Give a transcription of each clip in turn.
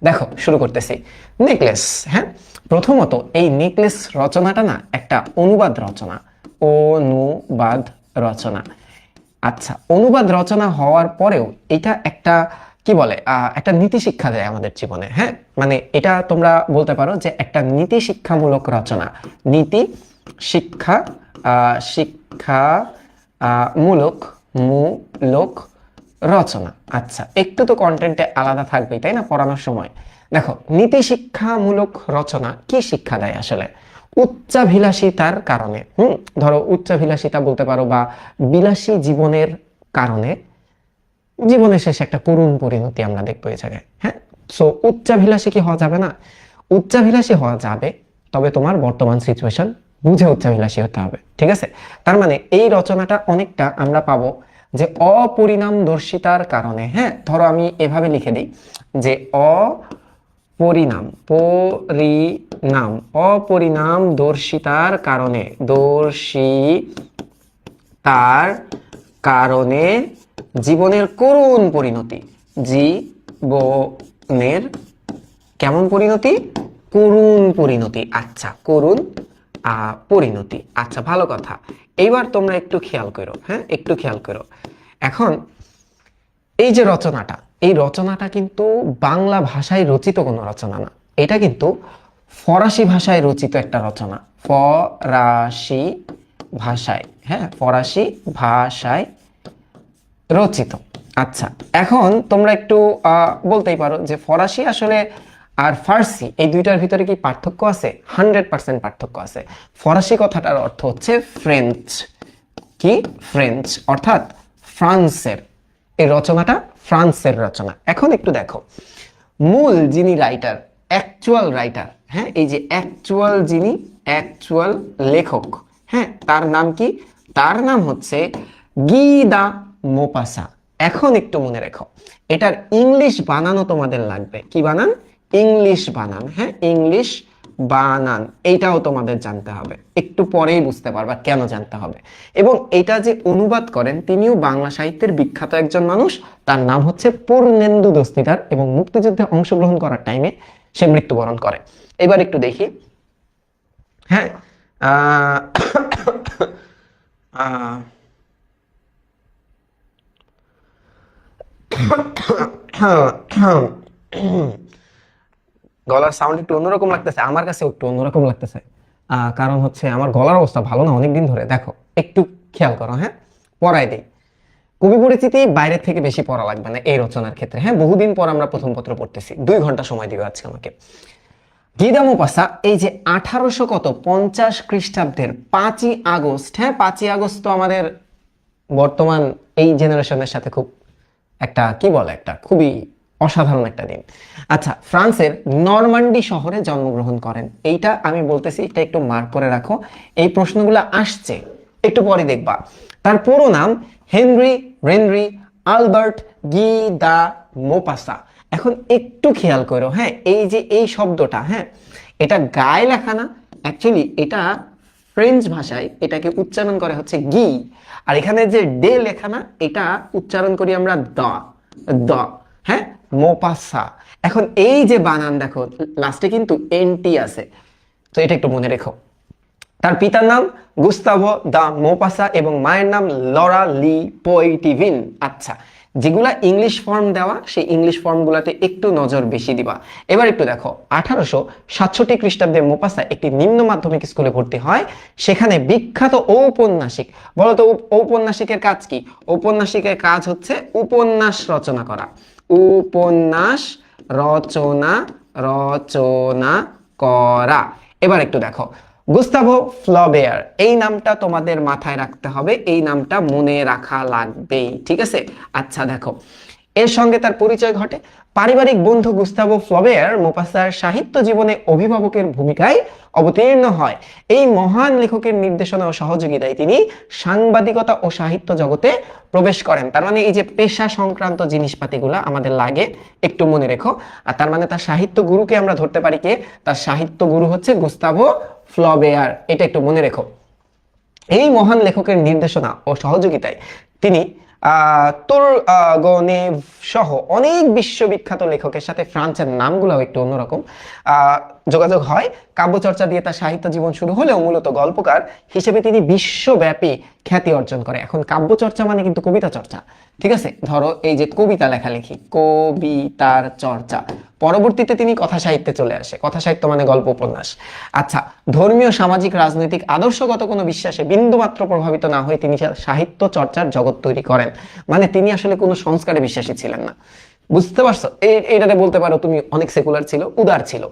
দেখো শুরু করতেছি। নেকলেস, হ্যাঁ, প্রথমত এই নেকলেস রচনাটা না একটা অনুবাদ রচনা, অনুবাদ রচনা। আচ্ছা, অনুবাদ রচনা হওয়ার পরেও এটা একটা কি বলে একটা নীতি শিক্ষা দেয় আমাদের জীবনে। হ্যাঁ, মানে এটা তোমরা বলতে পারো যে একটা নীতি শিক্ষামূলক রচনা, নীতি শিক্ষা শিক্ষা মূলক মূলক রচনা। আচ্ছা, একটু তো কন্টেন্টে আলাদা থাকবেই, তাই না, পড়ানোর সময়। দেখো, নীতি শিক্ষামূলক রচনা কি শিক্ষা দেয় আসলে? উচ্চাভিলাষিতার কারণে, ধরো উচ্চাভিলাষিতা বলতে পারো, বা বিলাসী জীবনের কারণে জীবনের শেষে একটা করুণ পরিণতি আমরা দেখবো এই জায়গায়। হ্যাঁ, সো উচ্চাভিলাষী কি হওয়া যাবে না? উচ্চাভিলাষী হওয়া যাবে, তবে তোমার বর্তমান সিচুয়েশন বুঝে উচ্চাভিলাষী হতে হবে, ঠিক আছে? তার মানে এই রচনাটা অনেকটা আমরা পাবো যে অপরিণামদর্শিতার কারণে, হ্যাঁ, ধরো আমি এভাবে লিখে দিই যে অপরিণামদর্শিতার কারণে, জীবনের করুণ পরিণতি, জীবনের কেমন পরিণতি? করুণ পরিণতি। আচ্ছা, করুণ পরিণতি। আচ্ছা, ভালো কথা। এইবার তোমরা একটু খেয়াল করো, হ্যাঁ, একটু খেয়াল করো। এখন এই যে রচনাটা, এই রচনাটা কিন্তু বাংলা ভাষায় রচিত কোনো রচনা না, এটা কিন্তু ফরাসি ভাষায় রচিত একটা রচনা। ফরাসি ভাষায়, হ্যাঁ, ফরাসি ভাষায় রচিত। আচ্ছা, এখন তোমরা একটু বলতেই পারো যে ফরাসি আসলে আর ফার্সি এই দুইটার ভিতরে কি পার্থক্য আছে? 100% পার্থক্য আছে। ফরাসি কথাটার অর্থ হচ্ছে ফ্রেঞ্চ, কি ফ্রেঞ্চ, অর্থাৎ ফ্রান্সের। এই রচনাটা ফ্রান্সের রচনা। এখন একটু দেখো, মূল যিনি রাইটার, অ্যাকচুয়াল রাইটার, হ্যাঁ, এই যে অ্যাকচুয়াল যিনি, অ্যাকচুয়াল লেখক, হ্যাঁ, তার নাম কি? তার নাম হচ্ছে গি দা মোপাসা। এখন একটু মনে রেখো, এটার ইংলিশ বানানো তোমাদের লাগবে। কি বানান? ইংলিশ বানান, হ্যাঁ, ইংলিশ বানান। এইটাও তোমাদের জানতে হবে, একটু পরেই বুঝতে পারবা কেন জানতে হবে। এবং এটা যে অনুবাদ করেন তিনিও বাংলা সাহিত্যের বিখ্যাত একজন মানুষ। তার নাম হচ্ছে পূর্ণেন্দু দস্তিদার, এবং মুক্তিযুদ্ধে অংশগ্রহণ করার টাইমে সে মৃত্যুবরণ করে। এবার একটু দেখি, হ্যাঁ, গলার সাউন্ড একটু অন্যরকম লাগতেছে, আমার কাছে একটু অন্যরকম লাগতেছে, কারণ হচ্ছে আমার গলার অবস্থা ভালো না অনেকদিন ধরে। দেখো একটু খেয়াল করো, হ্যাঁ, পড়াই দিই। কবি পরিচিতি বাইরে থেকে বেশি পড়া লাগবে না এই রচনার ক্ষেত্রে। হ্যাঁ, বহুদিন পর আমরা প্রথম পত্র পড়তেছি, 2 ঘন্টা সময় দিবে আজকে আমাকে। গি দা মোপাসা এই যে 1850 খ্রিস্টাব্দের 5ই আগস্ট, হ্যাঁ, 5ই আগস্ট তো আমাদের বর্তমান এই জেনারেশনের সাথে খুব একটা কি বলে, একটা খুবই অসাধারণ একটা দিন। আচ্ছা, ফ্রান্সের নরমান্ডি শহরে জন্মগ্রহণ করেন। এইটা আমি বলতেছি, এটা একটু মার্ক করে রাখো, এই প্রশ্নগুলো আসছে, একটু পরে দেখবা। তার পুরো নাম হেনরি আলবার্ট গি দা মোপাসা। এখন একটু খেয়াল করো, হ্যাঁ, এই যে এই শব্দটা, হ্যাঁ, এটা গায়ে লেখা না, অ্যাকচুয়ালি এটা ফ্রেঞ্চ ভাষায় এটাকে উচ্চারণ করে হচ্ছে গি, আর এখানে যে ডে লেখা না, এটা উচ্চারণ করি আমরা দ, হ্যাঁ, মোপাসা। এখন এই যে বানান দেখো, লাস্টে কিন্তু এনটি আছে, তো এটা একটু মনে রেখো। তার পিতার নাম গুস্তাভো দা মোপাসা এবং মায়ের নাম লরা লি পয়টিভিন। আচ্ছা, যেগুলা ইংলিশ ফর্ম দেওয়া, সেই ইংলিশ ফর্মগুলোতে একটু নজর বেশি দিবা। এবার একটু দেখো, 1867 খ্রিস্টাব্দে মোপাসা একটি নিম্ন মাধ্যমিক স্কুলে ভর্তি হয়। সেখানে বিখ্যাত ঔপন্যাসিক, বলতো ঔপন্যাসিকের কাজ কি? ঔপন্যাসিকের কাজ হচ্ছে উপন্যাস রচনা করা, উপন্যাস রচনা করা। এবার একটু দেখো, গুস্তাভো ফ্লবেয়ার, এই নামটা তোমাদের মাথায় রাখতে হবে, এই নামটা মনে রাখা লাগবেই, ঠিক আছে? আচ্ছা দেখো, এর সঙ্গে তার পরিচয় ঘটে। পারিবারিক বন্ধু গুস্তাভো ফ্লবেয়ার মোপাসার সাহিত্য জীবনে অভিভাবকের ভূমিকায় অবতীর্ণ হয়। এই মহান লেখকের নির্দেশনা ও সহযোগিতায় তিনি সাংবাদিকতা ও সাহিত্য জগতে প্রবেশ করেন। তার মানে এই যে পেশা সংক্রান্ত জিনিসপাতিগুলো আমাদের লাগে, একটু মনে রেখো। আর তার মানে তার সাহিত্য গুরুকে আমরা ধরতে পারি কে? তার সাহিত্য গুরু হচ্ছে গুস্তাভো ফ্লবেয়ার, এটা একটু মনে রেখো। এই মহান লেখকের নির্দেশনা ও সহযোগিতায় তিনি তুর্গনেভ সহ অনেক বিশ্ববিখ্যাত লেখকের সাথে ফ্রান্সের নামগুলো একটু অন্যরকম যোগাযোগ হয়। কাব্যচর্চা দিয়ে তার সাহিত্য জীবন শুরু হলেও মূলত গল্পকার হিসেবে তিনি বিশ্বব্যাপী খ্যাতি অর্জন করে। এখন কাব্যচর্চা মানে কিন্তু কবিতা চর্চা, ঠিক আছে? ধরো এই যে কবিতা লেখালেখি, কবিতার চর্চা। পরবর্তীতে তিনি কথা সাহিত্যে চলে আসে, কথা সাহিত্য মানে গল্প উপন্যাস। আচ্ছা, ধর্মীয় সামাজিক রাজনৈতিক আদর্শগত কোনো বিশ্বাসে বিন্দুমাত্র প্রভাবিত না হয়ে তিনি সাহিত্য চর্চার জগৎ তৈরি করেন। মানে তিনি আসলে কোনো সংস্কারে বিশ্বাসী ছিলেন না, বুঝতে পারছো? এইটাতে বলতে পারো তুমি অনেক সেকুলার ছিল, উদার ছিল।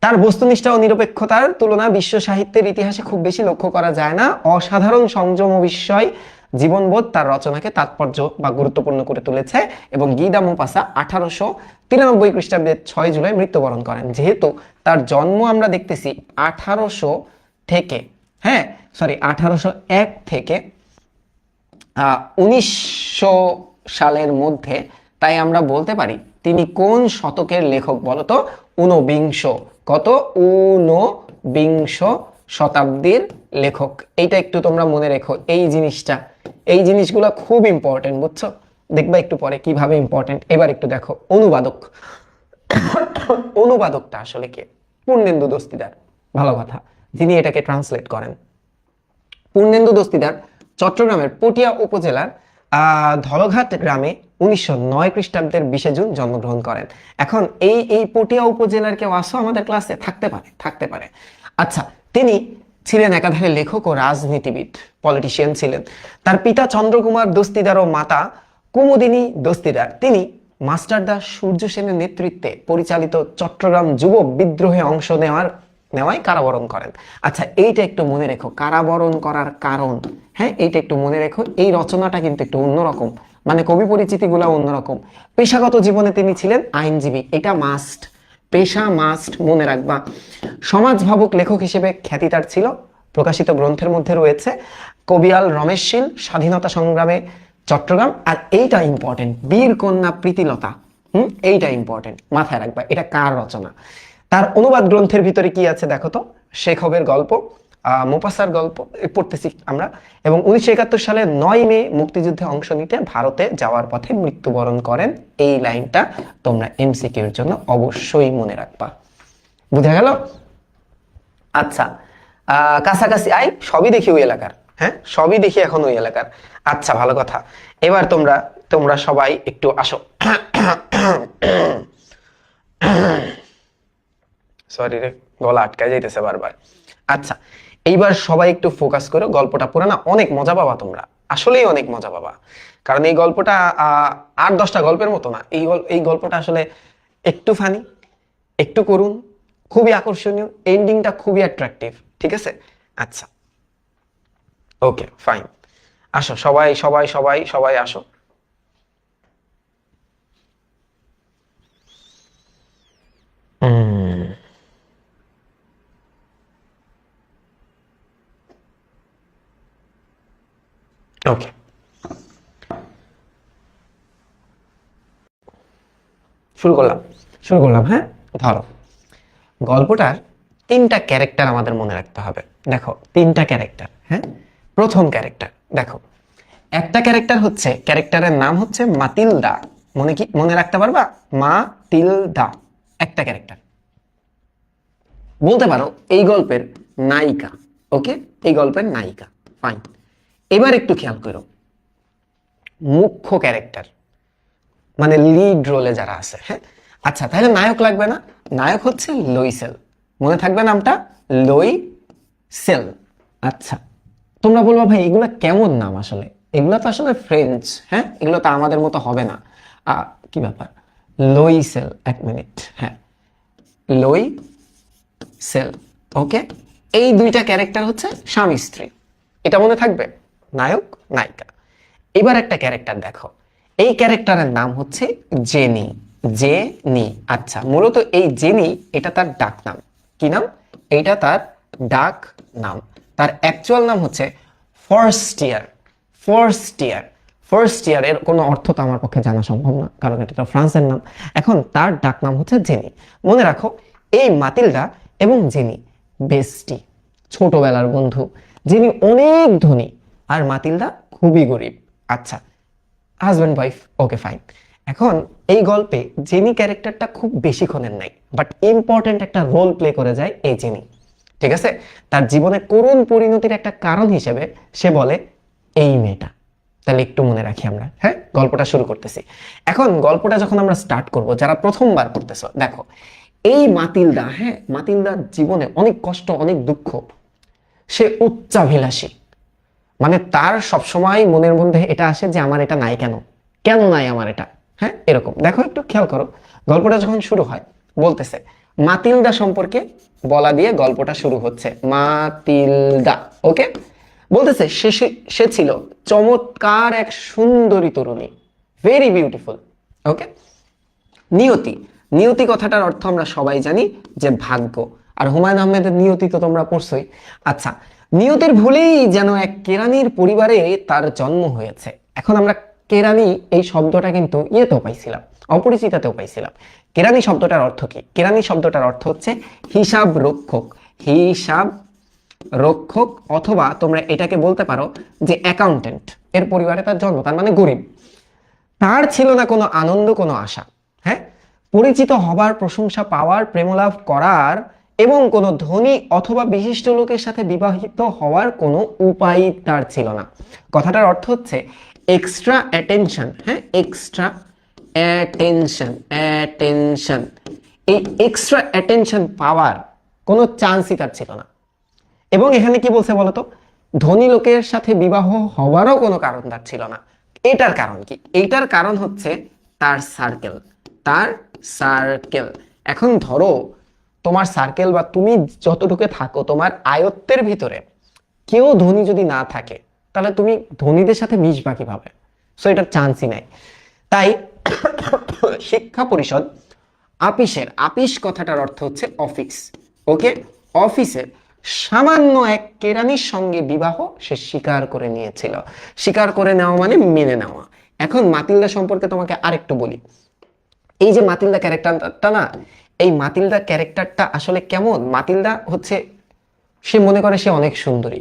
তার বস্তুনিষ্ঠা ও নিরপেক্ষতার তুলনা বিশ্ব সাহিত্যের ইতিহাসে খুব বেশি লক্ষ্য করা যায় না। অসাধারণ সংযম ও বিস্ময় জীবনবোধ তার রচনাকে তাৎপর্য বা গুরুত্বপূর্ণ করে তুলেছে। এবং গি দা মোপাসা 1893 খ্রিস্টাব্দে 6 জুলাই মৃত্যুবরণ করেন। যেহেতু তার জন্ম আমরা দেখতেছি 1800 থেকে 1801 থেকে 1900 সালের মধ্যে, তাই আমরা বলতে পারি তিনি কোন শতকের লেখক বলতো? ঊনবিংশ ঊনবিংশ শতাব্দীর লেখক। এইটা একটু তোমরা মনে রেখো, এই জিনিসগুলো খুব ইম্পর্টেন্ট, বুঝছো? দেখবা একটু পরে কিভাবে ইম্পর্টেন্ট। এবার একটু দেখো অনুবাদক। অনুবাদকটা আসলে কে? পূর্ণেন্দু দস্তিদার। ভালো কথা, যিনি এটাকে ট্রান্সলেট করেন। পূর্ণেন্দু দস্তিদার চট্টগ্রামের পটিয়া উপজেলার ধলঘাট গ্রামে 1909 খ্রিস্টাব্দের 20 জুন জন্মগ্রহণ করেন। এখন এই পটিয়া উপজেলার কেউ আসো আমাদের ক্লাসে? থাকতে পারে। আচ্ছা, তিনি ছিলেন একাধারে লেখক ও রাজনীতিবিদ, পলিটিশিয়ান ছিলেন। তার পিতা চন্দ্রকুমার দস্তিদার ও মাতা কুমুদিনী দস্তিদার। তিনি মাস্টারদা সূর্য সেনের নেতৃত্বে পরিচালিত চট্টগ্রাম যুব বিদ্রোহে অংশ নেওয়ায় কারাবরণ করেন। আচ্ছা, এইটা একটু মনে রেখো, কারাবরণ করার কারণ। হ্যাঁ, এইটা একটু মনে রেখো। এই রচনাটা কিন্তু একটু অন্যরকম, মানে কবি পরিচিতি গুলা অন্যরকম। পেশাগত জীবনে তিনি ছিলেন আইনজীবী, এটা মাস্ট, পেশা মাস্ট মনে রাখবা। সমাজ ভাবুক লেখক হিসেবে খ্যাতি তার ছিল। প্রকাশিত গ্রন্থের মধ্যে রয়েছে কবিয়াল রমেশশীল, স্বাধীনতা সংগ্রামে চট্টগ্রাম, আর এইটা ইম্পর্টেন্ট, বীর কন্যা প্রীতিলতা। এইটা ইম্পর্টেন্ট, মাথায় রাখবা। এটা কার রচনা? তার অনুবাদ গ্রন্থের ভিতরে কি আছে দেখো তো? শেখবের গল্প, মোপাসার গল্প পড়তেছি আমরা। এবং 1971 সালে 9 মে মুক্তিযুদ্ধে অংশ নিতে ভারতে যাওয়ার পথে মৃত্যুবরণ করেন। এই লাইনটা তোমরা এমসিকিউর জন্য অবশ্যই মনে রাখবা। বুঝা গেল? আচ্ছা, কাছাকাছি আই, সবই দেখি ওই এলাকার। হ্যাঁ, সবই দেখি এখন ওই এলাকার। আচ্ছা, ভালো কথা। এবার তোমরা সবাই একটু আসো। সরি রে, গলা আটকায় যাইতেছে বারবার। আচ্ছা, এইবার সবাই একটু ফোকাস করো। গল্পটা পুরো না অনেক মজা পাবা তোমরা, আসলেই অনেক মজা পাবা। কারণ এই গল্পটা 8-10টা গল্পের মতো না। এই গল্পটা আসলে একটু ফানি, একটু করুন, খুবই আকর্ষণীয়, এন্ডিংটা খুবই অ্যাট্রাকটিভ, ঠিক আছে? আচ্ছা, ওকে, ফাইন। আসো সবাই সবাই সবাই সবাই আসো। ওকে, শুরু করলাম। হ্যাঁ, ধরো গল্পটার 3টা ক্যারেক্টার আমাদের মনে রাখতে হবে। দেখো 3টা ক্যারেক্টার। হ্যাঁ, প্রথম ক্যারেক্টার দেখো, একটা ক্যারেক্টার হচ্ছে, ক্যারেক্টারের নাম হচ্ছে মাতিলদা। মনে রাখতে পারবা? মাতিলদা একটা ক্যারেক্টার, বলতে পারো এই গল্পের নায়িকা। ওকে, এই গল্পের নায়িকা, ফাইন। এবার একটু খেয়াল করো, মুখ্য ক্যারেক্টার মানে লিড রোলে যারা আছে। হ্যাঁ, আচ্ছা, তাহলে নায়ক লাগবে না? নায়ক হচ্ছে লুইসেল, মনে থাকবে নামটা, লুইসেল। আচ্ছা, তোমরা বলবা ভাই এগুলা কেমন নাম? আসলে এগুলা তো আসলে ফ্রেঞ্চ। হ্যাঁ, এগুলো তো আমাদের মতো হবে না। কি ব্যাপার? লুইসেল, এক মিনিট। হ্যাঁ, লুইসেল। ওকে, এই 2টা ক্যারেক্টার হচ্ছে স্বামী স্ত্রী, এটা মনে থাকবে, নায়ক নায়িকা। এবার একটা ক্যারেক্টার দেখো, এই ক্যারেক্টারের নাম হচ্ছে জেনি। জেনি। আচ্ছা, মূলত এই জেনি এটা তার ডাক নাম। কি নাম? এইটা তার ডাক নাম। তার অ্যাকচুয়াল নাম হচ্ছে ফরস্টিয়ার। ফরস্টিয়ার এর কোনো অর্থ তো আমার পক্ষে জানা সম্ভব না, কারণ এটা তো ফ্রান্সের নাম। এখন তার ডাক নাম হচ্ছে জেনি। মনে রাখো, এই মাতিলদা এবং জেনি বেস্টি, ছোটবেলার বন্ধু। যিনি অনেক ধনী আর মাতিলদা খুবই গরিব। আচ্ছা, হাজব্যান্ড ওয়াইফ, ওকে ফাইন। এখন এই গল্পে জেনি ক্যারেক্টারটা খুব বেশিক্ষণের নাই, বাট ইম্পর্টেন্ট একটা রোল প্লে করে যায় এই জেনি। ঠিক আছে, তার জীবনে করুণ পরিণতির একটা কারণ হিসেবে সে বলে এই মেয়েটা। তাহলে একটু মনে রাখি আমরা, হ্যাঁ গল্পটা শুরু করতেছি। এখন গল্পটা যখন আমরা স্টার্ট করব, যারা প্রথমবার পড়তেছো দেখো, এই মাতিলদা, হ্যাঁ মাতিলদার জীবনে অনেক কষ্ট, অনেক দুঃখ। সে উচ্চাভিলাষী, মানে তার সবসময় মনের মধ্যে এটা আসে যে আমার এটা নাই, কেন কেন নাই আমার এটা, হ্যাঁ এরকম। দেখো একটু খেয়াল করো, গল্পটা যখন শুরু হয় বলতেছে মাতিলদা সম্পর্কে বলা দিয়ে গল্পটা শুরু হচ্ছে। মাতিলদা, ওকে, বলতেছে সে ছিল চমৎকার এক সুন্দরী তরুণী, ভেরি বিউটিফুল। ওকে, নিয়তি, নিয়তি কথাটার অর্থ আমরা সবাই জানি যে ভাগ্য, আর হুমায়ুন আহমেদের নিয়তি তো তোমরা পড়ছোই। আচ্ছা, নিয়তির ভুলেই যেন এক কেরানির পরিবারে তার জন্ম হয়েছে। এখন আমরা কেরানি এই শব্দটা কিন্তু ইয়েতেও পাইছিলাম, অপরিচিতাতেও পাইছিলাম। কেরানি শব্দটার অর্থ কি? কেরানি শব্দটার অর্থ হচ্ছে হিসাব রক্ষক, হিসাব রক্ষক, অথবা তোমরা এটাকে বলতে পারো যে অ্যাকাউন্টেন্ট। এর পরিবারে তার জন্ম, তার মানে গরিব। তার ছিল না কোনো আনন্দ, কোনো আশা, হ্যাঁ পরিচিত হবার, প্রশংসা পাওয়ার, প্রেমলাভ করার এবং কোনো ধনী অথবা বিশিষ্ট লোকের সাথে বিবাহিত হওয়ার কোনো উপায় তার ছিল না। কথাটার অর্থ হচ্ছে এক্সট্রা অ্যাটেনশন, হ্যাঁ এক্সট্রা অ্যাটেনশন, অ্যাটেনশন, এই এক্সট্রা অ্যাটেনশন পাওয়ার কোনো চান্সই তার ছিল না। এবং এখানে কি বলছে বলতো, ধনী লোকের সাথে বিবাহ হওয়ারও কোনো কারণ তার ছিল না। এটার কারণ কি? এইটার কারণ হচ্ছে তার সার্কেল, তার সার্কেল। এখন ধরো তোমার সার্কেল বা তুমি যতটুকু থাকো তোমার আয়ত্তের ভিতরে কেউ ধনী যদি না থাকে, তাহলে তুমি ধনীদের সাথে মিশবা কিভাবে? সো এটার চান্সই নাই। তাই শিক্ষা পরিষদ আপিসের, আপিস কথাটার অর্থ হচ্ছে অফিস, ওকে, অফিসের সামান্য এক কেরানির সঙ্গে বিবাহ সে স্বীকার করে নিয়েছিল। স্বীকার করে নেওয়া মানে মেনে নেওয়া। এখন মাতিলদা সম্পর্কে তোমাকে আরেকটু বলি। এই যে মাতিলদা ক্যারেক্টারটা না, এই মাতিলদা ক্যারেক্টারটা আসলে কেমন? মাতিলদা হচ্ছে, সে মনে করে সে অনেক সুন্দরী।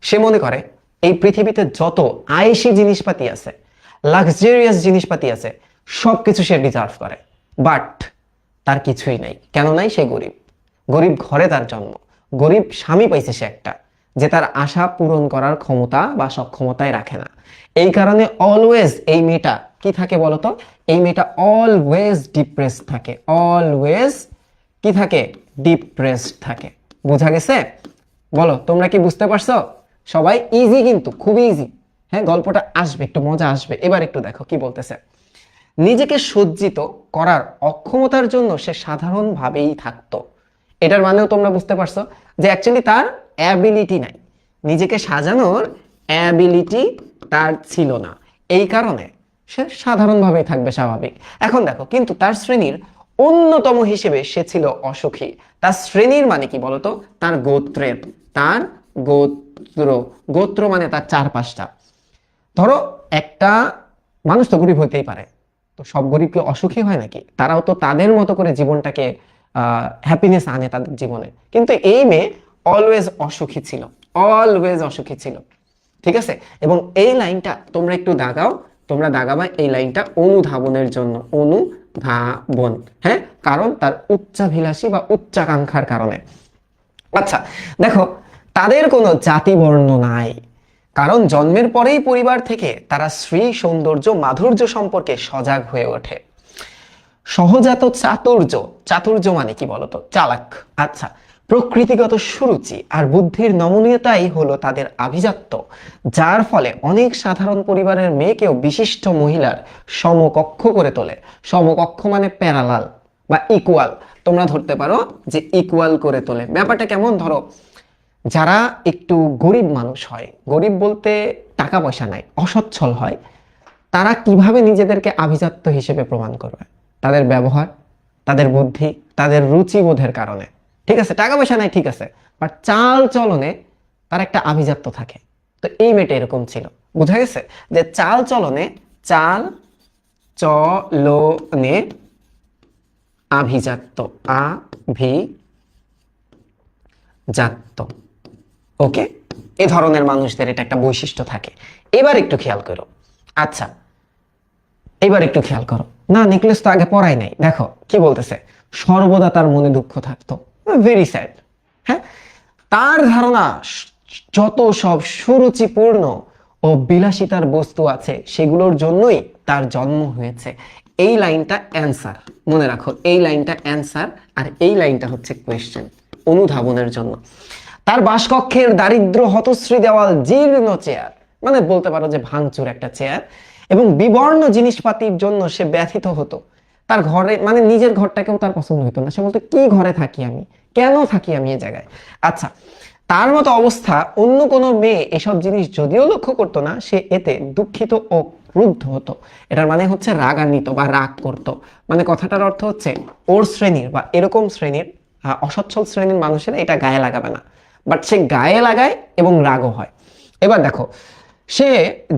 সে মনে করে এই পৃথিবীতে যত আয়েশি জিনিসপাতি আছে, লাক্সারিয়াস জিনিসপাতি আছে, সবকিছু সে ডিজার্ভ করে। বাট তার কিছুই নাই। কেন নাই? সে গরিব, গরিব ঘরে তার জন্ম, গরিব স্বামী পাইছে সে একটা, যে তার আশা পূরণ করার ক্ষমতা বা সক্ষমতায় রাখে না। এই কারণে অলওয়েজ এই মেয়েটা কি থাকে বলতো? এই মেয়েটা অলওয়েজ ডিপ্রেসড থাকে, অলওয়েজ কি থাকে? ডিপ্রেসড থাকে। বোঝা গেছে? বলো তোমরা কি বুঝতে পারছো? সবাই ইজি, কিন্তু খুবই ইজি, হ্যাঁ গল্পটা আসবে, একটু মজা আসবে। এবার একটু দেখো কি বলতেছে। নিজেকে সজ্জিত করার অক্ষমতার জন্য সে সাধারণভাবেই থাকতো। এটার মানেও তোমরা বুঝতে পারছো যে অ্যাকচুয়ালি তার অ্যাবিলিটি নাই, নিজেকে সাজানোর অ্যাবিলিটি তার ছিল না। এই কারণে সে সাধারণভাবেই থাকবে, স্বাভাবিক। এখন দেখো, কিন্তু তার শ্রেণীর অন্যতম হিসেবে সে ছিল অসুখী। তার শ্রেণীর মানে কি বলতো? তার গোত্রের, তার গোত্র, গোত্র মানে তার চারপাশটা। ধরো একটা মানুষ তো গরিব হইতেই পারে, তো সব গরিব কি অসুখী হয় নাকি? তারাও তো তাদের মতো করে জীবনটাকে হ্যাপিনেস আনে তাদের জীবনে। কিন্তু এই মেয়ে অলওয়েজ অসুখী ছিল, অলওয়েজ অসুখী ছিল। ঠিক আছে, এবং এই লাইনটা তোমরা একটু দাগাও, তোমরা দাগাবা এই লাইনটা অনুধাবনের জন্য, অনুধাবন, হ্যাঁ কারণ তার উচ্চাভিলাষী বা উচ্চাকাঙ্ক্ষার কারণে। আচ্ছা দেখো, তাদের কোনো জাতি বর্ণ নাই, কারণ জন্মের পরেই পরিবার থেকে তারা শ্রী, সৌন্দর্য, মাধুর্য সম্পর্কে সজাগ হয়ে ওঠে। সহজাত চাতুর্য, চাতুর্য মানে কি বলতো? চালাক। আচ্ছা, প্রকৃতিগত সুরুচি আর বুদ্ধির নমনীয়তাই হলো তাদের আভিজাত্য, যার ফলে অনেক সাধারণ পরিবারের মেয়েকেও বিশিষ্ট মহিলার সমকক্ষ করে তোলে। সমকক্ষ মানে প্যারালাল বা ইকুয়াল, তোমরা ধরতে পারো যে ইকুয়াল করে তোলে। ব্যাপারটা কেমন? ধরো যারা একটু গরিব মানুষ হয়, গরিব বলতে টাকা পয়সা নাই, অসচ্ছল হয়, তারা কিভাবে নিজেদেরকে আভিজাত্য হিসেবে প্রমাণ করবে? তাদের ব্যবহার, তাদের বুদ্ধি, তাদের রুচিবোধের কারণে। ঠিক আছে, টাকা পয়সা নাই ঠিক আছে, বাট চাল চলনে তার একটা আভিজাত্য থাকে। তো এই মেয়েটা এরকম ছিল। বোঝা গেছে যে চাল চলনে, চাল চলনে আভিজাত্য, আভিজাত্য, ওকে, এই ধরনের মানুষদের এটা একটা বৈশিষ্ট্য থাকে। এবার একটু খেয়াল করো। আচ্ছা, এবার একটু খেয়াল করো, না নেকলেস তো আগে পরাই নাই, দেখো কি বলতেছে, সর্বদা তার মনে দুঃখ থাকতো, ভেরি স্যাড। হ্যাঁ, তার ধারণা যত সব সুরুচিপূর্ণ ও বিলাসিতার বস্তু আছে সেগুলোর জন্যই তার জন্ম হয়েছে। এই লাইনটা অ্যান্সার, মনে রাখো এই লাইনটা অ্যান্সার, আর এই লাইনটা হচ্ছে কোয়েশ্চেন, অনুধাবনের জন্য। তার বাসকক্ষের দারিদ্র হতশ্রী দেওয়াল, জীর্ণ চেয়ার, মানে বলতে পারো যে ভাঙচুর একটা চেয়ার, এবং বিবর্ণ জিনিসপাতির জন্য সে ব্যথিত হতো। তার ঘরে মানে নিজের ঘরটাকেও তার পছন্দ হতো না, সে বলতো কি ঘরে থাকি আমি, কেন থাকি আমি এই জায়গায়। আচ্ছা, তার মতো অবস্থা অন্য কোনো মেয়ে এসব জিনিস যদিও লক্ষ্য করতো না, সে এতে দুঃখিত ও ক্রুদ্ধ হতো। এটার মানে হচ্ছে রাগান্বিত বা রাগ করতো। মানে কথাটার অর্থ হচ্ছে ওর শ্রেণীর বা এরকম শ্রেণীর অসচ্ছল শ্রেণীর মানুষেরা এটা গায়ে লাগাবে না, বাট সে গায়ে লাগায় এবং রাগও হয়। এবার দেখো, সে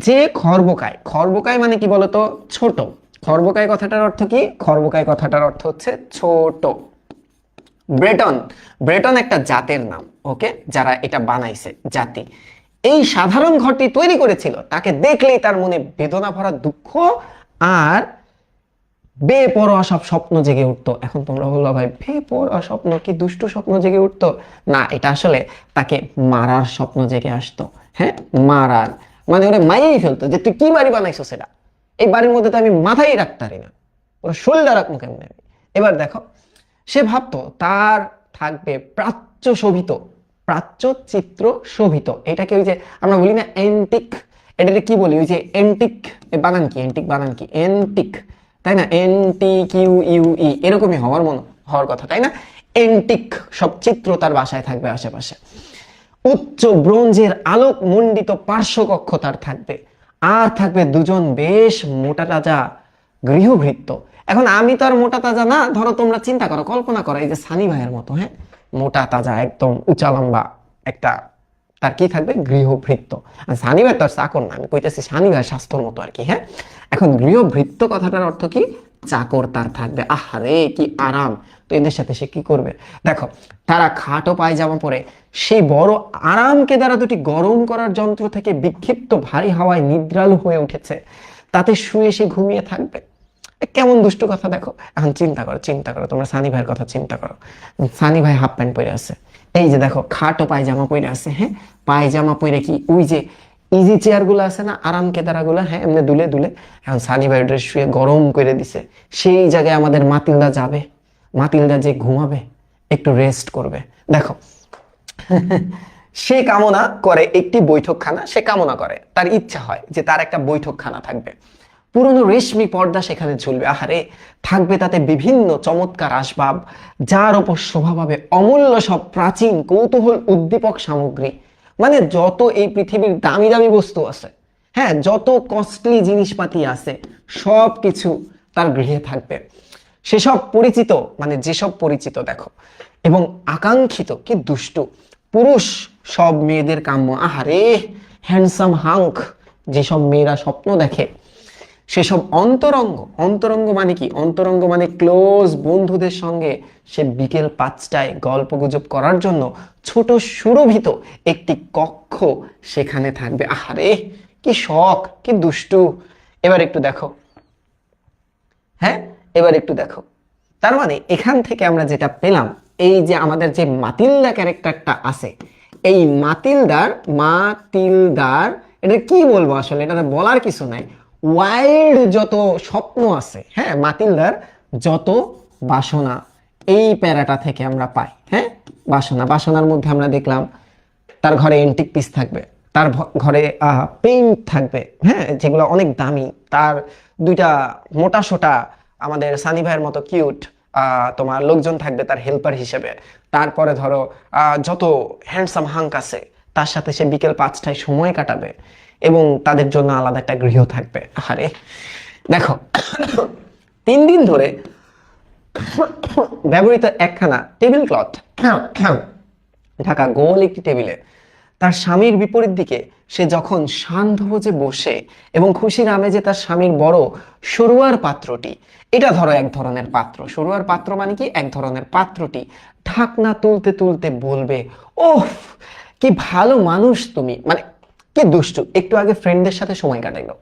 যে খর্বকায়, খর্বকায় মানে কি বলতো, ছোট। খর্বকায় কথাটার অর্থ কি, খর্বকায় কথাটার অর্থ হচ্ছে ছোট। ব্রেটন, ব্রেটন একটা জাতের নাম, ওকে, যারা এটা বানাইছে জাতি। এই সাধারণ ঘরটি তৈরি করেছিল, তাকে দেখলেই তার মনে বেদনা ভরা দুঃখ আর বেপরোয়া সব স্বপ্ন জেগে উঠতো। এখন তোমরা বললো ভাই বেপরোয়া স্বপ্ন কি, দুষ্টু স্বপ্ন জেগে উঠতো? না, এটা আসলে তাকে মারার স্বপ্ন জেগে আসতো। হ্যাঁ, মারার মানে ওরে মাইয়েই ফেলতো, যে তুই কি বাড়ি বানাইছো, সেটা এই বাড়ির মধ্যে তো আমি মাথাই রাখতে পারি না, ওরা শরীরটা রাখবো কেমনে। এবার দেখো, সে ভাবতো তার থাকবে প্রাচ্য শোভিত, প্রাচ্য চিত্র শোভিত, এটাকে ওই যে আমরা বলি না এন্টিক, এটাকে কি বলি, ওই যে এন্টিক বানান কি, এন্টিক বানান কি, এন্টিক, তাই না, NTQUE এরকমই হওয়ার কথা, তাই না। এন্টিক সব চিত্র তার বাসায় থাকবে আশেপাশে। উচ্চ ব্রোঞ্জের আলোক মণ্ডিত পার্শ্বকক্ষ তার থাকবে, আর থাকবে দুজন বেশ মোটা তাজা গৃহভৃত্য। এখন আমি তো আর মোটা তাজা না, ধরো তোমরা চিন্তা করো, কল্পনা করো এই যে সানি ভাইয়ের মতো, হ্যাঁ, মোটা তাজা একদম উঁচা লম্বা একটা, তার কি থাকবে, গৃহভৃত্য। আর সানি ভাই তো আর চাকর না, আমি কইতেছি সানি ভাই স্বাস্থ্যর মতো আর কি। হ্যাঁ, এখন গৃহভৃত্য কথাটার অর্থ কি, চাকর তার থাকবে। আহারে কি আরাম। তো এদের সাথে সে কি করবে, দেখো, তারা খাটো পায়জামা পরে সেই বড় আরামকে দ্বারা দুটি গরম করার যন্ত্র থেকে বিক্ষিপ্ত ভারী হাওয়ায় নিদ্রালু হয়ে উঠেছে, তাতে শুয়ে সে ঘুমিয়ে থাকবে। কেমন দুষ্টু কথা দেখো। এখন চিন্তা করো, চিন্তা করো, তোমরা সানি ভাইয়ের কথা চিন্তা করো। সানি ভাই হাফ প্যান্ট পরে আছে, এই যে দেখো খাটো পায়জামা পরে আছে, হ্যাঁ, পায়জামা পরে কি ওই যে ইজি চেয়ার গুলো আছে না, আরাম কেদারা গুলা, হ্যাঁ, এমনি দুলে দুলে, এখন সানি ভাই ড্রেস শুয়ে গরম করে দিছে। সেই জায়গায় আমাদের মাতিলদা যাবে, মাতিলদা যে ঘুমাবে, একটু রেস্ট করবে। দেখো সে কামনা করে একটি বৈঠকখানা, সে কামনা করে, তার ইচ্ছা হয় যে তার একটা বৈঠকখানা থাকবে, পুরনো রেশমি পর্দা সেখানে ঝুলবে, আহারে থাকবে তাতে বিভিন্ন চমৎকার আসবাব, যার উপর শোভা পাবে অমূল্য সব প্রাচীন কৌতূহল উদ্দীপক সামগ্রী। মানে যত এই পৃথিবীর দামি দামি বস্তু আছে, হ্যাঁ, যত কস্টলি জিনিসপাতি আছে, সব কিছু তার গৃহে থাকবে। সেসব পরিচিত, মানে যেসব পরিচিত দেখো, এবং আকাঙ্ক্ষিত, কি দুষ্টু পুরুষ সব মেয়েদের কাম্য, আহারে হ্যান্ডসাম হাঙ্ক, যেসব মেয়েরা স্বপ্ন দেখে, সেসব অন্তরঙ্গ, অন্তরঙ্গ মানে কি, অন্তরঙ্গ মানে ক্লোজ বন্ধুদের সঙ্গে সে বিকেল 5টায় গল্প গুজব করার জন্য ছোট সুরভিত একটি কক্ষ সেখানে থাকবে। আহারে কি শখ, কি দুষ্টু। এবার একটু দেখো, হ্যাঁ, এবার একটু দেখো, তার মানে এখান থেকে আমরা যেটা পেলাম, এই যে আমাদের যে মাতিলদা ক্যারেক্টারটা আছে, এই মাতিলদার এটা কি বলবো আসলে, এটা বলার কিছু নাই। ওয়াইল্ড যত স্বপ্ন আছে, হ্যাঁ, মাতিলদার যত বাসনা, এই প্যারাটা থেকে আমরা পাই। হ্যাঁ, বাসনা, বাসনার মধ্যে আমরা দেখলাম তার ঘরে এন্টিক পিস থাকবে, তার ঘরে পেইন্ট থাকবে, হ্যাঁ, যেগুলো অনেক দামি, তার দুইটা মোটা সোটা আমাদের সানি ভাইয়ের মতো কিউট তোমার লোকজন থাকবে তার হেল্পার হিসেবে। তারপরে ধরো যত হ্যান্ডসাম হাঙ্ক আছে তার সাথে সে বিকেল 5টায় সময় কাটাবে, এবং তাদের জন্য আলাদা একটা গৃহ থাকবে। আরে দেখো 3 দিন ধরে ব্যবহৃত একখানা টেবিল ক্লথ ঢাকা গোল একটি টেবিলে তার স্বামীর বিপরীত দিকে সে যখন সান্ধ্যভোজে বসে এবং খুশির আমেজে তার স্বামীর বড় সরুয়ার পাত্রটি, এটা ধরো এক ধরনের পাত্র, সরুয়ার পাত্র মানে কি, এক ধরনের পাত্রটি ঢাকনা তুলতে তুলতে বলবে, ওফ কি ভালো মানুষ তুমি, মানে কি দুষ্টু, একটু আগে ফ্রেন্ডদের সাথে সময় কাটাইলো,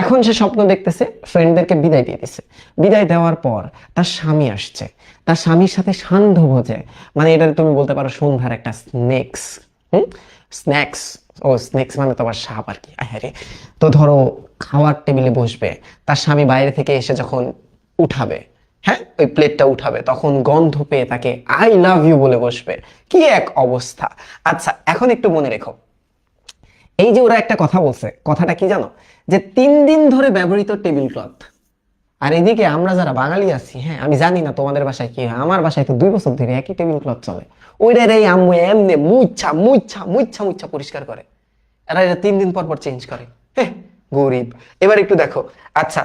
এখন সে স্বপ্ন দেখতেছে ফ্রেন্ডদেরকে বিদায় দিয়ে দিছে, বিদায় দেওয়ার পর তার স্বামী আসছে, তার স্বামীর সাথে সান্ধ্য ভোজে, মানে এটা তুমি বলতে পারো সন্ধ্যার একটা স্ন্যাক্স। স্ন্যাক্স, ও স্ন্যাক্স মানে তো আবার সাপ আর কি, আরে। তো ধরো খাওয়ার টেবিলে বসবে, তার স্বামী বাইরে থেকে এসে যখন উঠাবে, হ্যাঁ ওই প্লেটটা উঠাবে, তখন গন্ধ পেয়ে তাকে আই লাভ ইউ বলে বসবে। কি এক অবস্থা। আচ্ছা এখন একটু মনে রেখো, এই যে ওরা একটা কথা বলছে, কথাটা কি জানো, যে 3 দিন ধরে ব্যবহৃত টেবিল ক্লথ। আর এদিকে আমরা যারা বাঙালি আছি, হ্যাঁ আমি জানি না তোমাদের বাসায় কি হয়, আমার বাসায় তো 2 বছর ধরে একই টেবিল ক্লথ চলে। ওইটার এই আম্মু এমনি মুচ্ছা মুচ্ছা মুচ্ছা মুচ্ছা পরিষ্কার করে, এরা এটা 3 দিন পর পর চেঞ্জ করে। হ্যাঁ গরিব। এবার একটু দেখো, আচ্ছা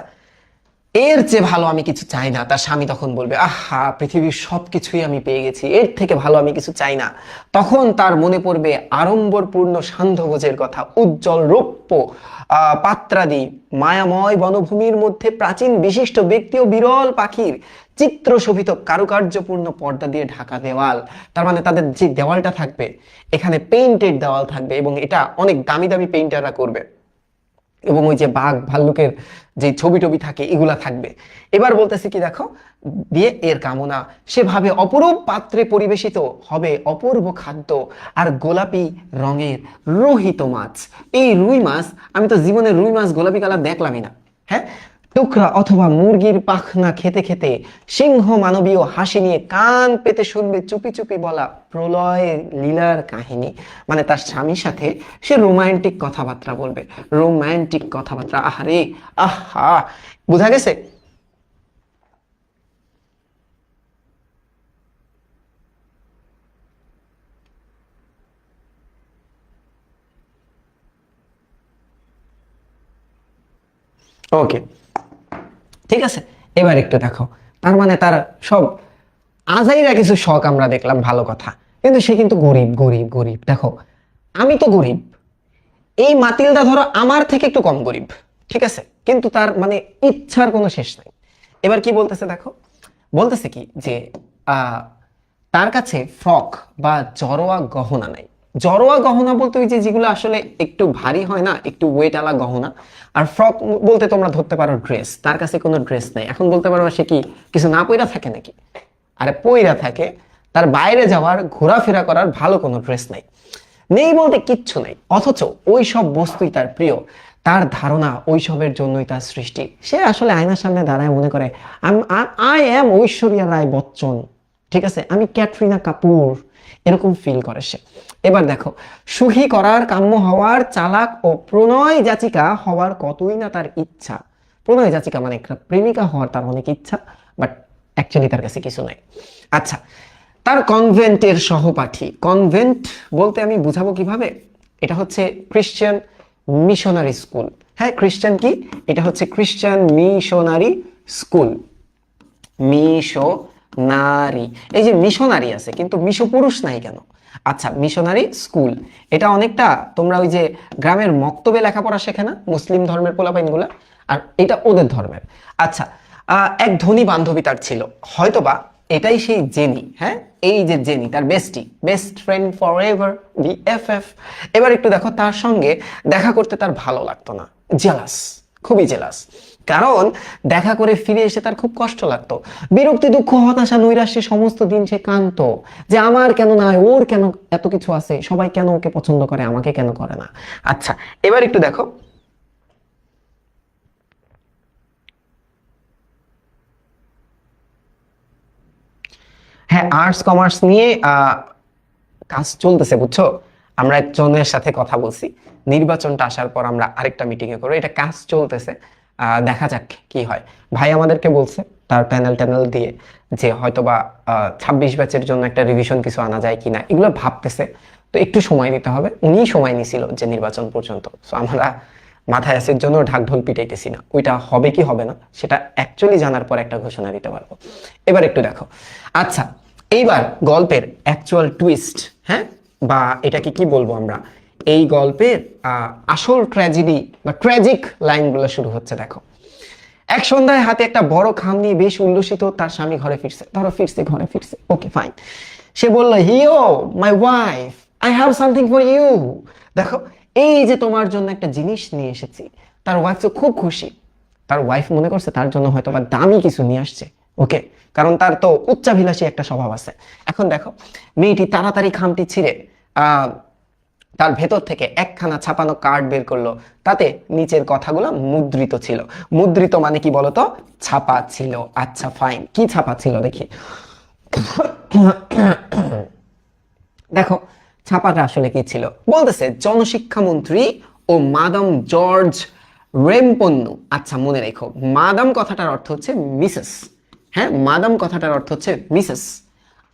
এর চেয়ে ভালো আমি কিছু চাই না, তার স্বামী তখন বলবে আহা পৃথিবীর সবকিছুই আমি পেয়ে গেছি, এর থেকে ভালো আমি কিছু চাই না। তখন তার মনে পড়বে আড়ম্বরপূর্ণ সান্ধ্যভোজের কথা, উজ্জ্বল রৌপ্য পাত্রাদি, মায়াময় বনভূমির মধ্যে প্রাচীন বিশিষ্ট ব্যক্তি ও বিরল পাখির চিত্র শোভিত কারুকার্যপূর্ণ পর্দা দিয়ে ঢাকা দেওয়াল। তার মানে তাদের যে দেওয়ালটা থাকবে এখানে পেইন্টেড দেওয়াল থাকবে, এবং এটা অনেক দামি দামি পেইন্টাররা করবে, এবং ওই যে বাঘ ভাল্লুকের যে ছবি টবি থাকে এগুলা থাকবে। এবার বলতেছে কি দেখো, দিয়ে এর কামনা সেভাবে অপরূপ পাত্রে পরিবেশিত হবে অপূর্ব খাদ্য আর গোলাপি রঙের রোহিত মাছ। এই রুই মাছ, আমি তো জীবনে রুই মাছ গোলাপি কালার দেখলামই না। হ্যাঁ, টুকরা অথবা মুরগির পাখনা খেতে খেতে সিংহ মানবীয় হাসি নিয়ে কান পেতে শুনবে চুপি চুপি বলা প্রলয় লীলার কাহিনী। মানে তার স্বামীর সাথে সে রোমান্টিক কথাবার্তা বলবে, রোমান্টিক কথাবার্তা। আহারে আহা, বোঝা গেছে? ওকে, ঠিক আছে। এবার একটু দেখো, তার মানে তার সব আজাইরা কিছু শখ আমরা দেখলাম, ভালো কথা, কিন্তু সে কিন্তু গরিব গরিব গরিব। দেখো আমি তো গরিব, এই মাতিলদা ধরো আমার থেকে একটু কম গরিব, ঠিক আছে, কিন্তু তার মানে ইচ্ছার কোনো শেষ নাই। এবার কি বলতেছে দেখো, বলতেছে কি যে আহ তার কাছে ফ্রক বা জড়োয়া গহনা নাই। জড়োয়া গহনা বলতে ওই যে যেগুলো আসলে একটু ভারী হয় না, একটু ওয়েট আলা গহনা। আর ফ্রক বলতে তোমরা ধরতে পারো ড্রেস, তার কাছে কোনো ড্রেস নাই। এখন বলতে পারো সে কি কিছু না পইরা থাকে নাকি? আরে পইরা থাকে, তার বাইরে যাওয়ার ঘোরাফেরা করার ভালো কোনো ড্রেস নাই। নেই বলতে কিচ্ছু নেই, অথচ ওই সব বস্তুই তার প্রিয়। তার ধারণা ওইসবের জন্যই তার সৃষ্টি। সে আসলে আয়নার সামনে দাঁড়ায় মনে করে আই এম ঐশ্বরিয়া রায় বচ্চন, ঠিক আছে, আমি ক্যাটরিনা কাপুর, এরকম ফিল করে সে। এবার দেখো, সুখী করার, কাম্য হওয়ার, চালাক ও প্রণয় যাচিকা হওয়ার কতই না তার ইচ্ছা। প্রণয় যাচিকা মানে একটা প্রেমিকা হওয়ার তার অনেক ইচ্ছা, বাট অ্যাকচুয়ালি তার কাছে কিছু নাই। আচ্ছা, তার কনভেন্টের সহপাঠী, কনভেন্ট বলতে আমি বুঝাবো কিভাবে, এটা হচ্ছে খ্রিস্টান মিশনারি স্কুল। হ্যাঁ খ্রিস্টান কি, এটা হচ্ছে খ্রিস্টান মিশনারি স্কুল। মিশনারি, এই যে মিশনারি আছে কিন্তু মিশো পুরুষ নাই কেন? আচ্ছা মিশনারি স্কুল, এটা অনেকটা তোমরা ওই যে গ্রামের মক্তবে লেখাপড়া শেখে না মুসলিম ধর্মের পোলাপাইনগুলা, আর এটা ওদের ধর্মের। আচ্ছা, এক ধনী বান্ধবী তার ছিল, হয়তোবা এটাই সেই জেনি। হ্যাঁ, এই যে জেনি তার বেস্টি, best friend for ever, BFF. এবার একটু দেখো, তার সঙ্গে দেখা করতে তার ভালো লাগতো না, জেলাস, খুবই জেলাস। কারণ দেখা করে ফিরে এসে তার খুব কষ্ট লাগতো, বিরক্তি, দুঃখ, হতাশা, নৈরাশ্যে সমস্ত দিন সে কাঁদতো যে আমার কেন না, ওর কেন এত কিছু আছে, সবাই কেন ওকে পছন্দ করে, আমাকে কেন করে না। আচ্ছা এবার একটু দেখো, হ্যাঁ আর্টস কমার্স নিয়ে কাজ চলতেছে বুঝছো। আমরা একজনের সাথে কথা বলছি, নির্বাচনটা আসার পর আমরা আরেকটা মিটিং এ করবো, এটা কাজ চলতেছে, দেখা যাক কি হয়। ভাই আমাদেরকে বলছে তার প্যানেল ট্যানেল দিয়ে যে হয়তোবা 26 ব্যাচের জন্য একটা রিভিশন কিছু আনা যায় কিনা, এগুলো ভাবতেছে। তো একটু সময় দিতে হবে, উনি সময় নিছিল যে নির্বাচন পর্যন্ত। তো আমরা মাথায় আসের জন্য ঢাক ঢোল পিটাইতেছি না, ওইটা হবে কি হবে না সেটা অ্যাকচুয়ালি জানার পর একটা ঘোষণা দিতে পারবো। এবার একটু দেখো, আচ্ছা এইবার গল্পের অ্যাকচুয়াল টুইস্ট, হ্যাঁ, বা এটাকে কি বলবো আমরা, এই গল্পের আসল ট্র্যাজেডি বা ট্র্যাজিক লাইনগুলো শুরু হচ্ছে। দেখো, এক সন্ধ্যায় হাতে একটা বড় খাম নিয়ে বেশ উল্লসিত তার স্বামী ঘরে ফিরছে, ধরো ফিরছে, ঘরে ফিরছে, ওকে ফাইন। সে বলল, হিও my wife, I have something for you. দেখো, এই যে তোমার জন্য একটা জিনিস নিয়ে এসেছি, তার ওয়াইফ তো খুব খুশি। তার ওয়াইফ মনে করছে তার জন্য হয়তো বা দামি কিছু নিয়ে আসছে, ওকে, কারণ তার তো উচ্চাভিলাষী একটা স্বভাব আছে। এখন দেখো মেয়েটি তাড়াতাড়ি খামটি ছিঁড়ে তার ভেতর থেকে একখানা ছাপানো কার্ড বের করলো, তাতে নিচের কথাগুলো মুদ্রিত ছিল। মুদ্রিত মানে কি বলতো? ছাপা ছিল। আচ্ছা ফাইন, কি ছাপা ছিল দেখি। দেখো ছাপাটা আসলে কি ছিল, বলতেছে জনশিক্ষা মন্ত্রী ও মাদাম জর্জ রেমপন্নু। আচ্ছা মনে রেখো, মাদাম কথাটার অর্থ হচ্ছে মিসেস, হ্যাঁ মাদাম কথাটার অর্থ হচ্ছে মিসেস,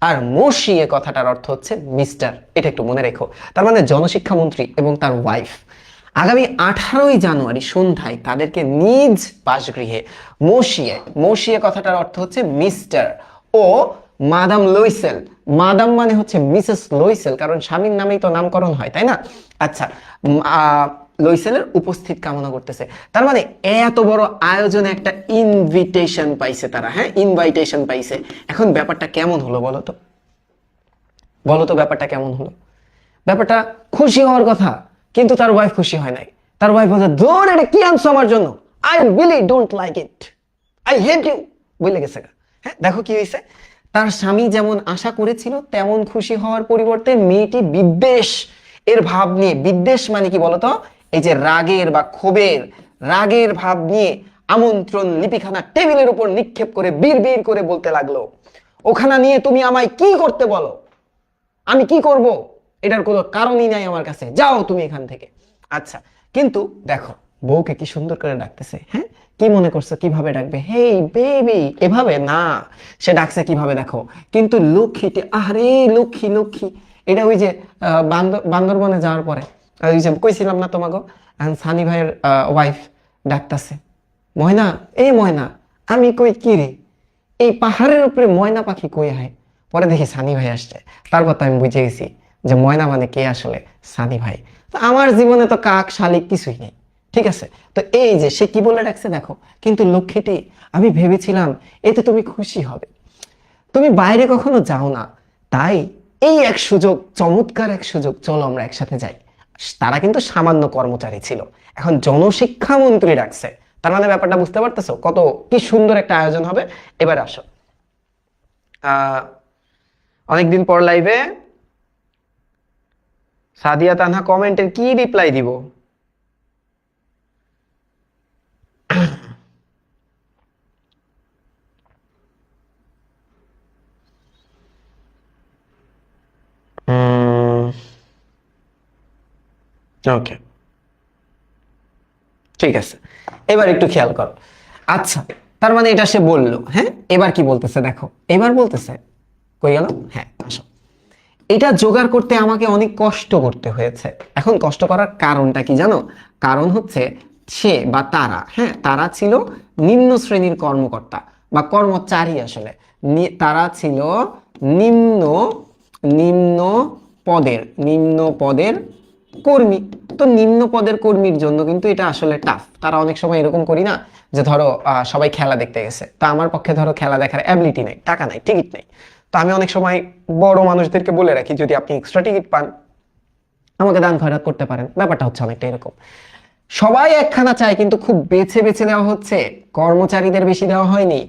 আর মোশিয়ে কথাটার অর্থ হচ্ছে মিস্টার, এটা একটু মনে রেখো। তার মানে জনশিক্ষা মন্ত্রী এবং তার ওয়াইফ আগামী 18ই জানুয়ারি সন্ধ্যায় তাদেরকে নিজ বাসগৃহে মোশিয়ে কথাটার অর্থ হচ্ছে মিস্টার ও মাদাম লুইসেল, মাদাম মানে হচ্ছে মিসেস লুইসেল, কারণ স্বামীর নামেই তো নামকরণ হয়, তাই না? আচ্ছা লুইসেলের উপস্থিত কামনা করতেছে। তার মানে এত বড় আয়োজনে একটা ইনভিটেশন পাইছে তারা, হ্যাঁ ইনভাইটেশন পাইছে। এখন ব্যাপারটা কেমন হলো বলো তো, বলো তো ব্যাপারটা কেমন হলো? ব্যাপারটা খুশি হওয়ার কথা, কিন্তু তার ওয়াইফ খুশি হয় নাই। তার ওয়াইফ বলছে ধর এটা কি আনছো আমার জন্য, I really don't like it, I hate you, বলে গেছে। হ্যাঁ দেখো কি হয়েছে, তার স্বামী যেমন আশা করেছিল তেমন খুশি হওয়ার পরিবর্তে মেয়েটি বিদ্বেষ এর ভাব নিয়ে, বিদ্বেষ মানে কি বলতো, এই যে রাগের বা ক্ষোভের রাগের ভাব নিয়ে আমন্ত্রণ লিপিখানা টেবিলের উপর নিক্ষেপ করে বীর বীর করে বলতে লাগলো, ওখানা নিয়ে তুমি আমায় কি করতে বলো, আমি কি করব, এটার কোনো কারণই নাই আমার কাছে, যাও তুমি এখান থেকে। আচ্ছা কিন্তু দেখো বউকে কি সুন্দর করে ডাকতেছে, হ্যাঁ কি মনে করছো কিভাবে ডাকবে, হেই বেবি, এভাবে না, সে ডাকছে কিভাবে দেখো, কিন্তু লক্ষ্মীটি, আরে লক্ষ্মী লক্ষ্মী, এটা ওই যে বান্দরবনে যাওয়ার পরে ওই যে কইছিলাম না তোমাকে, সানি ভাইয়ের ওয়াইফ ডাকতেছে, ময়না এই ময়না, আমি কই কি রে, এই পাহাড়ের উপরে ময়না পাখি কই হয়। পরে দেখি সানি ভাই আসছে, তারপর তো আমি বুঝে গেছি যে ময়না মানে কে, আসলে সানি ভাই। তো আমার জীবনে তো কাক শালিক কিছুই নেই, ঠিক আছে? তো এই যে সে কি বলে ডাকছে দেখো, কিন্তু লক্ষ্মীটি আমি ভেবেছিলাম এতে তুমি খুশি হবে, তুমি বাইরে কখনো যাও না, তাই এই এক সুযোগ, চমৎকার এক সুযোগ, চলো আমরা একসাথে যাই। তারা কিন্তু সামান্য কর্মচারী ছিল, এখন জনশিক্ষা মন্ত্রী ডাকছে, তার মানে ব্যাপারটা বুঝতে পারতেছো কত কি সুন্দর একটা আয়োজন হবে। এবার আসো, অনেকদিন পর লাইভে, সাদিয়া তানহা কমেন্টের কি রিপ্লাই দিব? ওকে ঠিক আছে, এবার একটু খেয়াল করো। আচ্ছা তার মানে এটা সে বললো, হ্যাঁ এবার কি বলতেছে দেখো, এবার বলতেছে কই গেল, হ্যাঁ আসো, এটা জোগাড় করতে আমাকে অনেক কষ্ট করতে হয়েছে। এখন কষ্ট করার কারণটা কি জানো? কারণ হচ্ছে সে বা তারা, হ্যাঁ তারা ছিল নিম্ন শ্রেণীর কর্মকর্তা বা কর্মচারী, আসলে তারা ছিল নিম্ন নিম্ন নিম্ন পদের কর্মী। তো নিম্ন পদের কর্মীর জন্য কিন্তু এটা আসলে টাফ। তারা অনেক সময় এরকম করি না যে ধরো সবাই খেলা দেখতে গেছে, তো আমার পক্ষে ধরো খেলা দেখার অ্যাবিলিটি নাই, টাকা নাই, টিকিট নাই, তো আমি অনেক সময় বড় মানুষদেরকে বলে রাখি যদি আপনি এক্সট্রা টিকিট পান আমাকে দান খয়রাত করতে পারেন। ব্যাপারটা হচ্ছে অনেকটা এরকম, সবাই একখানা চায় কিন্তু খুব বেছে বেছে দেওয়া হচ্ছে, কর্মচারীদের বেশি দেওয়া হয়নি।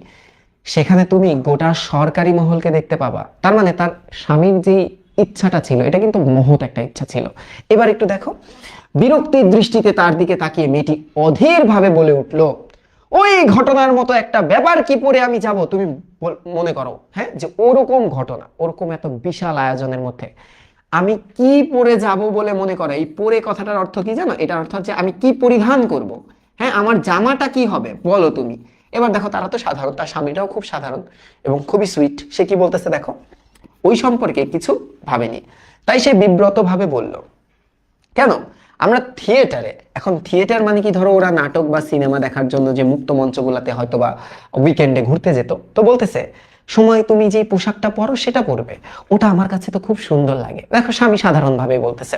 সেখানে তুমি গোটা সরকারি মহলকে দেখতে পাবা। তার মানে তার স্বামীর যে ইচ্ছাটা ছিল এটা কিন্তু মহৎ একটা ইচ্ছা ছিল। এবার একটু দেখো, বিরক্তির দৃষ্টিতে তার দিকে তাকিয়ে মেয়েটি অধীর ভাবে বলে উঠলো, ওই ঘটনার মতো একটা ব্যাপার কি পরে আমি যাব তুমি মনে করো, হ্যাঁ যে ওরকম ঘটনা, ওরকম এত বিশাল আয়োজনের মধ্যে আমি কি পরে যাব বলে মনে করে? এই পরে কথাটার অর্থ কি জানো? এটার অর্থ হচ্ছে আমি কি পরিধান করব, হ্যাঁ আমার জামাটা কি হবে বলো তুমি। এবার দেখো তারা তো সাধারণ, তার স্বামীটাও খুব সাধারণ এবং খুবই সুইট। সে কি বলতেছে দেখো, ওই সম্পর্কে কিছু ভাবেনি, তাই সে বিব্রত ভাবে বলল, কেন আমরা থিয়েটারে, এখন থিয়েটার মানে কি ধরো ওরা নাটক বা সিনেমা দেখার জন্য যে মুক্ত মঞ্চগুলোতে হয়তো বা উইকেন্ডে ঘুরতে যেত, তো বলতেছে সময় তুমি যে পোশাকটা পরো সেটা পরবে, ওটা আমার কাছে তো খুব সুন্দর লাগে। দেখো স্বামী সাধারণ ভাবে বলতেছে।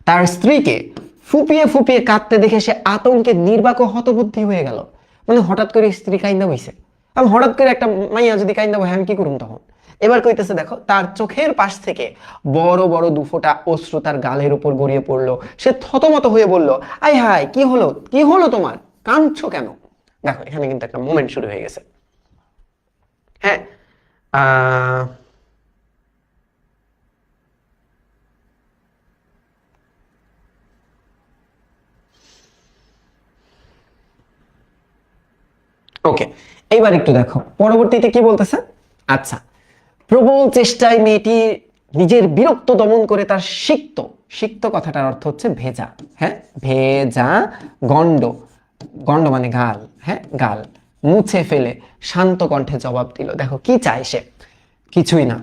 তার স্ত্রীকে ফুপিয়ে ফুপিয়ে কাঁদতে দেখে সে আতঙ্কে নির্বাক ও হতবুদ্ধি হয়ে গেল। মানে হঠাৎ করে স্ত্রী কাইন্দা বইছে, আমি হঠাৎ করে একটা মাইয়া যদি কাইন্দা বই আমি কি করুম তখন? এবার কইতেছে দেখো, তার চোখের পাশ থেকে বড় বড় দুফোঁটা অশ্রু তার গালের উপর গড়িয়ে পড়লো। সে থতমত হয়ে বলল, আয় হায়, কি হলো, কি হলো তোমার, কাঁদছো কেন? দেখো এখানে কিন্তু একটা মোমেন্ট শুরু হয়ে গেছে। হ্যাঁ, ওকে, এইবার একটু দেখো পরবর্তীতে কি বলতেছে। আচ্ছা, প্রবল চেষ্টায় মেয়েটি নিজের বিরক্ত দমন করে তার সিক্ত, সিক্ত কথাটার অর্থ হচ্ছে ভেজা, হ্যাঁ ভেজা গন্ড, গন্ড মানে গাল, হ্যাঁ গাল মুছে ফেলে শান্ত কণ্ঠে জবাব দিল। দেখো কি চায় সে, কিছুই না,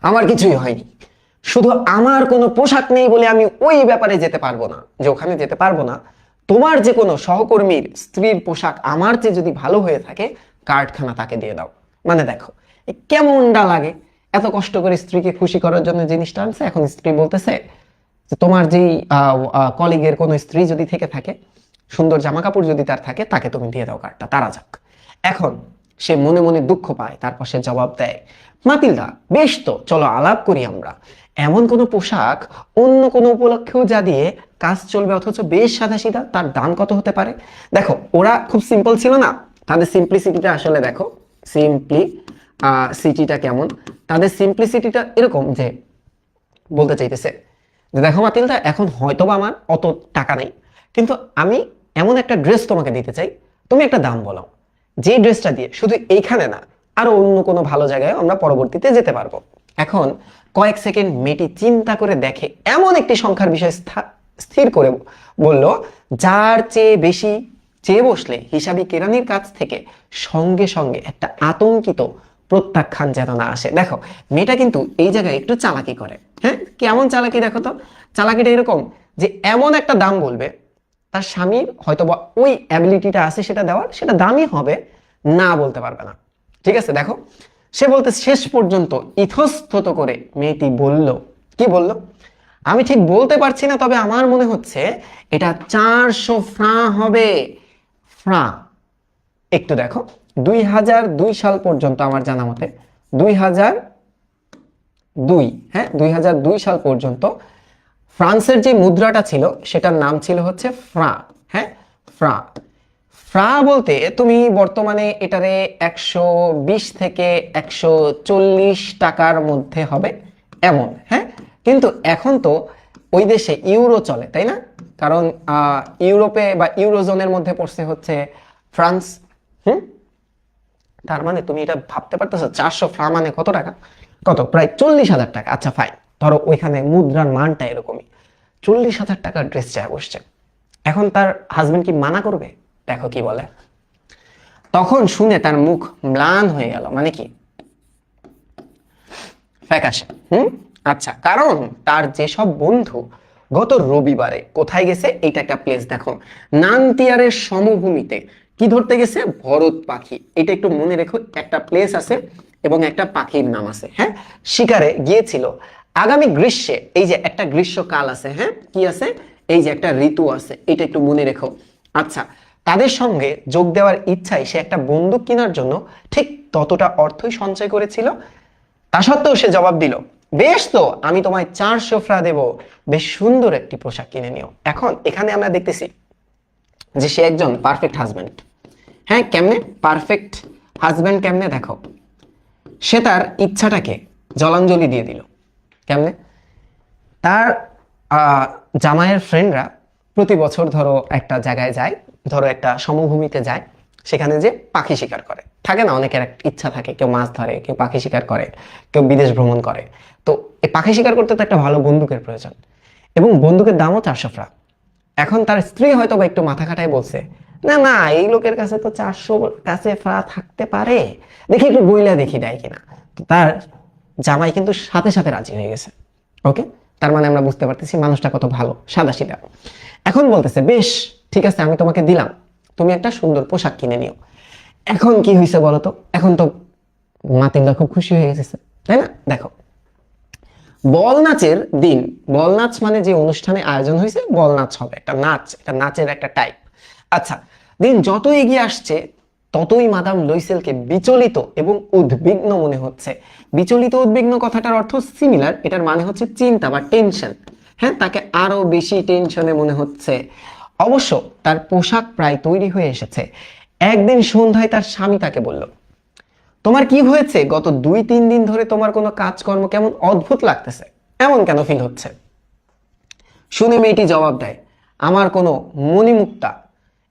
আমার কিছুই হয়নি, শুধু আমার কোনো পোশাক নেই বলে আমি ওই ব্যাপারে যেতে পারবো না, যে ওখানে যেতে পারবো না। তোমার যে কোনো সহকর্মীর স্ত্রীর পোশাক আমার চেয়ে যদি ভালো হয়ে থাকে, কার্ডখানা তাকে দিয়ে দাও। মানে দেখো কেমনটা লাগে, এত কষ্ট করে স্ত্রীকে খুশি করার জন্য জিনিসটা আনছে, এখন স্ত্রী বলতেছে যে তোমার যেই কলিগের কোনো স্ত্রী যদি থেকে থাকে, সুন্দর জামা কাপড় যদি তার থাকে, তাকে তুমি দিয়ে দাও কার্ডটা, তারা যাক। এখন সে মনে মনে দুঃখ পায়, তারপর সে জবাব দেয়, মাতিলদা বেশ তো, চলো আলাপ করি আমরা। এমন কোনো পোশাক অন্য কোনো উপলক্ষেও যা দিয়ে কাজ চলবে, অথচ বেশ সাদাসিধা, তার দাম কত হতে পারে? দেখো ওরা খুব সিম্পল ছিল না, তাদের সিম্পলিসিটিটা আসলে দেখো, সিটিটা কেমন, তাদের সিম্পলিসিটিটা এরকম যে বলতে চাইতেছে যে দেখো মাতিলদা, এখন হয়তোবা আমার অত টাকা নেই, কিন্তু আমি এমন একটা ড্রেস তোমাকে দিতে চাই, তুমি একটা দাম বলো, যে ড্রেসটা দিয়ে শুধু এইখানে না, আরো অন্য কোনো ভালো জায়গায় আমরা পরবর্তীতে যেতে পারবো। এখন কয়েক সেকেন্ড মেয়েটি চিন্তা করে দেখে, এমন একটি সংখ্যার বিষয় স্থির করে বলল, যার চেয়ে বেশি চেয়ে বসলে হিসাবি কেরানির কাছ থেকে সঙ্গে সঙ্গে একটা আতঙ্কিত প্রত্যাখ্যান যেন না আসে। দেখো মেয়েটা কিন্তু এই জায়গায় একটু চালাকি করে। হ্যাঁ, কেমন চালাকি দেখো তো, চালাকিটা এরকম যে এমন একটা দাম বলবে, তার স্বামীর হয়তো বা ওই অ্যাবিলিটিটা আছে সেটা দেওয়ার, সেটা দামই হবে, না বলতে পারবে না। ঠিক আছে, দেখো সে বলতে শেষ পর্যন্ত ইতস্তত করে মেয়েটি বলল, কি বলল, আমি ঠিক বলতে পারছি না, তবে আমার মনে হচ্ছে এটা 400 ফ্রাঁ হবে। ফ্রাঁ, একটু দেখো 2002 সাল পর্যন্ত আমার জানা মতে, 2002, হ্যাঁ 2002 সাল পর্যন্ত ফ্রান্সের যে মুদ্রাটা ছিল সেটার নাম ছিল হচ্ছে ফ্রাঁ। হ্যাঁ ফ্রাঁ, ফ্রাঁ বলতে তুমি বর্তমানে এটারে 120 থেকে 140 টাকার মধ্যে হবে এমন। হ্যাঁ, কিন্তু এখন তো ওই দেশে ইউরো চলে, তাই না? কারণ ইউরোপে বা ইউরোজোনের মধ্যে পড়ছে হচ্ছে ফ্রান্স। তার মানে তুমি এটা ভাবতে পারতেছো 400 ফ্রাঁ মানে কত টাকা, কত, প্রায় 40,000 টাকা। আচ্ছা ফাইন, ধরো ওইখানে মুদ্রার মানটা এরকমই, 40,000 টাকার ড্রেস চায় বসছে। এখন তার হাজবেন্ড কি মানা করবে? দেখো কি বলে, তখন শুনে তার মুখ ম্লান হয়ে গেল, মানে কি ফ্যাকাশে। আচ্ছা, কারণ তার যেসব বন্ধু গত রবিবারে কোথায় গেছে, এইটা একটা প্লেস দেখো, নানতিয়ারের সমভূমিতে কি ধরতে গেছে, ভরত পাখি। এটা একটু মনে রেখো, একটা প্লেস আছে এবং একটা পাখির নাম আছে। হ্যাঁ, শিকারে গিয়েছিল আগামী গ্রীষ্মে, এই যে একটা গ্রীষ্মকাল আছে, হ্যাঁ কি আছে, এই যে একটা ঋতু আছে, এটা একটু মনে রেখো। আচ্ছা, তাদের সঙ্গে যোগ দেওয়ার ইচ্ছায় সে একটা বন্দুক কেনার জন্য ঠিক ততটা অর্থই সঞ্চয় করেছিল। তা সত্ত্বেও সে জবাব দিল, বেশ তো, আমি তোমায় 400 ফ্রাঁ দেব, বেশ সুন্দর একটি পোশাক কিনে নিও। এখন এখানে আমরা দেখতেছি যে সে একজন পারফেক্ট হাজব্যান্ড। হ্যাঁ, কেমনে পারফেক্ট হাজব্যান্ড, কেমনে দেখো, সে তার ইচ্ছাটাকে জলাঞ্জলি দিয়ে দিল। কেমনে, তার জামাইয়ের ফ্রেন্ডরা প্রতি বছর ধরো একটা জায়গায় যায়, ধরো একটা সমভূমিতে যায়, সেখানে যে পাখি শিকার করে, থাকে না অনেকের একটা ইচ্ছা থাকে, কেউ মাছ ধরে, কেউ পাখি শিকার করে, কেউ বিদেশ ভ্রমণ করে। তো এই পাখি শিকার করতে তো একটা ভালো বন্দুকের প্রয়োজন, এবং বন্দুকের দামও 400 ফ্রাঁ। এখন তার স্ত্রী হয়তো বা একটু মাথা খাটায় বলছে, না না, এই লোকের কাছে তো 400 কাছে ফ্রাঁ থাকতে পারে, দেখি একটু বইলা দেখি দেয় কিনা। তার জামাই কিন্তু সাথে সাথে রাজি হয়ে গেছে। ওকে, তার মানে আমরা বুঝতে পারতেছি মানুষটা কত ভালো, সাদাসিধা। এখন বলতেছে, বেশ ঠিক আছে, আমি তোমাকে দিলাম, তুমি একটা সুন্দর পোশাক কিনে নিও। এখন কি হয়েছে বলো তো, এখন তো মাতিল্লা খুব খুশি হয়ে গেছে, তাই না? দেখো বল নাচের দিন, বল নাচ মানে যে অনুষ্ঠানে আয়োজন হয়েছে, বল নাচ হবে, একটা নাচ, এটা নাচের একটা টাইপ। আচ্ছা, দিন যত এগিয়ে আসছে ততই মাদাম লুইসেলকে বিচলিত এবং উদ্বিগ্ন মনে হচ্ছে। বিচলিত উদ্বিগ্ন কথাটার অর্থ সিমিলার, এটার মানে হচ্ছে চিন্তা বা টেনশন। হ্যাঁ, তাকে আরো বেশি টেনশনে মনে হচ্ছে। অবশ্য তার পোশাক প্রায় তৈরি হয়ে এসেছে। একদিন সন্ধ্যায় তার স্বামী তাকে বলল, তোমার কি হয়েছে? গত 2-3 দিন ধরে তোমার কোনো কাজকর্ম কেমন অদ্ভুত লাগতেছে, এমন কেন ফিল হচ্ছে? শুনে মেয়েটি জবাব দেয়, আমার কোনো মণিমুক্তা,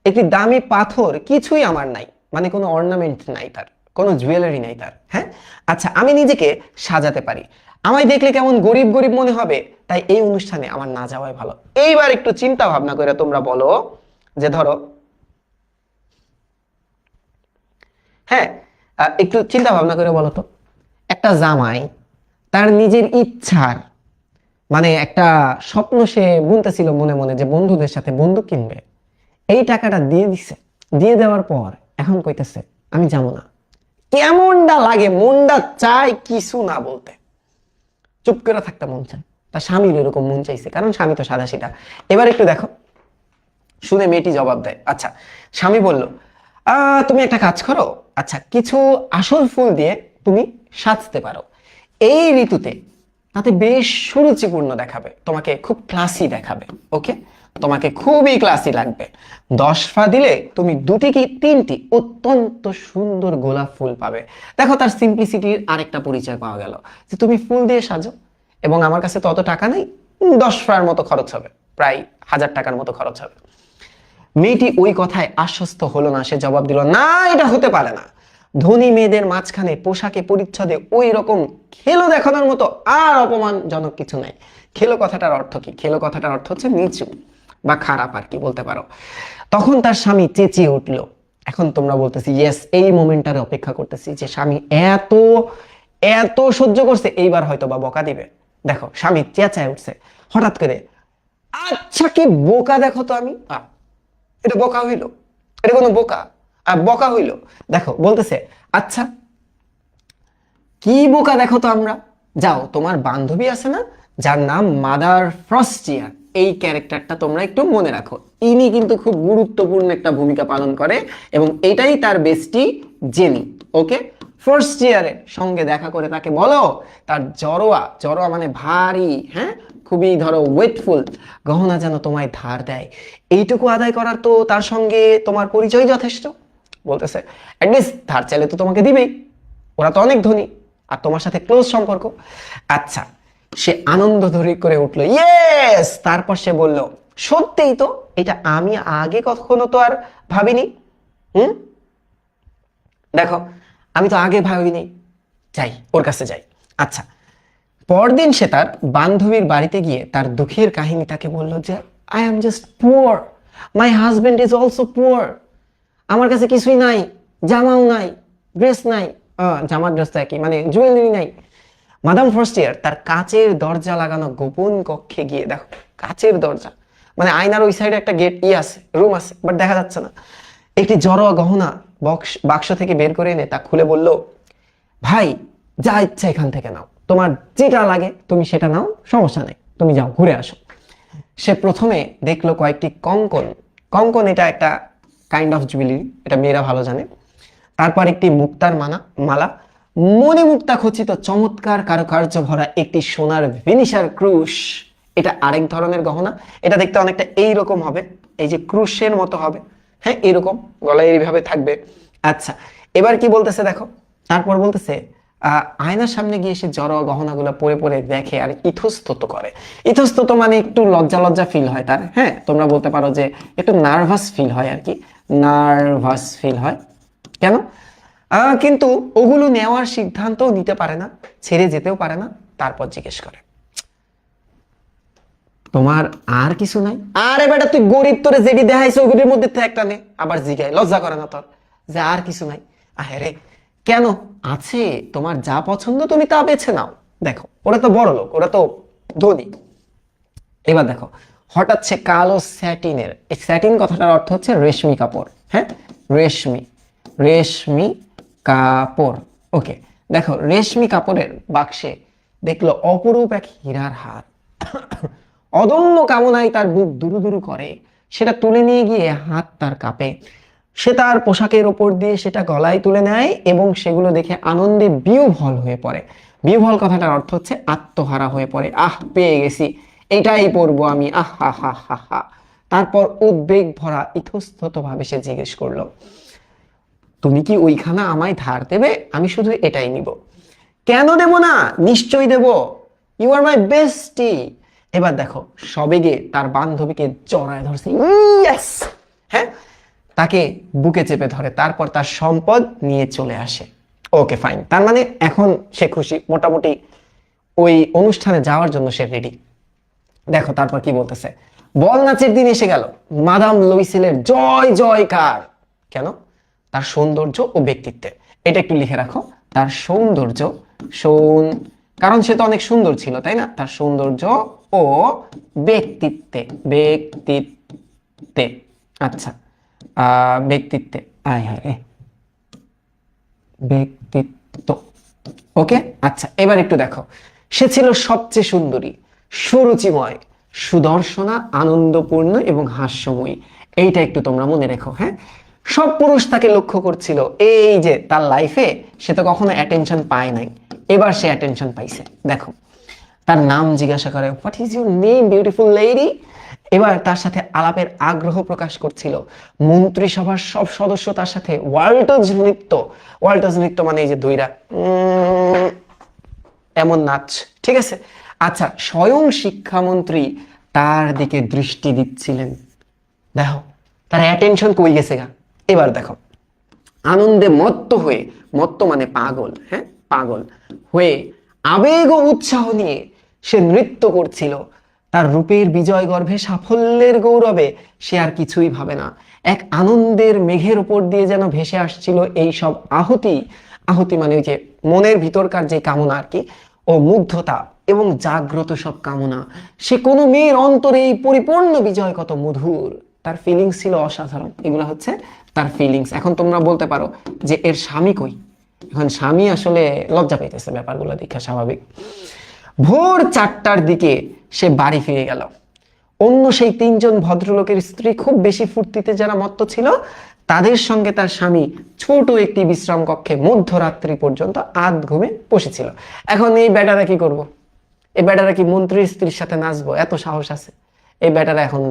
একটি দামি পাথর কিছুই আমার নাই, মানে কোনো অর্নামেন্ট নাই তার, কোনো জুয়েলারি নাই তার। হ্যাঁ, আচ্ছা, আমি নিজেকে সাজাতে পারি, আমায় দেখলে কেমন গরিব গরিব মনে হবে, তাই এই অনুষ্ঠানে আমার না যাওয়াই ভালো। এইবার একটু চিন্তা ভাবনা করে তোমরা বলো যে ধরো, হ্যাঁ, একটু চিন্তা ভাবনা করে বলো তো, একটা জামাই তার নিজের ইচ্ছার, মানে একটা স্বপ্ন সে বুনতেছিল মনে মনে যে বন্ধুদের সাথে বন্দুক কিনবে, এই টাকাটা দিয়ে দিছে। দিয়ে দেওয়ার পর এখন কইতেছে আমি যাবো না। কেমনটা লাগে? মনটা চায় কিছু না বলতে, চুপ করে থাকতে মন চায়। তার স্বামীর এরকম মন চাইছে, কারণ স্বামী তো সাদাসিধা। এবার একটু দেখো, শুনে মেয়েটি জবাব দেয়, আচ্ছা, স্বামী বলল, তুমি একটা কাজ করো, আচ্ছা, কিছু আসল ফুল দিয়ে তুমি সাজতে পারো এই ঋতুতে, তাতে বেশ সুরুচিপূর্ণ দেখাবে, তোমাকে খুব ক্লাসি দেখাবে। ওকে, তোমাকে খুবই ক্লাসি লাগবে। 10 পা দিলে তুমি 2টি কি 3টি অত্যন্ত সুন্দর গোলাপ ফুল পাবে। দেখো, তার সিম্পলিসিটির আরেকটা পরিচয় পাওয়া গেল যে তুমি ফুল দিয়ে সাজো, এবং আমার কাছে তত টাকা নেই, 10 পার মতো খরচ হবে, প্রায় 1000 টাকার মতো খরচ হবে। মেয়েটি ওই কথায় আশ্বস্ত হলো না। সে জবাব দিল, না, এটা হতে পারে না। ধনী মেয়েদের মাঝখানে পোশাকে পরিচ্ছদে ওই রকম খেলো দেখানোর মতো আর অপমানজনক কিছু নাই। খেলো কথাটার অর্থ কি? খেলো কথাটার অর্থ হচ্ছে নিচু বা খারাপ আর কি বলতে পারো। তখন তার স্বামী চেঁচিয়ে উঠল। এখন তোমরা বলতেছি ইয়েস, এই মোমেন্টটারে অপেক্ষা করতেছি যে স্বামী এত এত সহ্য করছে, এইবার হয়তো বা বকা দিবে। দেখো, স্বামী চেঁচায় উঠছে হঠাৎ করে, আচ্ছা, কি বোকা দেখো তো আমি। এটা বোকা হইলো? এটা কোনো বোকা? বকা হইলো? দেখো, বলতেছে, আচ্ছা, কি বোকা দেখো তো আমরা। যাও, তোমার বান্ধবী আছে না, যার নাম মাদার ফ্রস্টিয়ার, এই ক্যারেক্টারটা তোমরা একটু মনে রাখো। ইনি কিন্তু খুব গুরুত্বপূর্ণ একটা ভূমিকা পালন করে, এবং এটাই তার বেস্টি জেনি। ওকে, ফ্রস্টিয়ারের সঙ্গে দেখা করে তাকে বলো তার জড়োয়া, জড়োয়া মানে ভারী, হ্যাঁ, খুবই ধরো ওয়েটফুল গহনা যেন তোমায় ধার দেয়। এইটুকু আদায় করার তো তার সঙ্গে তোমার পরিচয় যথেষ্ট। বলতেছে, অ্যাটলিস্ট ধার চাইলে তো তোমাকে দিবেই, ওরা তো অনেক ধনী, আর তোমার সাথে ক্লোজ সম্পর্ক। আচ্ছা, সে আনন্দ ধরে করে উঠলো, ইয়েস। তারপর সে বলল, সত্যিই তো, এটা আমি আগে কখনো তো আর ভাবিনি। দেখো, আমি তো আগে ভাবিনি, যাই, ওর কাছে যাই। আচ্ছা, পরদিন সে তার বান্ধবীর বাড়িতে গিয়ে তার দুঃখের কাহিনী তাকে বলল যে, I am just poor, my husband is also poor, আমার কাছে কিছুই নাই, জামাও নাই, ড্রেস নাই, জামা ড্রেস তো একই, মানে জুয়েলারি নাই। মাদাম ফ্রস্টিয়ার তার কাচের দরজা লাগানো গোপন কক্ষে গিয়ে, দেখো, কাচের দরজা মানে আয়নার ওই সাইডে একটা গেট আছে, রুম আছে, বাট দেখা যাচ্ছে না, একটি জড়োয়া গহনা বাক্স থেকে বের করে এনে তা খুলে বলল, ভাই, যা ইচ্ছা এখান থেকে নাও, তোমার যেটা লাগে তুমি সেটা নাও, সমস্যা নেই, তুমি যাও, ঘুরে আসো। সে প্রথমে দেখলো কয়েকটি কঙ্কন। কঙ্কন এটা একটা কাইন্ড অফ জুয়েলারি, এটা মেয়েরা ভালো জানে। তারপর একটি মুক্তার মালা, মণি মুক্তা খচিত চমৎকার কারুকার্য ভরা একটি সোনার ভিনিশার ক্রুশ, এটা আরেক ধরনের গহনা। এটা দেখতে অনেকটা এইরকম হবে, এই যে ক্রুশের মতো হবে, হ্যাঁ, এরকম গলায় এইভাবে থাকবে। আচ্ছা, এবার কি বলতেছে দেখো, তারপর বলতেছে, আয়নার সামনে গিয়ে সে জড়োয়া গহনাগুলো পরে পরে দেখে আর ইতস্তত করে। ইতস্তত মানে একটু লজ্জা লজ্জা ফিল হয় তার, হ্যাঁ, তোমরা বলতে পারো যে একটু নার্ভাস ফিল হয় আর কি, নার্ভাস ফিল হয়। কেন? কিন্তু ওগুলো নেওয়ার সিদ্ধান্তও নিতে পারে না, ছেড়ে যেতেও পারে না। তারপর জিজ্ঞেস করে, তোমার আর কিছু নাই? আরে বেটা, তুই গরিব, তোরে যেটি দেখাইছে ওগুলির মধ্যে তো একটা নে। আবার জিগায়, লজ্জা করে না তোর যে আর কিছু নাই? আরে কেন, আছে, তোমার যা পছন্দ তুমি তা বেছে নাও। দেখো, ওরা তো বড় লোক, ওরা তো ধনী। এবার দেখো, হঠাৎ সে কালো স্যাটিনের, এই স্যাটিন কথাটার অর্থ হচ্ছে রেশমি কাপড়, হ্যাঁ, রেশমি, রেশমি কাপড়। ওকে, দেখো, রেশমি কাপড়ের বাক্সে দেখলো অপরূপ এক হীরার হার। অদম্য কামনায় তার বুক দুরু দুরু করে, সেটা তুলে নিয়ে গিয়ে হাত তার কাঁপে। সে তার পোশাকের ওপর দিয়ে সেটা গলায় তুলে নেয় এবং সেগুলো দেখে আনন্দে বিহ্বল হয়ে পড়ে। বিহ্বল কথাটার অর্থ হচ্ছে আত্মহারা হয়ে পড়ে। আহ, পেয়ে গেছি, এটাই পরবো আমি, আহ হা হা হা হা। তারপর উদ্বেগ ভরা ইতস্তত ভাবে সে জিজ্ঞেস করলো, তুমি কি ওইখানা আমায় ধার দেবে? আমি শুধু এটাই নিব। কেন দেব না, নিশ্চয়ই দেব, ইউ আর মাই বেস্টি। এবার দেখো সবেগে তার বান্ধবীকে জড়ায় ধরছে, ইয়েস, হ্যাঁ, তাকে বুকে চেপে ধরে, তারপর তার সম্পদ নিয়ে চলে আসে। ওকে ফাইন, তার মানে এখন সে খুশি, মোটামুটি ওই অনুষ্ঠানে যাওয়ার জন্য সে রেডি। দেখো তারপর কি বলতেছে, বল নাচের দিন এসে গেল, মাদাম লুইসেলের জয় জয়কার। কেন? তার সৌন্দর্য ও ব্যক্তিত্বে। এটা একটু লিখে রাখো, তার সৌন্দর্য, কারণ সে তো অনেক সুন্দর ছিল, তাই না? তার সৌন্দর্য ও ব্যক্তিত্বে, ব্যক্তিত্বে, আচ্ছা, ব্যক্তিত্বে, আয় হায়, ব্যক্তিত্ব, ওকে। আচ্ছা, এবার একটু দেখো, সে ছিল সবচেয়ে সুন্দরী, সুরুচিময়, সুদর্শনা, আনন্দপূর্ণ এবং হাস্যময়ী। এইটা একটু তোমরা মনে রেখো, হ্যাঁ। সব পুরুষ তাকে লক্ষ্য করছিল। এই যে তার লাইফে সে তো কখনো অ্যাটেনশন পায় নাই, এবার সে অ্যাটেনশন পাইছে। দেখো তার নাম জিজ্ঞাসা করে, what is your name beautiful lady. এবার তার সাথে আলাপের আগ্রহ প্রকাশ করছিল। মন্ত্রিসভার সব সদস্য তার সাথে ওয়াল্টজ নৃত্য, ওয়াল্টজ নৃত্য মানে এই যে দুইরা এমন নাচ, ঠিক আছে। আচ্ছা, স্বয়ং শিক্ষামন্ত্রী তার দিকে দৃষ্টি দিচ্ছিলেন। দেখো তার অ্যাটেনশন কই গেছে গা। এবার দেখো আনন্দে মত্ত হয়ে, মত্ত মানে পাগল, হ্যাঁ, পাগল হয়ে আবেগ ও উৎসাহ নিয়ে সে নৃত্য করছিল। তার রূপের বিজয় গর্ভে, সাফল্যের গৌরবে সে আর কিছুই ভাবে না। এক আনন্দের মেঘের উপর দিয়ে যেন ভেসে আসছিল এই সব আহুতি, আহুতি মানে ওই যে মনের ভিতরকার যে কামনা আর কি, ও মুগ্ধতা এবং জাগ্রত সব কামনা। সে কোনো মেয়ের অন্তরে এই পরিপূর্ণ বিজয় কত মধুর। তার ফিলিংস ছিল অসাধারণ। এগুলো হচ্ছে তার ফিলিংস। এখন তোমরা বলতে পারো যে এর স্বামী কই? এখন স্বামী আসলে লজ্জা পাইতেছে ব্যাপারগুলো দেখা, স্বাভাবিক। ভোর 4টার দিকে সে বাড়ি ফিরে গেল। অন্য সেই 3জন ভদ্রলোকের স্ত্রী খুব বেশি ফুর্তিতে যারা মত্ত ছিল, তাদের সঙ্গে তার স্বামী ছোট একটি বিশ্রাম কক্ষে মধ্যরাত্রি পর্যন্ত আধ ঘুমে বসেছিল। এখন এই বেটারা কি করব? এই বেটারা কি মন্ত্রীর স্ত্রীর সাথে নাচবো? এত সাহস আছে? এই বেটারা এখন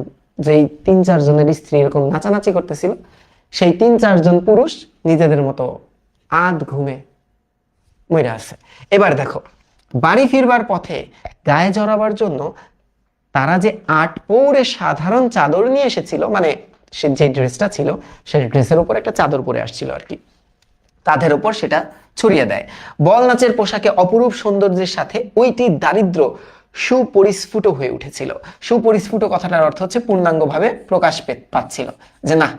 যেই 3-4 জনের স্ত্রী এরকম নাচানাচি করতেছিল, সেই 3-4 জন পুরুষ নিজেদের মতো আধ ঘুমে মরে আছে। এবার দেখো বাড়ি ফিরবার পথে গায়ে জড়াবার জন্য তারা যে 8 পৌরে সাধারণ চাদর নিয়ে এসেছিল, মানে সে যে ড্রেসটা ছিল সেই ড্রেসের উপর একটা চাদর পরে আসছিল আর কি, তাদের উপর সেটা ছড়িয়ে দেয়। বল নাচের পোশাকে অপরূপ সৌন্দর্যের সাথে ওইটি দারিদ্র সুপরিস্ফুট হয়ে উঠেছিল। সুপরিস্ফুট কথাটার অর্থ হচ্ছে পূর্ণাঙ্গভাবে প্রকাশ পাচ্ছিল, যে না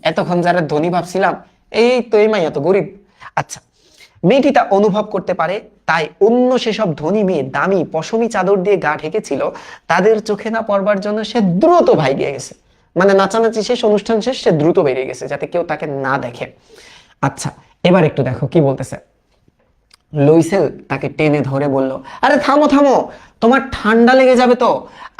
এতক্ষণ যারা ধনী ভাবছিলাম, এই তো এই মাইয়া তো গরিব। আচ্ছা, মেয়েটি তা অনুভব করতে পারে, তাই অন্য সেসব ধনী মেয়ে দামি পশমি চাদর দিয়ে গা ঢেকেছিল, তাদের চোখে না পড়বার জন্য সে দ্রুত ভাইগিয়ে গেছে। মানে নাচানাচি শেষ, অনুষ্ঠান শেষ, সে দ্রুত বেরিয়ে গেছে যাতে কেউ তাকে না দেখে। আচ্ছা, এবার একটু দেখো কি বলতেছে। লুইসেল তাকে টেনে ধরে বলল, আরে থামো থামো, তোমার ঠান্ডা লেগে যাবে তো,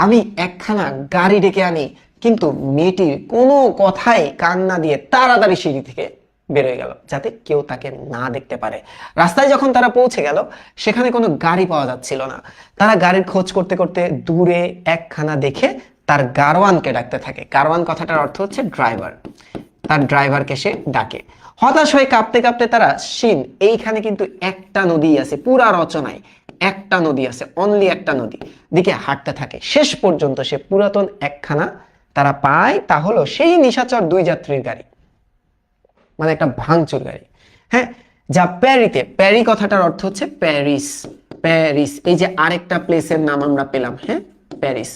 আমি একখানা গাড়ি ডেকে আনি। কিন্তু মেয়েটির কোনো কথাই কান না দিয়ে তাড়াতাড়ি সিঁড়ি থেকে বেরোয় গেল যাতে কেউ তাকে না দেখতে পারে। রাস্তায় যখন তারা পৌঁছে গেল, সেখানে কোনো গাড়ি পাওয়া যাচ্ছিল না। তারা গাড়ির খোঁজ করতে করতে দূরে একখানা দেখে তার গারওয়ানকে ডাকতে থাকে। গারওয়ান কথাটার অর্থ হচ্ছে ড্রাইভার। তার ড্রাইভারকে সে ডাকে। হতাশ হয়ে কাঁপতে কাঁপতে তারা এইখানে কিন্তু একটা নদী আছে, পুরা রচনায় একটা নদী আছে, অনলি একটা নদী দিকে হাঁটতে থাকে। শেষ পর্যন্ত সে পুরাতন একখানা তারা পায়, তা হলো সেই নিশাচর 2 যাত্রীর গাড়ি, মানে একটা ভাঙচুর গাড়ি, হ্যাঁ, যা প্যারিতে, প্যারি কথাটার অর্থ হচ্ছে প্যারিস। প্যারিস, এই যে আরেকটা প্লেসের নাম আমরা পেলাম, হ্যাঁ, প্যারিস।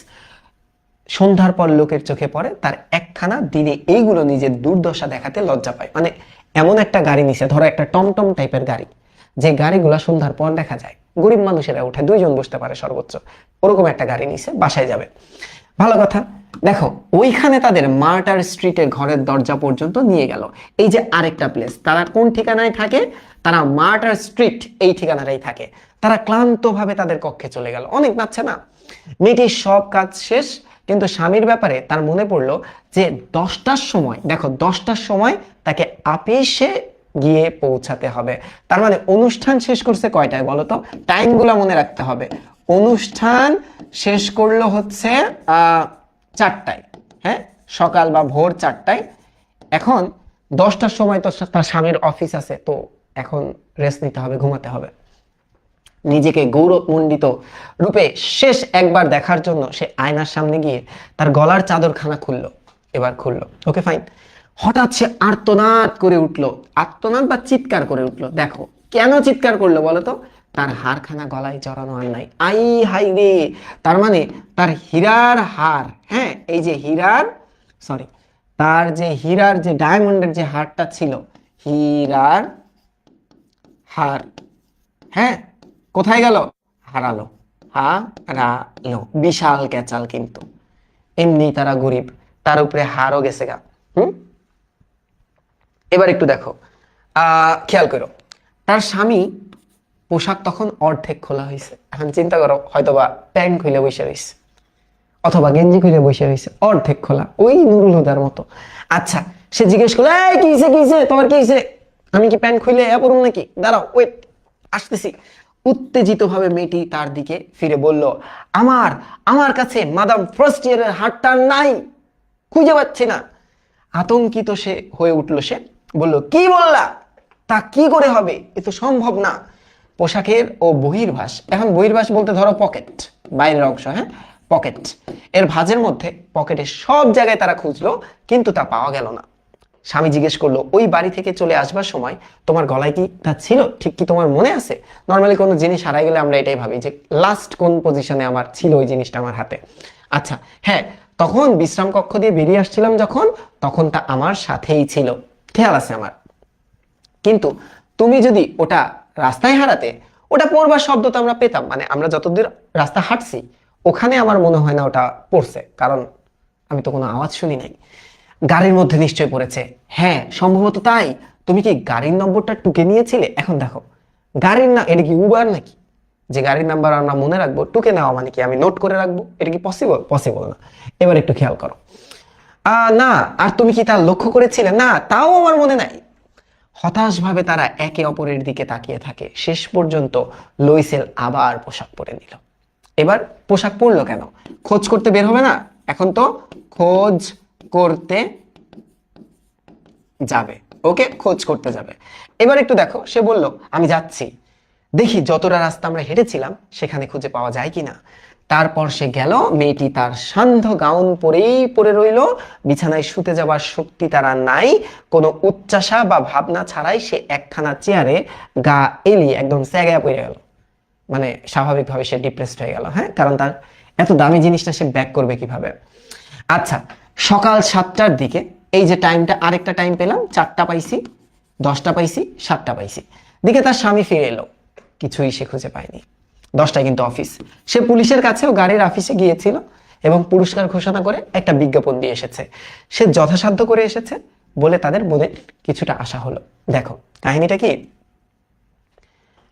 সন্ধ্যার পর লোকের চোখে পড়ে তার একখানা, দিনে এইগুলো নিজের দুর্দশা দেখাতে লজ্জা পায়। মানে এমন একটা গাড়ি নিছে, ধরো একটা টমটম টাইপের গাড়ি, যে গাড়িগুলা সন্ধ্যার পর দেখা যায়, গরিব মানুষেরা উঠে, 2 জন বসতে পারে সর্বোচ্চ, ওরকম একটা গাড়ি নিছে, বাসায় যাবে। ভালো কথা। দেখো ওইখানে তাদের মার্টার স্ট্রিটের ঘরের দরজা পর্যন্ত নিয়ে গেল। এই যে আরেকটা প্লেস, তারা কোন ঠিকানায় থাকে? তারা মার্টার স্ট্রিট এই ঠিকানাটাই থাকে। তারা ক্লান্তভাবে তাদের কক্ষে চলে গেল। অনেক নাচছে না? মেয়েটির সব কাজ শেষ, কিন্তু স্বামীর ব্যাপারে তার মনে পড়লো যে 10টার সময়, দেখো 10টার সময় তাকে আপিসে গিয়ে পৌঁছাতে হবে। তার মানে অনুষ্ঠান শেষ করছে কয়টায় বলো তো, টাইমগুলো মনে রাখতে হবে। অনুষ্ঠান শেষ করলো হচ্ছে 4টায়, হ্যাঁ, সকাল বা ভোর 4টায়। এখন 10টার সময় তো তার স্বামীর অফিস আছে, তো এখন রেস্ট নিতে হবে, ঘুমাতে হবে। নিজেকে গৌরবমণ্ডিত রূপে শেষ একবার দেখার জন্য সে আয়নার সামনে গিয়ে তার গলার চাদরখানা খুললো। এবার খুললো, ওকে ফাইন। হঠাৎ সে আর্তনাদ করে উঠলো, আর্তনাদ বা চিৎকার করে উঠলো। দেখো কেন চিৎকার করলো বলতো, তার হারখানা গলায় জড়ানো আর নাই। আই হাই রে, তার মানে তার হীরার হার, হ্যাঁ, এই যে হীরার, সরি, তার যে হীরার যে ডায়মন্ডের যে হারটা ছিল, হীরার হার, হ্যাঁ, কোথায় গেল, হারালো, হারালো। বিশাল ক্যাচাল, কিন্তু এমনি তারা গরিব, তার উপরে হারও গেছে গা। এবার একটু দেখো, খেয়াল করো, তার স্বামী পোশাক তখন অর্ধেক খোলা হয়েছে। এখন চিন্তা করো, হয়তোবা প্যান্ট খুলে বসে রয়েছে অথবা গেঞ্জি খুলে বসে রয়েছে, অর্ধেক খোলা, ওই নুরুল হুদার মতো। আচ্ছা, সে জিজ্ঞেস করলো, এই কি হইছে তোমার, কি হইছে, আমি কি প্যান্ট খুলে পড়ুন নাকি, দাঁড়াও, ওয়েট, আসতেছি। উত্তেজিত ভাবে মেয়েটি তার দিকে ফিরে বলল, আমার আমার কাছে মাদাম ফার্স্ট ইয়ারের হারটা নাই, খুঁজে পাচ্ছি না। আতঙ্কিত সে হয়ে উঠল, সে বলল, কি বললা, তা কি করে হবে, এ তো সম্ভব না। পোশাকের ও বহির্ভাস, এখন বহির্ভাস বলতে ধরো পকেট, বাইরের অংশ, হ্যাঁ, পকেট, এর ভাঁজের মধ্যে পকেটে সব জায়গায় তারা খুঁজলো, কিন্তু তা পাওয়া গেল না। স্বামী জিজ্ঞেস করলো, ওই বাড়ি থেকে চলে আসবার সময় তোমার গলায় কি তা ছিল, ঠিক কি তোমার মনে আছে? নর্মালি কোনো জিনিস হারাই গেলে আমরা এটাই ভাবি যে লাস্ট কোন পজিশনে আমার ছিল ওই জিনিসটা আমার হাতে। আচ্ছা, হ্যাঁ, তখন বিশ্রাম কক্ষ দিয়ে বেরিয়ে আসছিলাম যখন, তখন তা আমার সাথেই ছিল, খেয়াল আছে আমার। কিন্তু তুমি যদি ওটা রাস্তায় হারাতে, ওটা পড়বার শব্দ তো আমরা পেতাম, মানে আমরা যতদূর রাস্তা হাঁটছি ওখানে আমার মনে হয় না ওটা পড়ছে, কারণ আমি তো কোনো আওয়াজ শুনি নাই। গাড়ির মধ্যে নিশ্চয় পড়েছে, হ্যাঁ সম্ভবত তাই। তুমি কি গাড়ির নম্বরটা টুকে নিয়েছিলে? এখন দেখো, গাড়ির না, এটা কি উবার নাকি যে গাড়ির নাম্বার আমরা মনে রাখবো? টুকে নেওয়া মানে কি আমি নোট করে রাখবো? এটা কি পসিবল? পসিবল না। এবার একটু খেয়াল করো, না, আর তুমি কি তা লক্ষ্য করেছিলে? না, তাও আমার মনে নাই। হতাশ ভাবে তারা একে অপরের দিকে তাকিয়ে থাকে, শেষ পর্যন্ত লুইসেল আবার পোশাক পরে নিল। এবার পোশাক পরলো কেন? খোঁজ করতে বের হবে না, এখন তো খোঁজ করতে যাবে, ওকে, খোঁজ করতে যাবে। এবার একটু দেখো, সে বলল, আমি যাচ্ছি, দেখি যতটা রাস্তা আমরা হেঁটেছিলাম সেখানে খুঁজে পাওয়া যায় কিনা। তারপর সে গেল। মেয়েটি তার সান্ধ্য গাউন পরেই পড়ে রইল, বিছানায় শুতে যাবার শক্তি তারা নাই। কোনো উচ্চাসা বা ভাবনা ছাড়াই সে একখানা চেয়ারে গা এলিয়ে একদম স্যাগায় পড়ে গেল। মানে স্বাভাবিকভাবে সে ডিপ্রেসড হয়ে গেল, হ্যাঁ, কারণ তার এত দামি জিনিসটা সে ব্যাক করবে কিভাবে। আচ্ছা, সকাল 7টার দিকে, এই যে টাইমটা, আরেকটা টাইম পেলাম, 4টা পাইছি, 10টা পাইছি, 7টা পাইছি, দিকে তার স্বামী ফিরে এলো। কিছুই সে খুঁজে পায়নি। 10টায় কিন্তু অফিস, সে পুলিশের কাছেও গাড়ির অফিসে গিয়েছিল এবং পুরস্কার ঘোষণা করে একটা বিজ্ঞাপন দিয়ে এসেছে। সে যথাসাধ্য করে এসেছে বলে তাদের মনে কিছুটা আশা হলো। দেখো কাহিনীটা কি,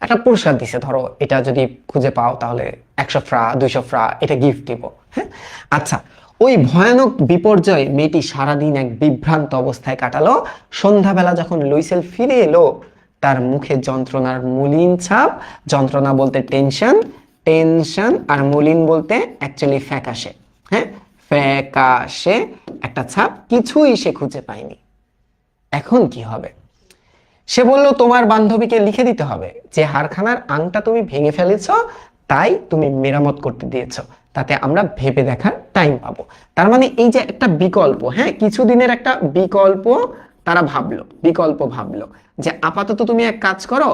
একটা পুরস্কার দিছে, ধরো এটা যদি খুঁজে পাও তাহলে 100 ফ্রা, 200 ফ্রা, এটা গিফট দিব, হ্যাঁ। আচ্ছা, ওই ভয়ানক বিপর্যয় মেয়েটি সারাদিন এক বিভ্রান্ত অবস্থায় কাটালো। সন্ধ্যাবেলা যখন লুইসেল ফিরে এলো, তার মুখে যন্ত্রণার মলিন ছাপ। যন্ত্রণা বলতে টেনশন, টেনশন, আর মলিন বলতে অ্যাকচুয়ালি ফ্যাকাশে, হ্যাঁ, ফ্যাকাশে একটা ছাপ। কিছুই সে খুঁজে পায়নি। এখন কি হবে? সে বলল, তোমার বান্ধবীকে লিখে দিতে হবে যে হারখানার আংটা তুমি ভেঙে ফেলেছ, তাই তুমি মেরামত করতে দিয়েছো, তাতে আমরা ভেবে দেখার টাইম পাবো। তার মানে এই যে একটা বিকল্প, হ্যাঁ, কিছুদিনের একটা বিকল্প তারা ভাবলো, বিকল্প ভাবলো যে আপাতত তুমি এক কাজ করো,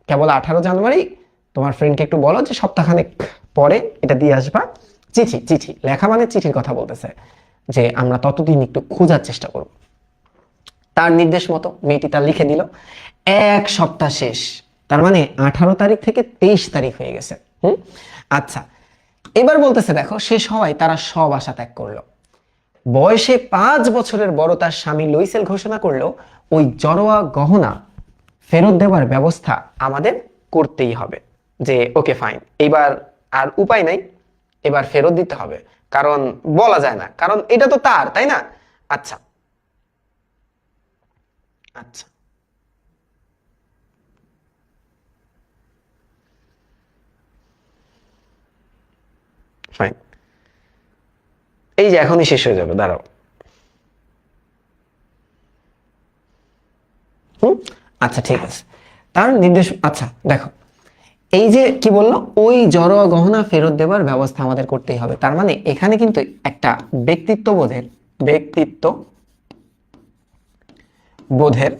কেবল 18 জানুয়ারি তোমার ফ্রেন্ডকে একটু বলো যে সপ্তাহখানেক পরে এটা দিয়ে আসবা। চিঠি, চিঠি লেখা মানে চিঠির কথা বলতেছে, যে আমরা ততদিন একটু খোঁজার চেষ্টা করব। তার নির্দেশ মতো মেয়েটি তা লিখে দিল। 1 সপ্তাহ শেষ, তার মানে 18 তারিখ থেকে 23 তারিখ হয়ে গেছে। আচ্ছা, এবার বলতেছে দেখো, শেষ হওয়ায় তারা সব আশা ত্যাগ করলো। বয়সে 5 বছরের বড় তার স্বামী লুইসেল ঘোষণা করলো, ওই জড়োয়া গহনা ফেরত দেওয়ার ব্যবস্থা আমাদের করতেই হবে। যে ওকে ফাইন, এবার আর উপায় নাই, এবার ফেরত দিতে হবে, কারণ বলা যায় না, কারণ এটা তো তার, তাই না? আচ্ছা আচ্ছা, ফাইন, এই যে এখনই শেষ হয়ে যাবে, দাঁড়াও। হুম, আচ্ছা ঠিক আছে, তার নির্দেশ। আচ্ছা দেখো, এই যে কি বললো, ওই জড়োয়া গহনা ফেরত দেবার ব্যবস্থা আমাদের করতেই হবে। তার মানে এখানে কিন্তু একটা ব্যক্তিত্ব বোধের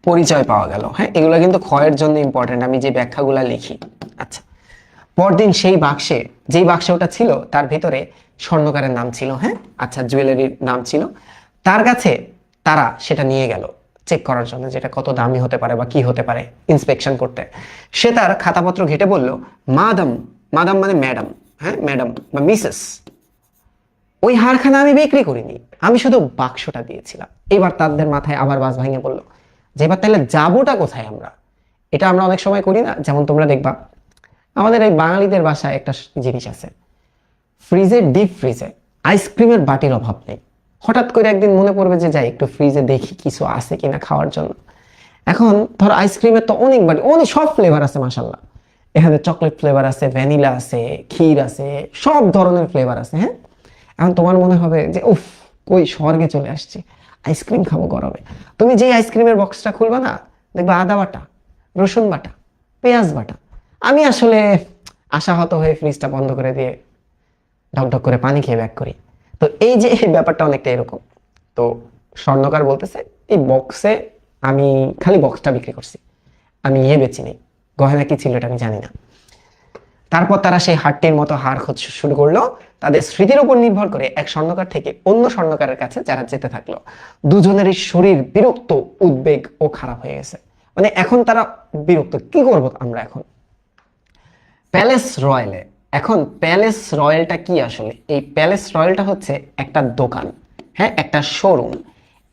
পরিচয় পাওয়া গেল। হ্যাঁ, এগুলো কিন্তু ক্ষয়ের জন্য ইম্পর্টেন্ট, আমি যে ব্যাখ্যাগুলা লিখি। আচ্ছা, পরদিন সেই বাক্সে, যেই বাক্সে ওটা ছিল তার ভিতরে স্বর্ণকারের নাম ছিল। হ্যাঁ, আচ্ছা, জুয়েলারির নাম ছিল। তার কাছে তারা সেটা নিয়ে গেল চেক করার জন্য, যেটা কত দামি হতে পারে বা কি হতে পারে, ইন্সপেকশন করতে। সে তার খাতাপত্র ঘেটে বলল, মাদাম, মাদাম মানে ম্যাডাম, হ্যাঁ ম্যাডাম বা মিসেস, ওই হারখানা আমি বিক্রি করিনি, আমি শুধু বাক্সটা দিয়েছিলাম। এবার তাদের মাথায় আবার বাজ ভেঙে পড়লো যে এবার তাহলে যাবোটা কোথায় আমরা? এটা আমরা অনেক সময় করি না, যেমন তোমরা দেখবা আমাদের এই বাঙালিদের বাসায় একটা জিনিস আছে, ফ্রিজে, ডিপ ফ্রিজে আইসক্রিমের বাটির অভাব নেই। হঠাৎ করে একদিন মনে পড়বে যে যাই একটু ফ্রিজে দেখি কিছু আছে কিনা খাওয়ার জন্য। এখন ধরো আইসক্রিমের তো অনেক বাটি, অনেক সব ফ্লেভার আছে মাশাল্লাহ, এখানে চকলেট ফ্লেভার আছে, ভ্যানিলা আছে, ক্ষীর আছে, সব ধরনের ফ্লেভার আছে। হ্যাঁ, এখন তোমার মনে হবে যে উফ, কই স্বর্গে চলে আসছে, আইসক্রিম খাবো গরমে। তুমি যে আইসক্রিমের বক্সটা খুলবা না, দেখবা আদা বাটা, রসুন বাটা, পেঁয়াজ বাটা। আমি আসলে আশাহত হয়ে ফ্রিজটা বন্ধ করে দিয়ে ঢকঢক করে পানি খেয়ে ব্যাক করি। তো এই যে এই ব্যাপারটা অনেকটা এরকম। তো স্বর্ণকার বলতেছে, এই বক্সে আমি খালি বক্সটা বিক্রি করছি, আমি বেচি নেই, গহনা কি ছিল এটা আমি জানি না। তারপর তারা সেই হারটির মতো হার খোঁজ শুরু করলো, তাদের স্মৃতির উপর নির্ভর করে এক স্বর্ণকার থেকে অন্য স্বর্ণকারের কাছে যারা যেতে থাকলো। দুজনেরই শরীর বিরক্ত, উদ্বেগ ও খারাপ হয়ে গেছে। মানে এখন তারা বিরক্ত, কি করব আমরা এখন? প্যালেস রয়্যালে, এখন প্যালেস রয়্যালটা কি আসলে? এই প্যালেস রয়্যালটা হচ্ছে একটা দোকান, হ্যাঁ একটা শোরুম।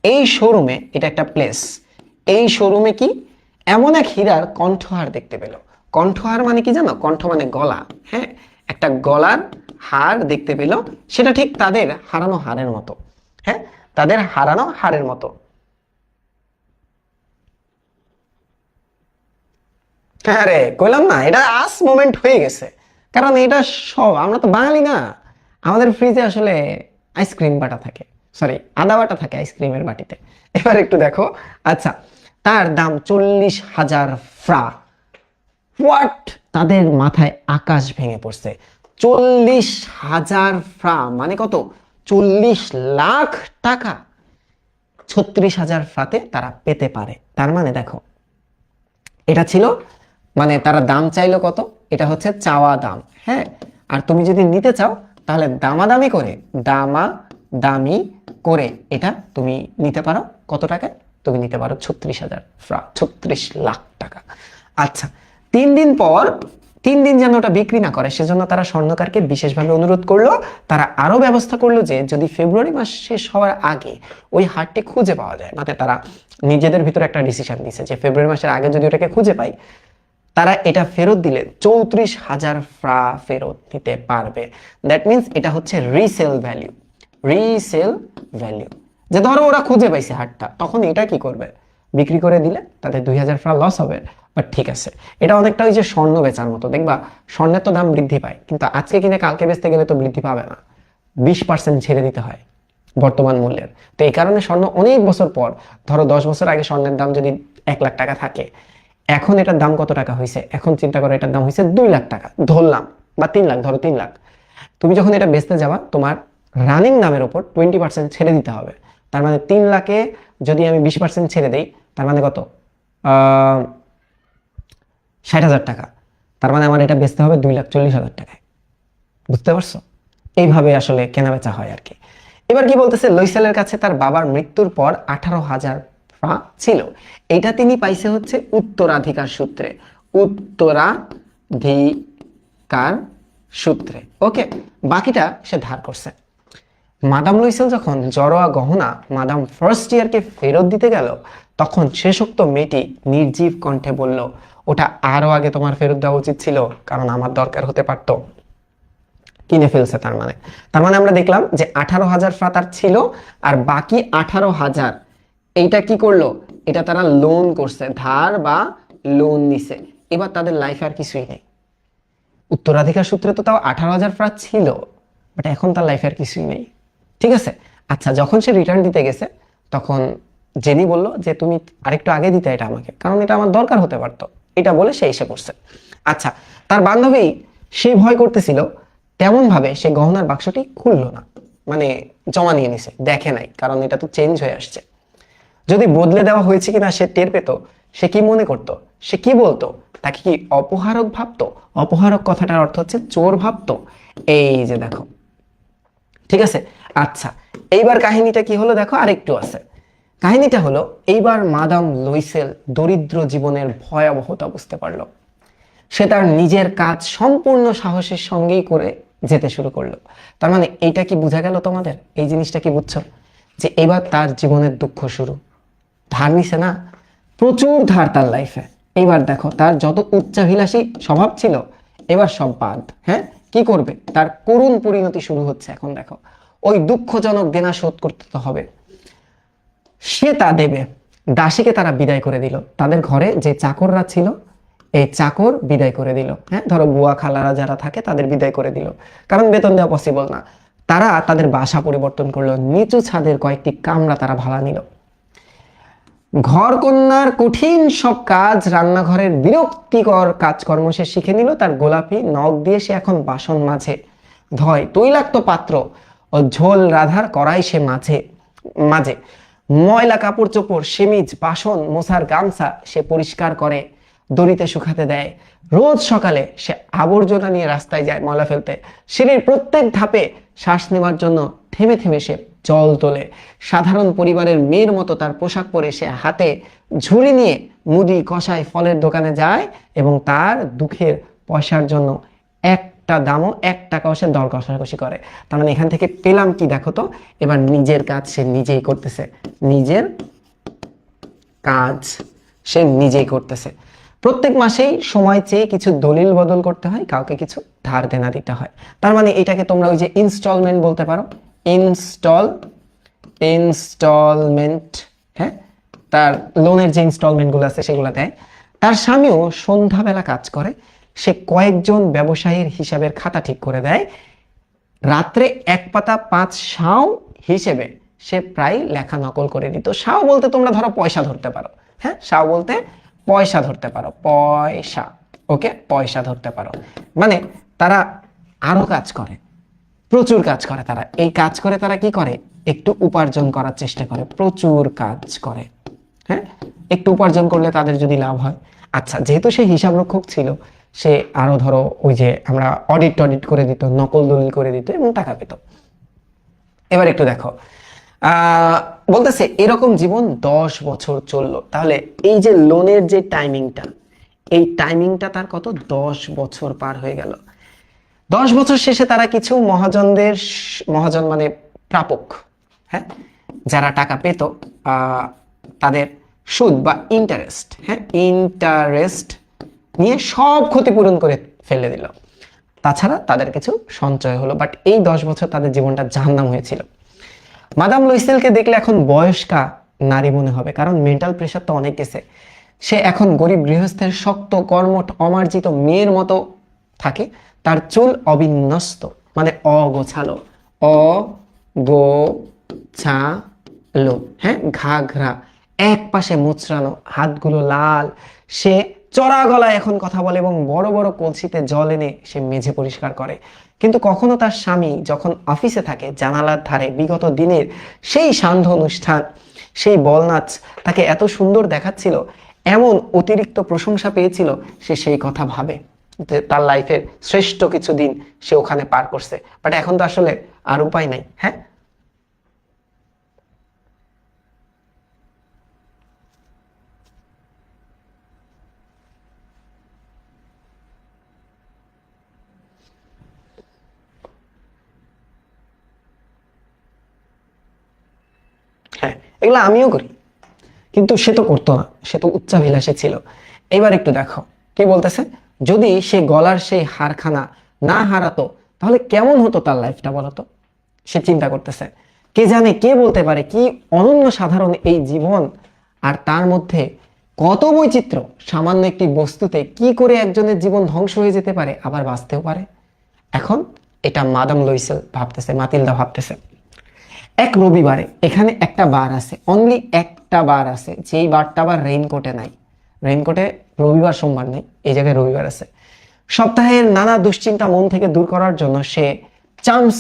এই শোরুমে, এটা একটা প্লেস, এই শোরুমে কি এমন এক হীরার কণ্ঠহার দেখতে পেল। কণ্ঠহার মানে কি জানো? কণ্ঠ মানে গলা, হ্যাঁ, একটা গলার হার দেখতে পেল। সেটা ঠিক তাদের হারানো হারের মতো, হ্যাঁ, তাদের হারানো হারের মতো। হ্যাঁ রে, কইলাম না এটা আস মোমেন্ট হয়ে গেছে, কারণ এটা সব, আমরা তো বাঙালি না, আমাদের ফ্রিজে আসলে আইসক্রিম বাটা থাকে, সরি আদা বাটা থাকে আইসক্রিমের বাটিতে। এবার একটু দেখো। আচ্ছা, তার দাম 40,000 ফ্রা। হোয়াট? তাদের মাথায় আকাশ ভেঙে পড়ছে। 40,000 ফ্রা মানে কত? 40 লাখ টাকা 36,000 ফ্রাতে তারা পেতে পারে। তার মানে দেখো, এটা ছিল, মানে তারা দাম চাইলো কত, এটা হচ্ছে চাওয়া দাম। হ্যাঁ, আর তুমি যদি নিতে চাও তাহলে দামাদামি করে, দামি করে এটা তুমি নিতে পারো। কত টাকায় তুমি নিতে পারো? 36,000 ফ্রা, 36 লাখ টাকা। আচ্ছা, 3 দিন পর, 3 দিন যেন ওটা বিক্রি না করে সেজন্য তারা স্বর্ণকারকে বিশেষভাবে অনুরোধ করলো। তারা আরো ব্যবস্থা করলো যে যদি ফেব্রুয়ারি মাস শেষ হওয়ার আগে ওই হারটি খুঁজে পাওয়া যায়, মানে তারা নিজেদের ভিতরে একটা ডিসিশন নিছে যে ফেব্রুয়ারি মাসের আগে যদি ওটাকে খুঁজে পাই, তারা এটা ফেরত দিলে 34,000 ফ্রা ফেরত নিতে পারবে। দ্যাট মিনস এটা হচ্ছে রিসেল ভ্যালু, রিসেল ভ্যালু। যে ধরো ওরা খুঁজে পাইছে হাটটা, তখন এটা কি করবে? বিক্রি করে দিলে তাদের 2,000 ফ্রা লস হবে। বাট ঠিক আছে, এটা অনেকটা ওই যে স্বর্ণ বেচার মতো। দেখবা স্বর্ণের তো দাম বৃদ্ধি পায়, কিন্তু আজকে কিনে কালকে বেচতে গেলে তো বৃদ্ধি পাবে না, 20% ছেড়ে দিতে হয় বর্তমান মূল্যের। তো এই কারণে স্বর্ণ অনেক বছর পর, ধরো 10 বছর আগে স্বর্ণের দাম যদি 1 লাখ টাকা থাকে, এখন এটার দাম কত টাকা হয়েছে? এখন চিন্তা করো, এটার দাম হয়েছে 2 লাখ টাকা ধরলাম, বা 3 লাখ, ধরো 3 লাখ। তুমি যখন এটা বেচতে যাবা, তোমার রানিং দামের উপর 20% ছেড়ে দিতে হবে। তার মানে 3 লাখে যদি আমি 20% ছেড়ে দেই, তার মানে কত? 60,000 টাকা। তার মানে আমার এটা বেচতে হবে 2,40,000 টাকায়। বুঝতে পারছো? এইভাবে আসলে কেনা বেচা হয় আর কি। এবার কি বলতেছে, লইসেলের কাছে তার বাবার মৃত্যুর পর 18,000 ফ্রা ছিল। এটা তিনি পাইছে হচ্ছে উত্তরাধিকার সূত্রে, উত্তরাধিকার সূত্রে। ওকে, বাকিটা সে ধার করছে। মাদাম লুইসেল যখন জড়োয়া গহনা মাদাম ফার্স্ট ইয়ারকে ফেরত দিতে গেল, তখন শেষোক্ত মেয়েটি নির্জীব কণ্ঠে বলল, ওটা আরো আগে তোমার ফেরত দেওয়া উচিত ছিল, কারণ আমার দরকার হতে পারতো। কিনে ফেলছে তার মানে আমরা দেখলাম যে 18,000 ফ্রা তার ছিল, আর বাকি 18,000 এইটা কি করলো, এটা তারা লোন করছে, ধার বা লোন নিছে। এবার তাদের লাইফে আর কিছুই নেই। উত্তরাধিকার সূত্রে তো তাও 18,000 ফ্রা ছিল, বাট এখন তার লাইফে আর কিছুই নেই। ঠিক আছে, আচ্ছা যখন সে রিটার্ন দিতে গেছে তখন জেনি বলল যে তুমি আরেকটু আগে দিতে এটা আমাকে, কারণ এটা আমার দরকার হতে পারতো, এটা বলে সে এসে করছে। আচ্ছা, তার বান্ধবী সে ভয় করতেছিল, তেমন ভাবে সে গহনার বাক্সটি খুললো না, মানে জমা নিয়ে নিছে, দেখে নাই, কারণ এটা তো চেঞ্জ হয়ে আসছে। যদি বদলে দেওয়া হয়েছে কিনা সে টের পেত, সে কি মনে করত, সে কি বলতো, তাকে কি অপহারক ভাবতো? অপহারক কথাটার অর্থ হচ্ছে চোর ভাবতো। এই যে দেখো, ঠিক আছে। আচ্ছা, এইবার কাহিনীটা কি হলো দেখো, আরেকটু আছে। কাহিনীটা হলো এইবার মাদাম লুইসেল দরিদ্র জীবনের ভয়াবহতা বুঝতে পারলো। সে তার নিজের কাজ সম্পূর্ণ সাহসের সঙ্গেই করে যেতে শুরু করলো। তার মানে এইটা কি বোঝা গেল তোমাদের? এই জিনিসটা কি বুঝছো, যে এবার তার জীবনের দুঃখ শুরু। ধার নিছে না, প্রচুর ধার তার লাইফে। এবার দেখো তার যত উচ্চাভিলাষী স্বভাব ছিল এবার সব বাদ। হ্যাঁ, কি করবে, তার করুণ পরিণতি শুরু হচ্ছে। এখন দেখো ওই দুঃখজনক দেনা শোধ করতে তো হবে, সে তা দেবে। দাসীকে তারা বিদায় করে দিল, তাদের ঘরে যে চাকররা ছিল এই চাকর বিদায় করে দিল। হ্যাঁ, ধরো বুয়া খালারা যারা থাকে তাদের বিদায় করে দিল, কারণ বেতন দেওয়া পসিবল না। তারা তাদের বাসা পরিবর্তন করলো, নিচু ছাদের কয়েকটি কামরা তারা ভাড়া নিল। ঘর কন্যার কঠিন সব কাজ, রান্নাঘরের বিরক্তিকর কাজকর্ম সে শিখে নিল। তার গোলাপি নখ দিয়ে সে এখন বাসন মাঝে ধয়, তৈলাক্ত পাত্র ও ঝোল রাধার কড়াই সে মাঝে মাঝে ময়লা কাপড় চোপড়, সেমিজ, বাসন মোছার গামছা সে পরিষ্কার করে দড়িতে শুকাতে দেয়। রোজ সকালে সে আবর্জনা নিয়ে রাস্তায় যায় ময়লা ফেলতে। সিঁড়ির প্রত্যেক ধাপে শ্বাস নেওয়ার জন্য থেমে থেমে সে জল তোলে। সাধারণ পরিবারের মেয়ের মতো তার পোশাক পরে সে হাতে ঝুড়ি নিয়ে মুদি কষায় ফলের দোকানে যায় এবং তার দুঃখের পয়সার জন্য একটা দামও 1 টাকাও সে দর কষাকষি করে। তার মানে এখান থেকে পেলাম কি দেখো তো, এবার নিজের কাজ সে নিজেই করতেছে, নিজের কাজ সে নিজেই করতেছে। প্রত্যেক মাসেই সময় চেয়ে কিছু দলিল বদল করতে হয়, কাউকে কিছু ধার দেনা দিতে হয়। তার মানে এটাকে তোমরা ওই যে ইনস্টলমেন্ট বলতে পারো, ইনস্টলমেন্ট। হ্যাঁ, তার লোনের যে ইনস্টলমেন্ট গুলো আছে সেগুলো দেয়। তার স্বামীও সন্ধ্যাবেলা কাজ করে, সে কয়েকজন ব্যবসায়ীর হিসাবের খাতা ঠিক করে দেয়। রাত্রে 1 পাতা 5 শাও হিসেবে সে প্রায় লেখা নকল করে দিত। শাও বলতে তোমরা ধরো পয়সা ধরতে পারো। হ্যাঁ, শাও বলতে পয়সা ধরতে পারো, পয়সা। ওকে, পয়সা ধরতে পারো। মানে তারা আরো কাজ করে, প্রচুর কাজ করে তারা। এই কাজ করে তারা কি করে, একটু উপার্জন করার চেষ্টা করে, প্রচুর কাজ করে। হ্যাঁ, একটু উপার্জন করলে তাদের যদি লাভ হয়। আচ্ছা, যেহেতু সে হিসাব রক্ষক ছিল, সে আরো ধরো ওই যে আমরা অডিট করে দিত, নকল দলিল করে দিত এবং টাকা পেত। এবার একটু দেখো, বলতেছে এরকম জীবন 10 বছর চললো। তাহলে এই যে লোনের যে টাইমিংটা, এই টাইমিংটা তার কত, 10 বছর পার হয়ে গেল। 10 বছর শেষে তারা কিছু মহাজন মানে প্রাপক, হ্যাঁ, যারা টাকা পেত, তাদের সুদ বা ইন্টারেস্ট, হ্যাঁ, ইন্টারেস্ট নিয়ে সব ক্ষতিপূরণ করে ফেলে দিল। তাছাড়া তাদের কিছু সঞ্চয় হলো, বাট এই 10 বছর তাদের জীবনটা জাহান্নাম হয়েছিল। মাদাম লুইসেলকে দেখলে এখন বয়স্কা নারী মনে হবে, কারণ মেন্টাল প্রেশার তো অনেক গেছে। সে এখন গরিব গৃহস্থের শক্ত কর্মঠ অমার্জিত মেয়ের মতো থাকে। তার চুল অবিন্যস্ত, মানে অগোছালো, অগোছালো, হ্যাঁ, ঘাঘরা, এক পাশে মুচড়ানো, হাতগুলো লাল। সে চড়া গলায় এখন কথা বলে এবং বড় বড় কলসিতে জল এনে সে মেঝে পরিষ্কার করে। কিন্তু কখনো তার স্বামী যখন অফিসে থাকে, জানালার ধারে বিগত দিনের সেই সান্ধ্য অনুষ্ঠান, সেই বলনাচ তাকে এত সুন্দর দেখাচ্ছিল, এমন অতিরিক্ত প্রশংসা পেয়েছিল, সে সেই কথা ভাবে যে তার লাইফের শ্রেষ্ঠ কিছু দিন সে ওখানে পার করছে। বাট এখন তো আসলে আর উপায় নাই। হ্যাঁ, হ্যাঁ, এগুলো আমিও করি, কিন্তু সে তো করতো না, সে তো উচ্চাভিলাষী ছিল। এবার একটু দেখো, কি বলতেছে, যদি সে গলার সেই হারখানা না হারাতো তাহলে কেমন হতো তার লাইফটা বলতো। সে চিন্তা করতেছে, কে জানে, কে বলতে পারে কি অনন্য সাধারণ এই জীবন, আর তার মধ্যে কত বৈচিত্র্য। সামান্য একটি বস্তুতে কি করে একজনের জীবন ধ্বংস হয়ে যেতে পারে, আবার বাঁচতেও পারে। এখন এটা মাদাম লুইসেল ভাবতেছে, মাতিলদা ভাবতেছে। এক রবিবারে এখানে একটা বার আছে, অনলি একটা বার আছে, যেই বারটা আবার রেইনকোটে নাই। রেইনকোটে রবিবার সোমবার নেই, এই জায়গায় রবিবার আছে। সপ্তাহের নানা দুশ্চিন্তা মন থেকে দূর করার জন্য সে চামস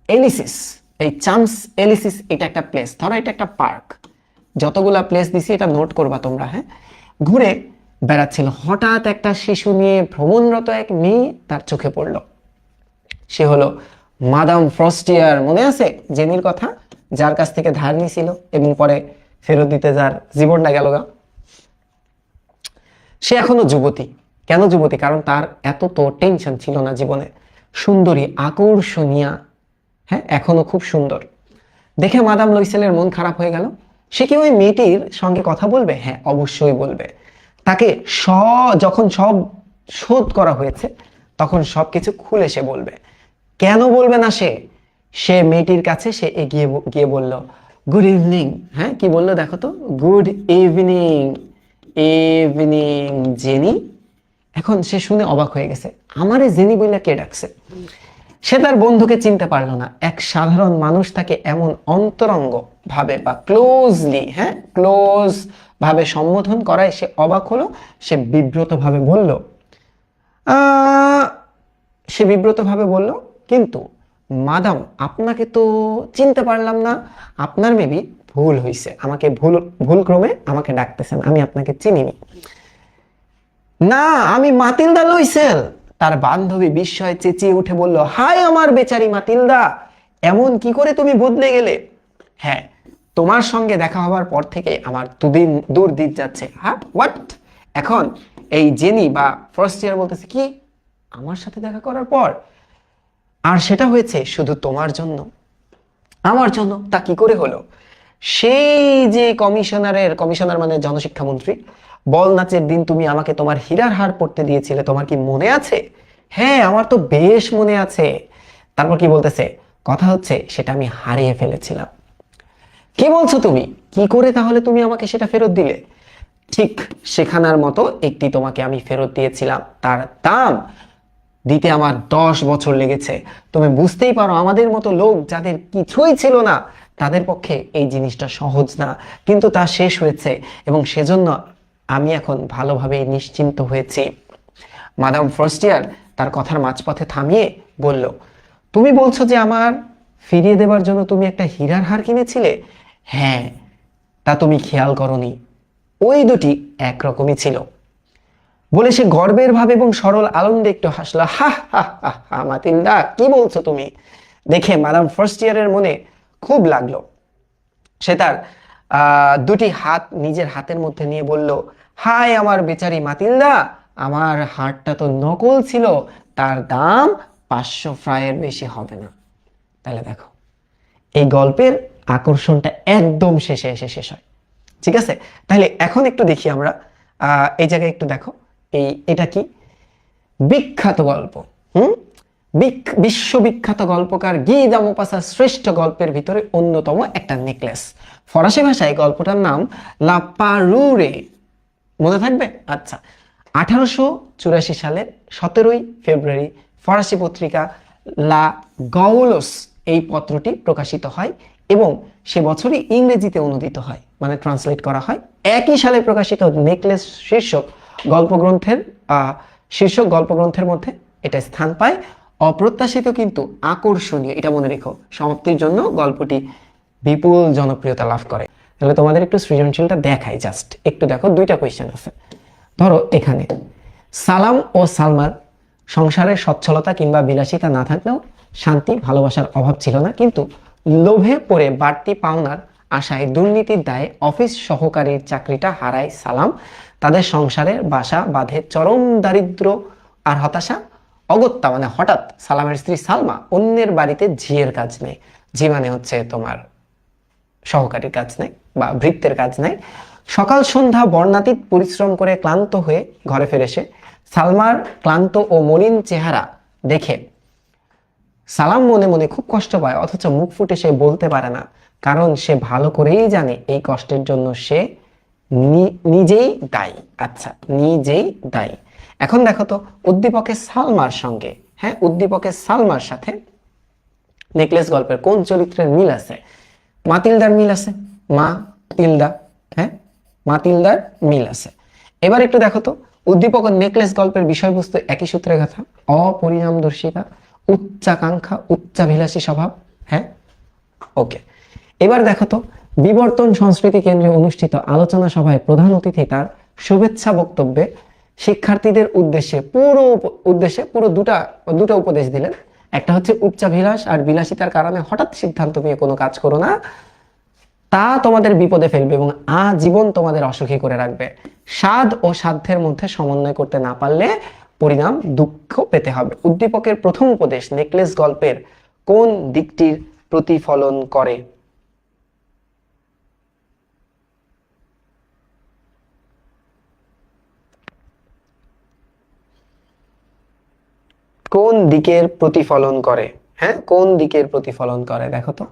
এলিসিস, এই চামস এলিসিস এটা একটা প্লেস, ধরো এটা একটা পার্ক, যতগুলা প্লেস দিছি এটা নোট করবা তোমরা, হ্যাঁ, ঘুরে বেড়াচ্ছিল। হঠাৎ একটা শিশু নিয়ে ভ্রমণরত এক মেয়ে তার চোখে পড়ল। সে হলো মাদাম ফ্রস্টিয়ার। মনে আছে জেনির কথা, যার কাছ থেকে ধার নিয়েছিল এবং পরে ফেরত দিতে যার জীবনটা গেল গা। সে এখনো যুবতী। কেন যুবতী? কারণ তার এত তো টেনশন ছিল না জীবনে। সুন্দরী, আকর্ষণীয়, হ্যাঁ, এখনো খুব সুন্দর। দেখে মাদাম লুইসেলের মন খারাপ হয়ে গেল। সে কি ওই মেয়েটির সঙ্গে কথা বলবে? হ্যাঁ, অবশ্যই বলবে। তাকে যখন সব শোধ করা হয়েছে তখন সবকিছু খুলে সে বলবে। কেন বলবে না সে? সে মেয়েটির কাছে সে এগিয়ে গিয়ে বলল, গুড ইভিনিং। হ্যাঁ, কি বললো দেখো তো, গুড ইভিনিং, ইভিনিং জেনি। এখন সে শুনে অবাক হয়ে গেছে, আমারে জেনি বলে কে ডাকছে। সে তার বন্ধুকে চিনতে পারলো না। এক সাধারণ মানুষ তাকে এমন অন্তরঙ্গ ভাবে বা ক্লোজলি, হ্যাঁ, ক্লোজ ভাবে সম্বোধন করায় সে অবাক হলো। সে বিব্রত ভাবে বলল, কিন্তু মাদাম, আপনাকে তো চিনতে পারলাম না। আপনার মেবি ভুল হয়েছে, আমাকে ভুল ক্রমে আমাকে ডাকতেছেন, আমি আপনাকে চিনিনি। না, আমি মাতিলদা লুইসেল। তার বান্ধবী বিস্ময়ে চেঁচিয়ে উঠে বলল, হাই আমার বেচারি মাতিলদা, এমন কি করে তুমি বদলে গেলে? হ্যাঁ, তোমার সঙ্গে দেখা হওয়ার পর থেকে আমার দূর দিন যাচ্ছে। হ্যাঁ, হোয়াট? এখন এই জেনি বা ফার্স্ট ইয়ার বলতেছে, কি আমার সাথে দেখা করার পর? আর সেটা হয়েছে শুধু তোমার জন্য। আমার জন্য? তা কি করে হলো? সেই যে কমিশনার মানে জনশিক্ষা মন্ত্রী, বল নাচের দিন তুমি আমাকে তোমার হীরার হার পরতে দিয়েছিলে, তোমার কি মনে আছে? হ্যাঁ, আমার তো বেশ মনে আছে। তারপর কি বলতেছে, কথা হচ্ছে সেটা আমি হারিয়ে ফেলেছিলাম। কি বলছো তুমি? কি করে তাহলে তুমি আমাকে সেটা ফেরত দিলে? ঠিক সেখানার মতো একটি তোমাকে আমি ফেরত দিয়েছিলাম, তার দাম দিতে আমার 10 বছর লেগেছে। তুমি বুঝতেই পারো, আমাদের মতো লোক যাদের কিছুই ছিল না তাদের পক্ষে এই জিনিসটা সহজ না, কিন্তু তা শেষ হয়েছে এবং সেজন্য আমি এখন ভালোভাবে নিশ্চিন্ত হয়েছি। মাদাম ফ্রস্টিয়ার তার কথার মাঝপথে থামিয়ে বলল, তুমি বলছো যে আমার ফিরিয়ে দেবার জন্য তুমি একটা হীরার হার কিনেছিলে? হ্যাঁ, তা তুমি খেয়াল করনি, ওই দুটি একরকমই ছিল। বলে সে গর্বের ভাবে এবং সরল আনন্দে একটু হাসলো। হা হা হা হা, মাতিলদা, কি বলছো তুমি? দেখে মাদাম ফ্রস্টিয়ারের মনে খুব লাগলো। সে তার দুটি হাত নিজের হাতের মধ্যে নিয়ে বলল, হাই আমার বেচারি মাতিলদা, আমার হারটা তো নকল ছিল, তার দাম 500 ফ্রাইয়ের বেশি হবে না। তাহলে দেখো, এই গল্পের আকর্ষণটা একদম শেষে এসে শেষ হয়। ঠিক আছে, তাহলে এখন একটু দেখি আমরা এই জায়গায় একটু দেখো, এটা কি বিখ্যাত গল্প। বিশ্ববিখ্যাত গল্পকার গি দ্য মোপাসার শ্রেষ্ঠ গল্পের ভিতরে অন্যতম একটা নেকলেস। ফরাসি ভাষায় গল্পটার নাম লা পারুরে। মনে থাকবে? আচ্ছা, 1884 সালের 17 ফেব্রুয়ারি ফরাসি পত্রিকা লা গাউলোস এই পত্রটি প্রকাশিত হয় এবং সে বছরই ইংরেজিতে অনুদিত হয়, মানে ট্রান্সলেট করা হয়। একই সালে প্রকাশিত নেকলেস শীর্ষক গল্পগ্রন্থের মধ্যে এটা স্থান পায়। অপ্রত্যাশিত কিন্তু আকর্ষণীয়, এটা মনে রেখো, সমাপ্তির জন্য গল্পটি বিপুল জনপ্রিয়তা লাভ করে। তাহলে তোমাদের একটু সৃজনশীলটা দেখাই, জাস্ট একটু দেখো, দুইটা কোয়েশ্চেন আছে। ধরো এখানে সালাম ও সালমার সংসারের সচ্ছলতা কিংবা বিলাসিতা না থাকলেও শান্তি ভালোবাসার অভাব ছিল না, কিন্তু লোভে পড়ে বাড়তি পাওনার আশায় দুর্নীতির দায়ে অফিস সহকারীর চাকরিটা হারায় সালাম। তাদের সংসারের বাসা বাঁধে চরম দারিদ্র আর হতাশা। অগত্যা মানে হঠাৎ সালামের স্ত্রী সালমা অন্যের বাড়িতে ঝিয়ের কাজ নেয়। ঝি মানে হচ্ছে তোমার সহকারীর কাজ নেয় বা ভৃত্যের কাজ নেয়। সকাল সন্ধ্যা বর্ণাতীত পরিশ্রম করে ক্লান্ত হয়ে ঘরে ফেরে সে। সালমার ক্লান্ত ও মলিন চেহারা দেখে সালাম মনে মনে খুব কষ্ট পায়, অথচ মুখ ফুটে সে বলতে পারে না, কারণ সে ভালো করেই জানে এই কষ্টের জন্য সে নিজেই দায়ী। আচ্ছা, নিজেই দায়ী। এখন দেখো তো উদ্দীপকের সালমার সঙ্গে, হ্যাঁ, উদ্দীপকের সালমার সাথে নেকলেস গল্পের কোন চরিত্রের মিল আছে? মাতিলদার মিল আছে, মা তিলদা, হ্যাঁ, মাতিলদার মিল আছে। এবার একটু দেখো তো উদ্দীপক ও নেকলেস গল্পের বিষয়বস্তু একই সূত্রে গাথা। অপরিণামদর্শিতা, উচ্চাকাঙ্ক্ষা, উচ্চাভিলাষী স্বভাব, হ্যাঁ, ওকে। এবার দেখো তো বিবর্তন সংস্কৃতি কেন্দ্রে অনুষ্ঠিত আলোচনা সভায় প্রধান অতিথি তার শুভেচ্ছা বক্তব্যে শিক্ষার্থীদের উদ্দেশ্যে পুরো দুটা উপদেশ দিলেন। একটা হচ্ছে উচ্চাভিলাষ আর বিলাসিতার কারণে হঠাৎ সিদ্ধান্ত নিয়ে কোনো কাজ করো না, তা তোমাদের বিপদে ফেলবে এবং আজীবন তোমাদের অসুখী করে রাখবে। স্বাদ ও সাধ্যের মধ্যে সমন্বয় করতে না পারলে পরিণাম দুঃখ পেতে হবে। উদ্দীপকের প্রথম উপদেশ নেকলেস গল্পের কোন দিকটির প্রতিফলন করে? কোন দিকের প্রতিফলন করে? হ্যাঁ, কোন দিকের প্রতিফলন করে? দেখো তো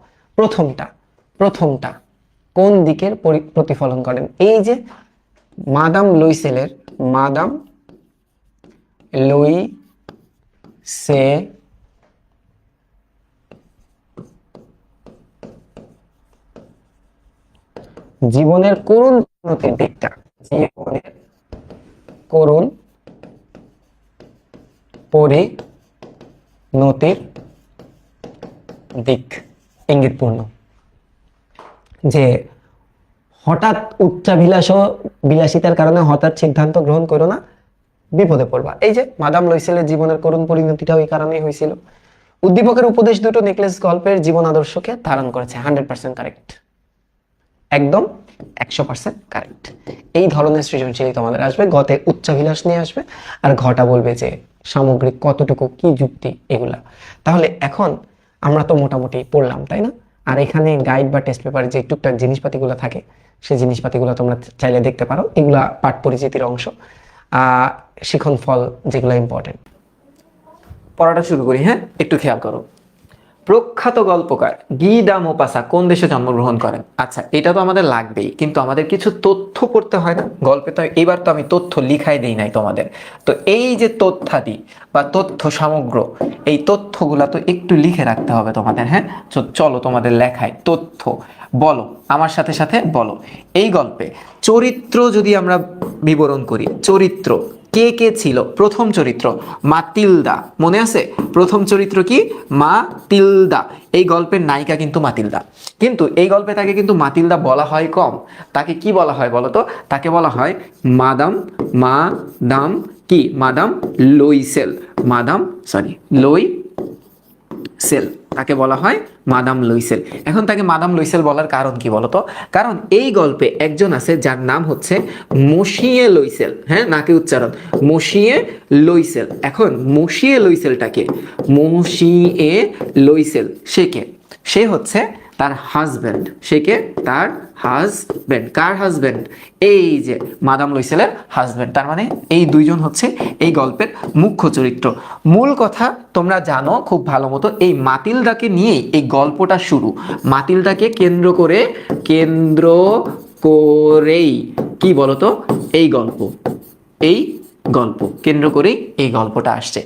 প্রথমটা কোন দিকের প্রতিফলন করেন? এই যে মাদাম লুইসে জীবনের করুণ পরিণতির দিকটা, জীবনের করুণ পরিণতির দিক ইঙ্গিতপূর্ণ, যে হঠাৎ বিলাসিতার কারণে হঠাৎ সিদ্ধান্ত গ্রহণ করো না, বিপদে পড়বা। এই যে মাদাম লুইসেলের জীবনের করুণ পরিণতিটাও এই কারণেই হয়েছিল। উদ্দীপকের উপদেশ দুটো নেকলেস গল্পের জীবন আদর্শকে ধারণ করেছে। 100% কারেক্ট, একদম 100% কারেক্ট। এই ধরনের সৃজনশীল তোমাদের আসবে, গতে উচ্চাভিলাষ নিয়ে আসবে, আর ঘটা বলবে যে সামগ্রিক কতটুকু কি যুক্তি, এগুলা। তাহলে এখন আমরা তো মোটামুটি পড়লাম, তাই না? আর এখানে গাইড বা টেস্ট পেপারে যে টুকটাক জিনিসপাতিগুলো থাকে, সেই জিনিসপাতিগুলো তোমরা চাইলে দেখতে পারো। এগুলা পাঠ পরিচিতির অংশ, শিখন ফল যেগুলো ইম্পর্টেন্ট। পড়াটা শুরু করি, হ্যাঁ, একটু খেয়াল করো। প্রখ্যাত গল্পকার গি দা মোপাসা কোন দেশে জন্মগ্রহণ করেন? আচ্ছা, এটা তো আমাদের লাগবেই, কিন্তু আমাদের কিছু তথ্য পড়তে হয় না গল্পে? তো এবার তো আমি তথ্য লিখাই দেই নাই তোমাদের, তো এই যে তথ্যাদি বা তথ্য সমগ্র, এই তথ্যগুলা তো একটু লিখে রাখতে হবে তোমাদের, হ্যাঁ। চলো তোমাদের লেখায় তথ্য বলো, আমার সাথে সাথে বলো। এই গল্পে চরিত্র যদি আমরা বিবরণ করি, চরিত্র কে কে ছিল? প্রথম চরিত্র মাতিলদা, মনে আছে? প্রথম চরিত্র কি? মাতিলদা। এই গল্পের নায়িকা কিন্তু মাতিলদা, কিন্তু এই গল্পে তাকে কিন্তু মাতিলদা বলা হয় কম। তাকে কি বলা হয় বলো তো? তাকে বলা হয় মাদাম কি? মাদাম লুইসেল, লুইসেল, তাকে বলা হয় মাদাম লুইসেল। এখন তাকে মাদাম লুইসেল বলার কারণ কি বলতো? কারণ এই গল্পে একজন আছে যার নাম হচ্ছে মসিয়ে লুইসেল, হ্যাঁ, নাকি উচ্চারণ মসিয়ে লুইসেল। এখন মসিয়ে লুইসেলটাকে, মসিয়ে লুইসেল সে কে? সে হচ্ছে তার হাজবেন্ড। সে কে? তার হাজবেন্ড। কার হাজবেন্ড? এই যে মাদাম লুইসেলের হাজবেন্ড। তার মানে এই দুইজন হচ্ছে এই গল্পের মুখ্য চরিত্র। মূল কথা তোমরা জানো খুব ভালো মতো, এই মাতিলদাকে নিয়েই এই গল্পটা শুরু। মাতিলদাকে কেন্দ্র করেই কি বলতো এই গল্প কেন্দ্র করেই এই গল্পটা আসছে।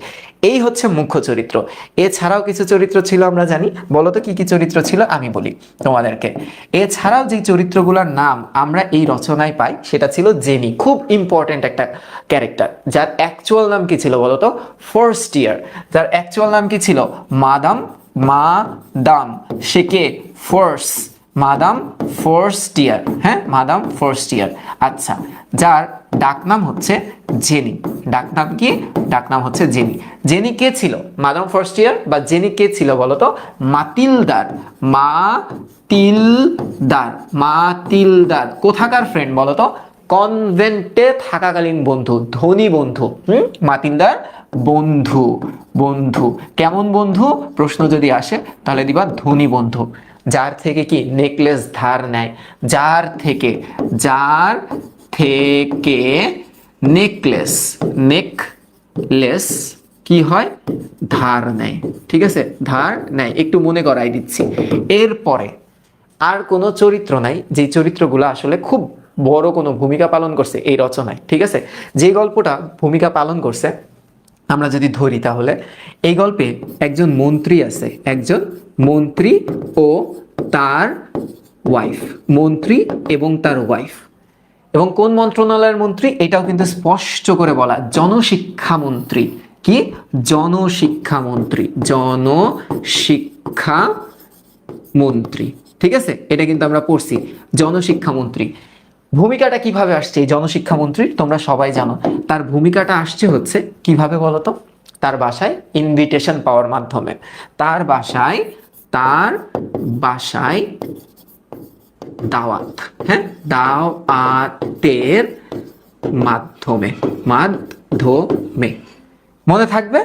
এই হচ্ছে মুখ্য চরিত্র। এছাড়াও কিছু চরিত্র ছিল আমরা জানি, বলতো কি কি চরিত্র ছিল আমি বলি তোমাদেরকে। এছাড়াও যে চরিত্রগুলোর নাম আমরা এই রচনায় পাই সেটা ছিল জেনি, খুব ইম্পর্টেন্ট একটা ক্যারেক্টার, যার অ্যাকচুয়াল নাম কি ছিল বলতো? ফার্স্টিয়ার। যার অ্যাকচুয়াল নাম কি ছিল? মাদাম সে কে? মাদাম ফার্স্টিয়ার, হ্যাঁ, মাদাম ফার্স্টিয়ার। আচ্ছা, যার ডাকনাম হচ্ছে জেনি। ডাকনাম কি? ডাকনাম হচ্ছে জেনি। জেনি কে ছিল? মাদাম ফার্স্টিয়ার বা জেনি কে ছিল বলতো? মাতিলদার কোথাকার ফ্রেন্ড বলতো? কনভেন্টে থাকাকালীন বন্ধু, ধনী বন্ধু। মাতিলদার বন্ধু। কেমন বন্ধু? প্রশ্ন যদি আসে তাহলে দিবা ধনী বন্ধু। যার থেকে কি? নেকলেস ধার নেয়। যার থেকে নেকলেস, নেকলেস কি হয়, ধার নেয়। ঠিক আছে, ধার নেয়, একটু মনে করাই দিচ্ছি। এরপরে আর কোনো চরিত্র নাই যে চরিত্রগুলো আসলে খুব বড় কোনো ভূমিকা পালন করছে এই রচনায়। ঠিক আছে, যে গল্পটা ভূমিকা পালন করছে আমরা যদি ধরি, তাহলে এই গল্পে একজন মন্ত্রী আছে, একজন মন্ত্রী ও তার ওয়াইফ, মন্ত্রী এবং তার ওয়াইফ। এবং কোন মন্ত্রণালয়ের মন্ত্রী এটাও কিন্তু স্পষ্ট করে বলা, জনশিক্ষা মন্ত্রী। কি, জনশিক্ষা মন্ত্রী, জনশিক্ষা মন্ত্রী। ঠিক আছে, এটা কিন্তু আমরা পড়ছি, জনশিক্ষা মন্ত্রী। ভূমিকাটা কিভাবে আসছে এই জনশিক্ষা মন্ত্রীর, তোমরা সবাই জানো। তার ভূমিকাটা আসছে হচ্ছে কিভাবে বলতো, তার বাসায় ইনভিটেশন পাওয়ার মাধ্যমে। তার বাসায় দাওয়াত, হ্যাঁ, দাওয়াতের মাধ্যমে, মনে থাকবে।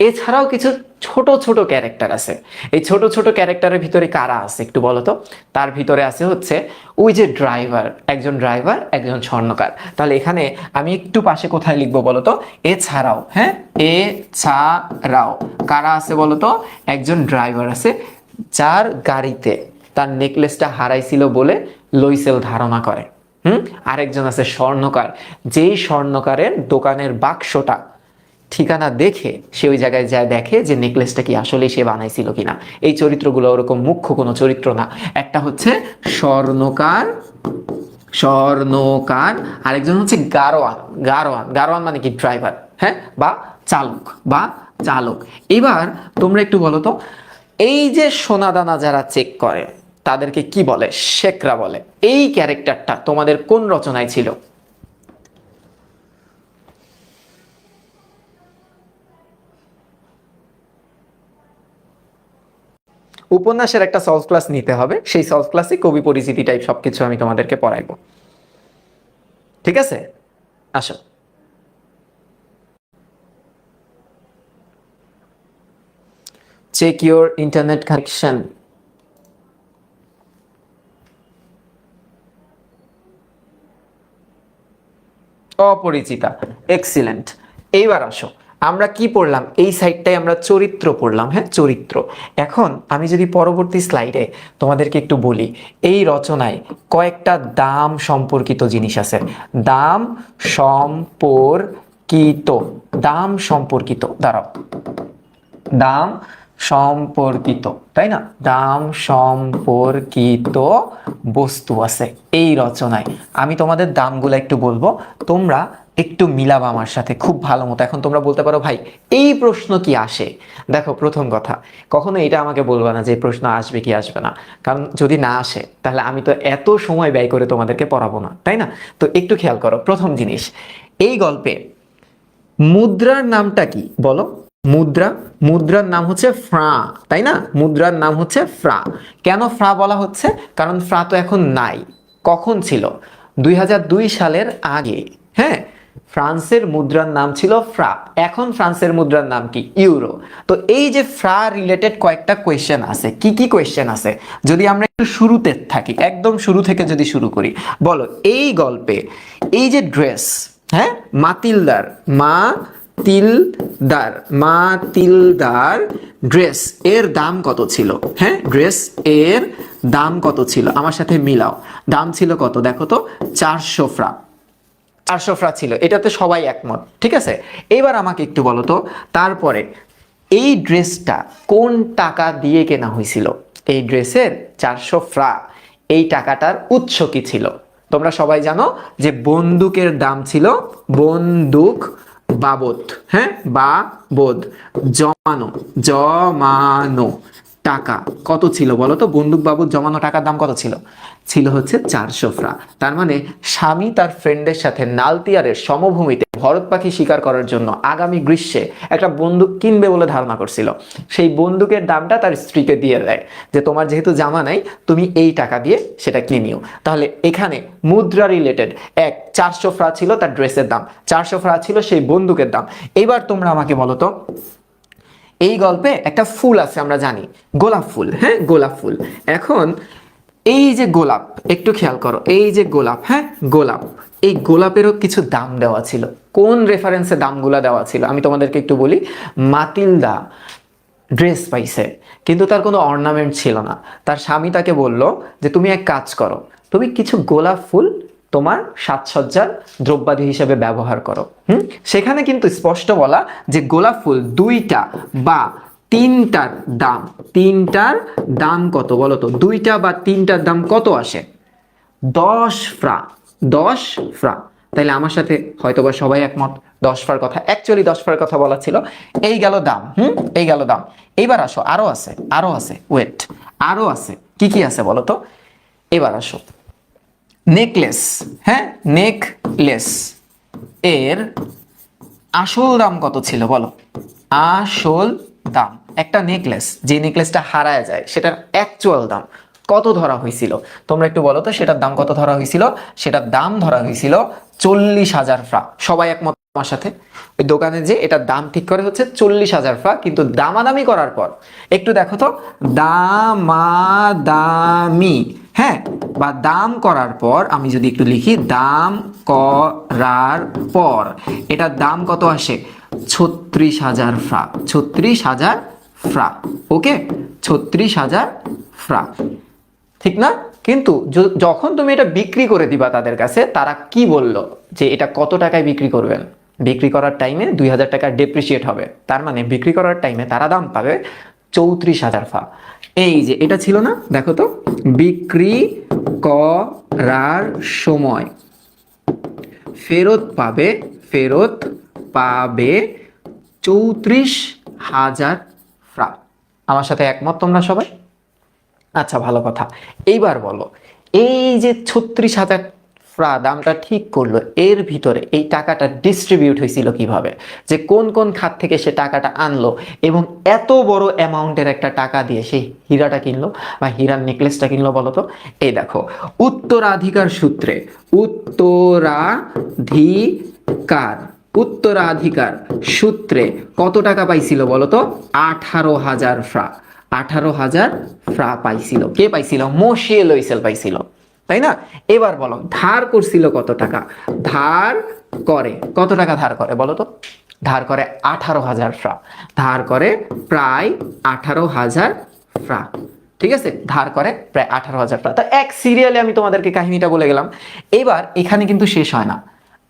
এছাড়াও কিছু ছোট ছোট ক্যারেক্টার আছে। এই ছোট ছোট ক্যারেক্টারের ভিতরে কারা আছে একটু বলো তো। তার ভিতরে আছে হচ্ছে ওই যে ড্রাইভার, একজন ড্রাইভার, একজন স্বর্ণকার। তাহলে এখানে আমি একটু পাশে কোথায় লিখবো বলো তো, এছাড়াও। হ্যাঁ, এছাড়াও কারা আছে বলো তো, একজন ড্রাইভার আছে যার গাড়িতে তার নেকলেসটা হারাইছিল বলে লইসেল ধারণা করে। আরেকজন আছে স্বর্ণকার, যেই স্বর্ণকারের দোকানের বাক্সটা ঠিকানা দেখে সে ওই জায়গায় যায়, দেখে যে নেকলেসটা কি আসলে সে বানাইছিল কিনা। এই চরিত্রগুলো ওরকম মুখ্য কোনো চরিত্র না। একটা হচ্ছে স্বর্ণকার, আরেকজন হচ্ছে গারোয়ান মানে কি, ড্রাইভার, হ্যাঁ, বা চালক। এবার তোমরা একটু বলো তো, এই যে সোনাদানা যারা চেক করে তাদেরকে কি বলে, শেখরা বলে। এই ক্যারেক্টারটা তোমাদের কোন রচনায় ছিল? উপন্যাসের একটা সলভ ক্লাস নিতে হবে, সেই সলভ ক্লাসে কবি পরিচিতি টাইপ সবকিছু আমি তোমাদেরকে পড়াইবো। ঠিক আছে, আসো। Check your internet connection. Aparichita, excellent. এইবার আসো, আমরা কি পড়লাম, এই সাইডটাই আমরা চরিত্র পড়লাম। হ্যাঁ, চরিত্র। এখন আমি যদি পরবর্তী স্লাইডে তোমাদেরকে একটু বলি, এই রচনায় কয়েকটা দাম সম্পর্কিত জিনিস আছে। দাম সম্পর্কিত, দাঁড়াও, দাম সম্পর্কিত, তাই না, দাম সম্পর্কিত বস্তু আছে এই রচনায়। আমি তোমাদের দামগুলো একটু বলবো, তোমরা একটু মিলাবা আমার সাথে খুব ভালো মতো। এখন তোমরা বলতে পারো ভাই এই প্রশ্ন কি আসে। দেখো, প্রথম কথা, কখনো এটা আমাকে বলবা না যে প্রশ্ন আসবে কি আসবে না, কারণ যদি না আসে তাহলে আমি তো এত সময় ব্যয় করে তোমাদেরকে পড়াবো না, তাই না। তো একটু খেয়াল করো, প্রথম জিনিস, এই গল্পে মুদ্রার নামটা কি বলো। মুদ্রার নাম হচ্ছে ফ্রা, তাই না, মুদ্রার নাম হচ্ছে ফ্রা। কেন ফ্রা বলা হচ্ছে, কারণ ফ্রা তো এখন নাই। কখন ছিল, 2002 সালের আগে। হ্যাঁ, ফ্রান্সের মুদ্রার নাম ছিল ফ্রা, এখন ফ্রান্সের মুদ্রার নাম কি, ইউরো। তো এই যে ফ্রা রিলেটেড কয়েকটা কোয়েশ্চেন আছে। কি কি কোয়েশ্চেন আছে, যদি আমরা একটু শুরুতে থাকি, একদম শুরু থেকে যদি শুরু করি, বলো এই গল্পে এই যে ড্রেস, হ্যাঁ, মাতিলদার ড্রেস এর দাম কত ছিল। হ্যাঁ, ড্রেস এর দাম কত ছিল, আমার সাথে মিলাও। দাম ছিল কত দেখো তো, 400 ফ্রা। 400 ফ্রা ছিল, এটাতে সবাই একমত। ঠিক আছে, এবার আমাকে একটু বলো তো, তারপরে এই ড্রেসটা কোন টাকা দিয়ে কেনা হয়েছিল। এই ড্রেসের 400 ফ্রা, এই টাকাটার উৎস কি ছিল। তোমরা সবাই জানো যে বন্দুকের দাম ছিল, বন্দুক বাবদ, হ্যাঁ, বাবদ, জমানো টাকা কত ছিল বলো তো, বন্দুক বাবদ জমানো টাকার দাম কত ছিল, ছিল হচ্ছে 400 ফ্রা। তার মানে স্বামী তার ফ্রেন্ডের সাথে নালতিয়ারের সমভূমিতে ভরত পাখি শিকার করার জন্য আগামী গ্রীষ্মে একটা বন্দুক কিনবে বলে ধারণা করছিল। সেই বন্দুকের দামটা তার স্ত্রীকে দিয়ে দেয়, যে তোমার যেহেতু জামা নাই, তুমি এই টাকা দিয়ে সেটা কিনিও। তাহলে এখানে মুদ্রা রিলেটেড 400 ফ্রা ছিল তার ড্রেসের দাম, 400 ফ্রা ছিল সেই বন্দুকের দাম। এইবার তোমরা আমাকে বলো তো, এই গল্পে একটা ফুল আছে, আমরা জানি গোলাপ ফুল। হ্যাঁ, গোলাপ ফুল। এখন এই যে গোলাপ, একটু খেয়াল করো, এই যে গোলাপ, হ্যাঁ, গোলাপ, এই গোলাপেরও কিছু দাম দেওয়া ছিল। কোন রেফারেন্সে দামগুলা দেওয়া ছিল আমি তোমাদেরকে একটু বলি। মাতিলদা ড্রেস পাইছে, কিন্তু তার কোনো অর্নামেন্ট ছিল না। তার স্বামী তাকে বলল যে তুমি এক কাজ করো, তুমি কিছু গোলাপ ফুল তোমার সাজসজ্জার দ্রব্যাদি হিসেবে ব্যবহার করো। সেখানে কিন্তু স্পষ্ট বলা যে গোলাপ ফুল 2টা বা 3টার দাম, 3টার দাম কত বলো তো? 2টা বা 3টার দাম কত আসে? 10 ফ্রা। 10 ফ্রা। তাইলে আমার সাথে হয়তোবা সবাই একমত 10 ফ্রার কথা, অ্যাকচুয়ালি 10 ফ্রার কথা বলা ছিল। এই গেল দাম। এই গেল দাম। এইবার আসো, আরো আছে, আরো আছে, ওয়েট, আরো আছে। কি কি আছে বলো তো? এবার আসো, নেকলেস। হ্যাঁ, নেকলেস এর আসল দাম কত ছিল বলো? আসল দাম, একটা নেকলেস যে নেকলেসটা হারায় যায় সেটার অ্যাকচুয়াল দাম কত ধরা হয়েছিল? তোমরা একটু বলো তো, সেটার দাম কত ধরা হয়েছিল? সেটার দাম ধরা হয়েছিল 40,000 ফ্রা। সবাই একমত আমার সাথে? ওই দোকানে যে এটার দাম ঠিক করে হচ্ছে 40,000 ফ্রা, কিন্তু দামাদামি করার পর একটু দেখো তো, দামাদামি, হ্যাঁ, বা দাম করার পর আমি যদি একটু লিখি, দাম করার পর এটার দাম কত আসে? 36,000 ফ্রা। 36,000 ফ্রা। ওকে, 36,000 ফ্রা, ঠিক না? কিন্তু যখন তুমি এটা বিক্রি করে দিবা তাদের কাছে, তারা কি বললো যে এটা কত টাকায় বিক্রি করবেন? বিক্রি করার টাইমে 2,000 টাকা ডেপ্রিসিয়েট হবে। তার মানে বিক্রি করার টাইমে তারা দাম পাবে 34,000 ফা। এই যে এটা ছিল না, দেখো তো, বিক্রি করার সময় ফেরত পাবে, ফেরত পাবে 34,000 ফ্রা। আমার সাথে একমত তোমরা সবাই? আচ্ছা, ভালো কথা। এইবার বলো, এই যে 36,000 ফ্রা দামটা ঠিক করলো, এর ভিতরে এই টাকাটা ডিস্ট্রিবিউট হয়েছিল কিভাবে? যে কোন কোন খাত থেকে সে টাকাটা আনলো এবং এত বড় অ্যামাউন্টের একটা টাকা দিয়ে সেই হীরাটা কিনলো বা হীরার নেকলেসটা কিনলো বলো তো? এই দেখো, উত্তরাধিকার সূত্রে, উত্তরাধিকার, উত্তরাধিকার সূত্রে কত টাকা পাইছিল বলো তো? 18,000 ফ্রা। 18,000 ফ্রা পাইছিল। কে পাইছিল? মশিয়ে লইসেল পাইছিল, তাই না? এবার বলো, ধার করছিল কত টাকা? ধার করে কত টাকা? ধার করে বলো তো? ধার করে 18,000 ফ্রা। ধার করে প্রায় 18,000 ফ্রা। ঠিক আছে, ধার করে প্রায় 18,000 ফ্রা। তা এক সিরিয়ালে আমি তোমাদেরকে কাহিনীটা বলে গেলাম। এবার এখানে কিন্তু শেষ হয় না,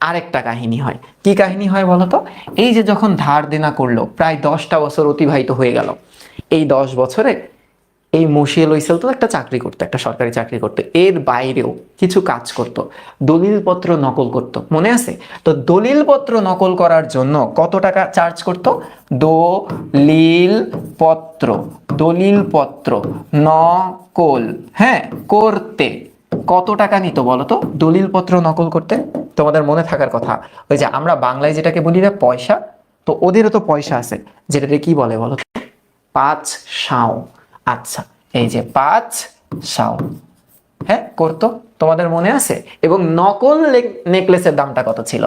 আরেকটা কাহিনী হয়। কি কাহিনী হয় বলো তো? এই যে যখন ধার দেনা করলো, প্রায় 10টা বছর অতিবাহিত হয়ে গেল। এই 10 বছরে এই মশিয়ে লইসেল তো একটা চাকরি করতো, একটা সরকারি চাকরি করতো, এর বাইরেও কিছু কাজ করত, দলিলপত্র নকল করত, মনে আছে? তো দলিলপত্র নকল করার জন্য কত টাকা চার্জ করত? দলিলপত্র, দলিলপত্র নকল, হ্যাঁ, করতে কত টাকা নিত বলো তো? দলিলপত্র নকল করতে তোমাদের মনে থাকার কথা, ওই যে আমরা বাংলায় যেটাকে বলি না পয়সা, তো ওদেরও তো পয়সা আছে, যেটাকে কি বলে বলো? 5 শাও। আচ্ছা, এই যে 5 শাও, হ্যাঁ, করতো, তোমাদের মনে আছে? এবং নকল নেকলেসের দামটা কত ছিল?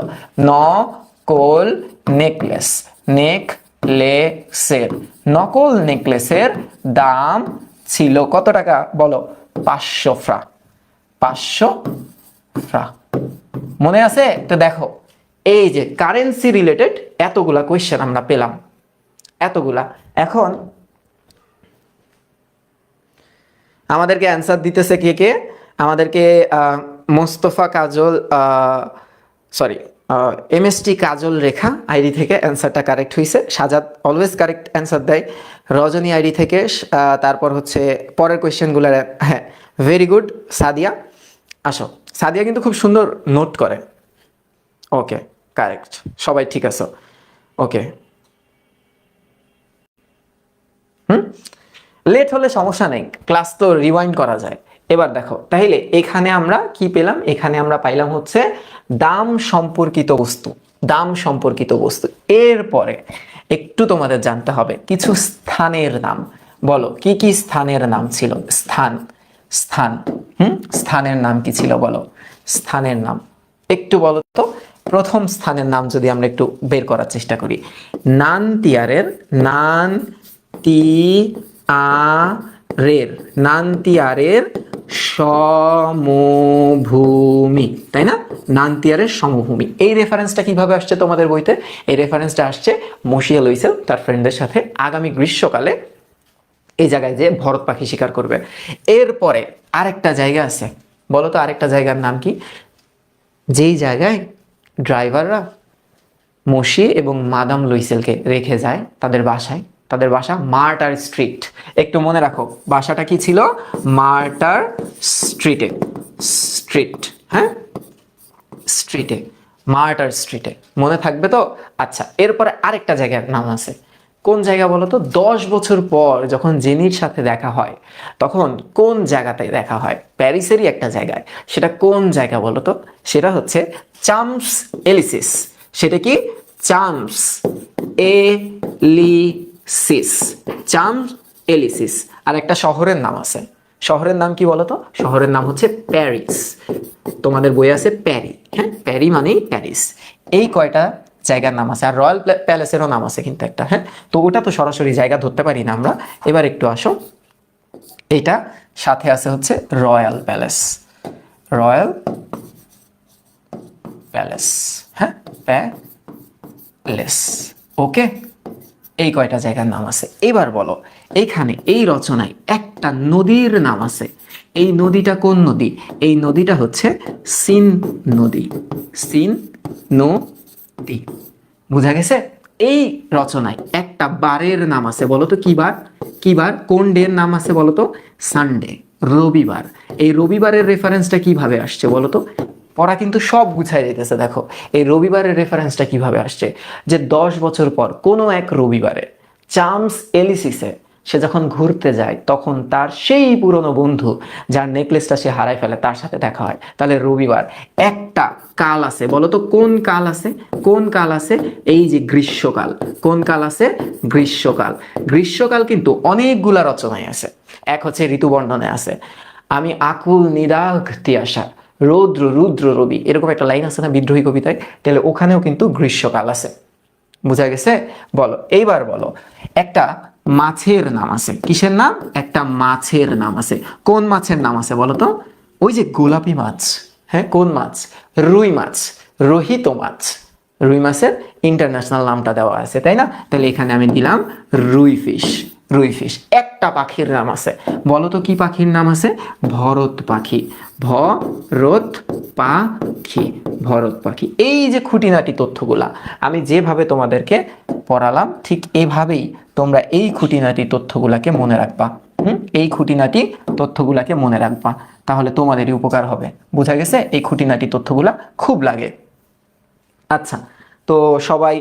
নকল নেকলেস, নেকলেসের, নকল নেকলেসের দাম ছিল কত টাকা বলো? 500 ফ্রা। 500 ফ্রা, মনে আছে? তো দেখো, এই যে কারেন্সি রিলেটেড এতগুলা কোয়েশ্চেন আমরা পেলাম, এতগুলা। এখন আমাদেরকে অ্যান্সার দিতেছে কে কে? আমাদেরকে মোস্তফা কাজল, সরি, এমএসটি কাজল রেখা আইডি থেকে অ্যান্সারটা কারেক্ট হয়েছে। সাজাদ অলওয়েজ কারেক্ট অ্যান্সার দেয়। রজনী আইডি থেকে, তারপর হচ্ছে পরের কোয়েশ্চেনগুলো, হ্যাঁ, ভেরি গুড। সাদিয়া, আসো। সাদিয়া কিন্তু খুব সুন্দর নোট করে। ওকে, কারেক্ট, সবাই ঠিক আছে। ওকে, লেট হলে সমস্যা নেই, ক্লাস তো রিওয়াইন্ড করা যায়। এবার দেখো, তাহলে এখানে আমরা কি পেলাম? এখানে আমরা পাইলাম হচ্ছে দাম সম্পর্কিত বস্তু, দাম সম্পর্কিত বস্তু। এরপরে একটু তোমাদের জানতে হবে কিছু স্থানের নাম। বলো কি কি স্থানের নাম ছিল? স্থান, স্থান, স্থানের নাম কি ছিল বলো? স্থানের নাম একটু বলো তো। প্রথম স্থানের নাম যদি আমরা একটু বের করার চেষ্টা করি, নানতিয়ারের, নানতিয়ারের, নানতিয়ারের সমভূমি, তাই না? নান্তিয়ারের সমভূমি। এই রেফারেন্সটা কিভাবে আসছে তোমাদের বইতে? এই রেফারেন্সটা আসছে মশিয়া লুইসেল তার ফ্রেন্ডদের সাথে আগামী গ্রীষ্মকালে এই জায়গায় যে ভরত পাখি শিকার করবে। এরপরে আরেকটা জায়গা আছে, বলো তো আরেকটা জায়গার নাম কি? যেই জায়গায় ড্রাইভাররা মসি এবং মাদাম লুইসেলকে রেখে যায় তাদের বাসায়, তাদের বাসা মার্টার স্ট্রিট। একটু মনে রাখো বাসাটা কি ছিল? মার্টার স্ট্রিটে, স্ট্রিট, হ্যাঁ স্ট্রিটে, মার্টার স্ট্রিটে, মনে থাকবে তো? আচ্ছা, এরপরে আরেকটা জায়গার নাম আছে। কোন জায়গা বলো তো? 10 বছর পর যখন জেনির সাথে দেখা হয় তখন কোন জায়গাতে দেখা হয়? প্যারিসেরই একটা জায়গায়। সেটা কোন জায়গা বলো তো? সেটা হচ্ছে চাম্পস এলিসিস। সেটা কি? চাম্পস এলিসিস, চাম্পস এলিসিস। আর একটা শহরের নাম আছে। শহরের নাম কি বলো তো? শহরের নাম হচ্ছে প্যারিস। তোমাদের বই আছে প্যারি, হ্যাঁ প্যারি মানেই প্যারিস। এই কয়টা জায়গার নাম আছে। আর রয়্যাল প্যালেসেরও নাম আছে কিন্তু একটা, হ্যাঁ। তো ওটা তো সরাসরি জায়গা ধরতে পারি না আমরা। এবার একটু আসো, এটা সাথে আছে হচ্ছে রয়্যাল প্যালেস, রয়্যাল প্যালেস, হ্যাঁ প্যালেস। ওকে, এই কয়টা জায়গার নাম আছে। এবার বলো এইখানে এই রচনায় একটা নদীর নাম আছে। এই নদীটা কোন নদী? এই নদীটা হচ্ছে সিন নদী, সিন নদী। বুঝা গেছে? এই রচনায় একটা বারের নাম আছে, বলো তো কি বার? কি বার? কোন ডে এর নাম আছে বলো তো? সানডে, রবিবার। এই রবিবারের রেফারেন্সটা কিভাবে আসছে বলো তো? পড়া কিন্তু সব গুছাই যেতেছে। দেখো এই রবিবারের রেফারেন্সটা কিভাবে আসছে, যে 10 বছর পর কোনো এক রবিবারে চাম্পস এলিসিসে সে যখন ঘুরতে যায় তখন তার সেই পুরনো বন্ধু যার নেকলেসটা সে হারায় ফেলে তার সাথে দেখা হয়। তাহলে রবিবার একটা কাল আছে, বলো তো কোন কাল আছে? কোন কাল আছে? এই যে গ্রীষ্মকাল। কোন কাল আছে? গ্রীষ্মকাল। গ্রীষ্মকাল কিন্তু অনেকগুলা রচনায় আছে। এক হচ্ছে ঋতুবর্ণনে আছে, আমি আকুল নিরাগ তিয়াসা, রৌদ্র রুদ্র রবি, এরকম একটা লাইন আছে না বিদ্রোহী কবিতায়? তাহলে ওখানেও কিন্তু গ্রীষ্মকাল আছে। বুঝা গেছে? বলো এইবার বলো একটা মাছের নাম আছে। কিসের নাম? একটা মাছের নাম আছে। কোন মাছের নাম আছে বলো তো? ওই যে গোলাপি মাছ, হ্যাঁ কোন মাছ? রুই মাছ, রোহিত মাছ। রুই মাছের ইন্টারন্যাশনাল নামটা দেওয়া আছে, তাই না? তাহলে এখানে আমি দিলাম রুই ফিশ, রুই ফিশ। একটা পাখির নাম আছে, বলো তো কি পাখির নাম আছে? ভরত পাখি, ভরত পাখি, ভরত পাখি। এই যে খুঁটিনাটি তথ্যগুলা আমি যেভাবে তোমাদেরকে পড়ালাম ঠিক এভাবেই তোমরা এই খুঁটিনাটি তথ্যগুলাকে মনে রাখবা। এই খুঁটিনাটি তথ্যগুলাকে মনে রাখবা, তাহলে তোমাদেরই উপকার হবে। বুঝা গেছে? এই খুঁটিনাটি তথ্যগুলা খুব লাগে। আচ্ছা, তো সবাই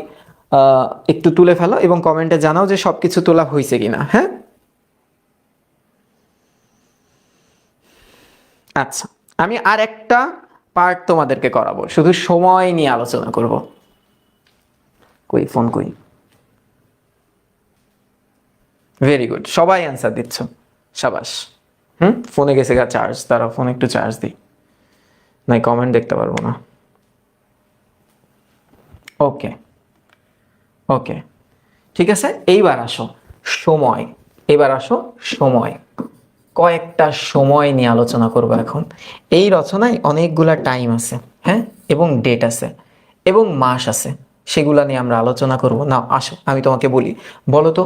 একটু তুলে ফেলো এবং কমেন্টে জানাও যে সবকিছু তোলা হয়েছে কিনা, হ্যাঁ। আচ্ছা, আমি আর একটা পার্ট তোমাদেরকে করাবো, শুধু সময় নিয়ে আলোচনা করব। কই ফোন কই? ভেরি গুড, সবাই অ্যান্সার দিচ্ছ, সাবাস। ফোনে গেছে গা চার্জ, তারা ফোন একটু চার্জ দিই, নাই কমেন্ট দেখতে পারবো না। ওকে ওকে, ঠিক আছে। এইবার আসো সময়, এবার আসো সময়। কয়েকটা সময় নিয়ে আলোচনা করব এখন। এই রচনায় অনেকগুলা টাইম আছে, হ্যাঁ, এবং ডেট আছে এবং মাস আছে, সেগুলা নিয়ে আমরা আলোচনা করব। না আসো আমি তোমাকে বলি, বলো তো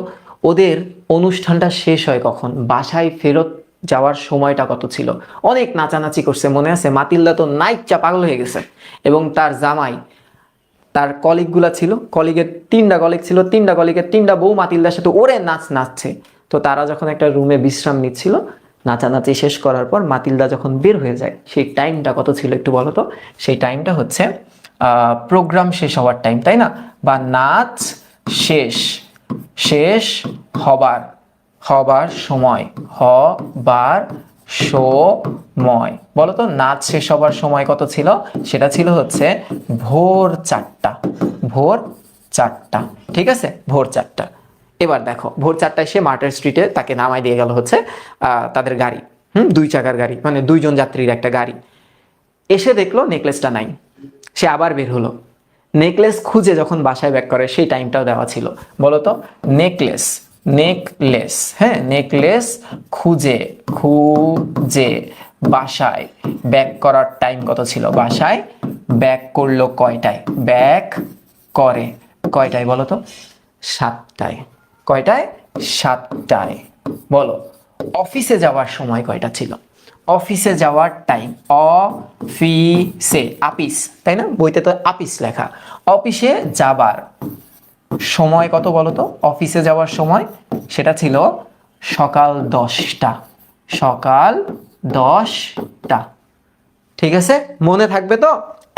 ওদের অনুষ্ঠানটা শেষ হয় কখন? বাসায় ফেরত যাওয়ার সময়টা কত ছিল? অনেক নাচানাচি করছে, মনে আছে? মাতিল্দা তো নাইচা পাগল হয়ে গেছে এবং তার জামাই, তার কলিগ গুলা ছিল, কলিগের 3টা কলিগ ছিল, 3টা কলিগের 3টা বউ মাতিল্দার সাথে ওরে নাচছে। তো তারা যখন একটা রুমে বিশ্রাম নিচ্ছিল, নাচানাচি শেষ করার পর মাতিল্দা যখন বের হয়ে যায়, সেই টাইমটা কত ছিল একটু বলো তো? সেই টাইমটা হচ্ছে প্রোগ্রাম শেষ হওয়ার টাইম, তাই না? বা নাচ শেষ, শেষ হবার, হবার সময়, হবার সময়। বলো তো নাচ শেষ হবার সময় কত ছিল? সেটা ছিল হচ্ছে ভোর 4টা, ভোর 4টা, ঠিক আছে, ভোর 4টা। এবার দেখো ভোর 4টায় সে মার্টার স্ট্রিটে তাকে নামাই দিয়ে গেল হচ্ছে তাদের গাড়ি, 2 চাকার গাড়ি, মানে 2 জন যাত্রীর একটা গাড়ি। এসে দেখলো নেকলেসটা নাই, সে আবার বের হলো। নেকলেস খুঁজে যখন বাসায় ব্যাক করে সেই টাইমটাও দেওয়া ছিল। বলো তো নেকলেস, নেকলেস, হ্যাঁ নেকলেস খুঁজে, খুঁজে বাসায় ব্যাক করার টাইম কত ছিল? বাসায় ব্যাক করলো কয়টায়? ব্যাক করে কয়টায় বলো তো? 7টায়। কয়টায়? 7টায়। বলো অফিসে যাওয়ার সময় কয়টা ছিল? অফিসে যাওয়ার টাইম, অফিসে, আপিস, তাই না? বইতে তো আপিস লেখা। অফিসে যাবার সময় কত বলো তো? অফিসে যাওয়ার সময় সেটা ছিল সকাল 10টা। সকাল 10টা। ঠিক আছে, মনে থাকবে তো?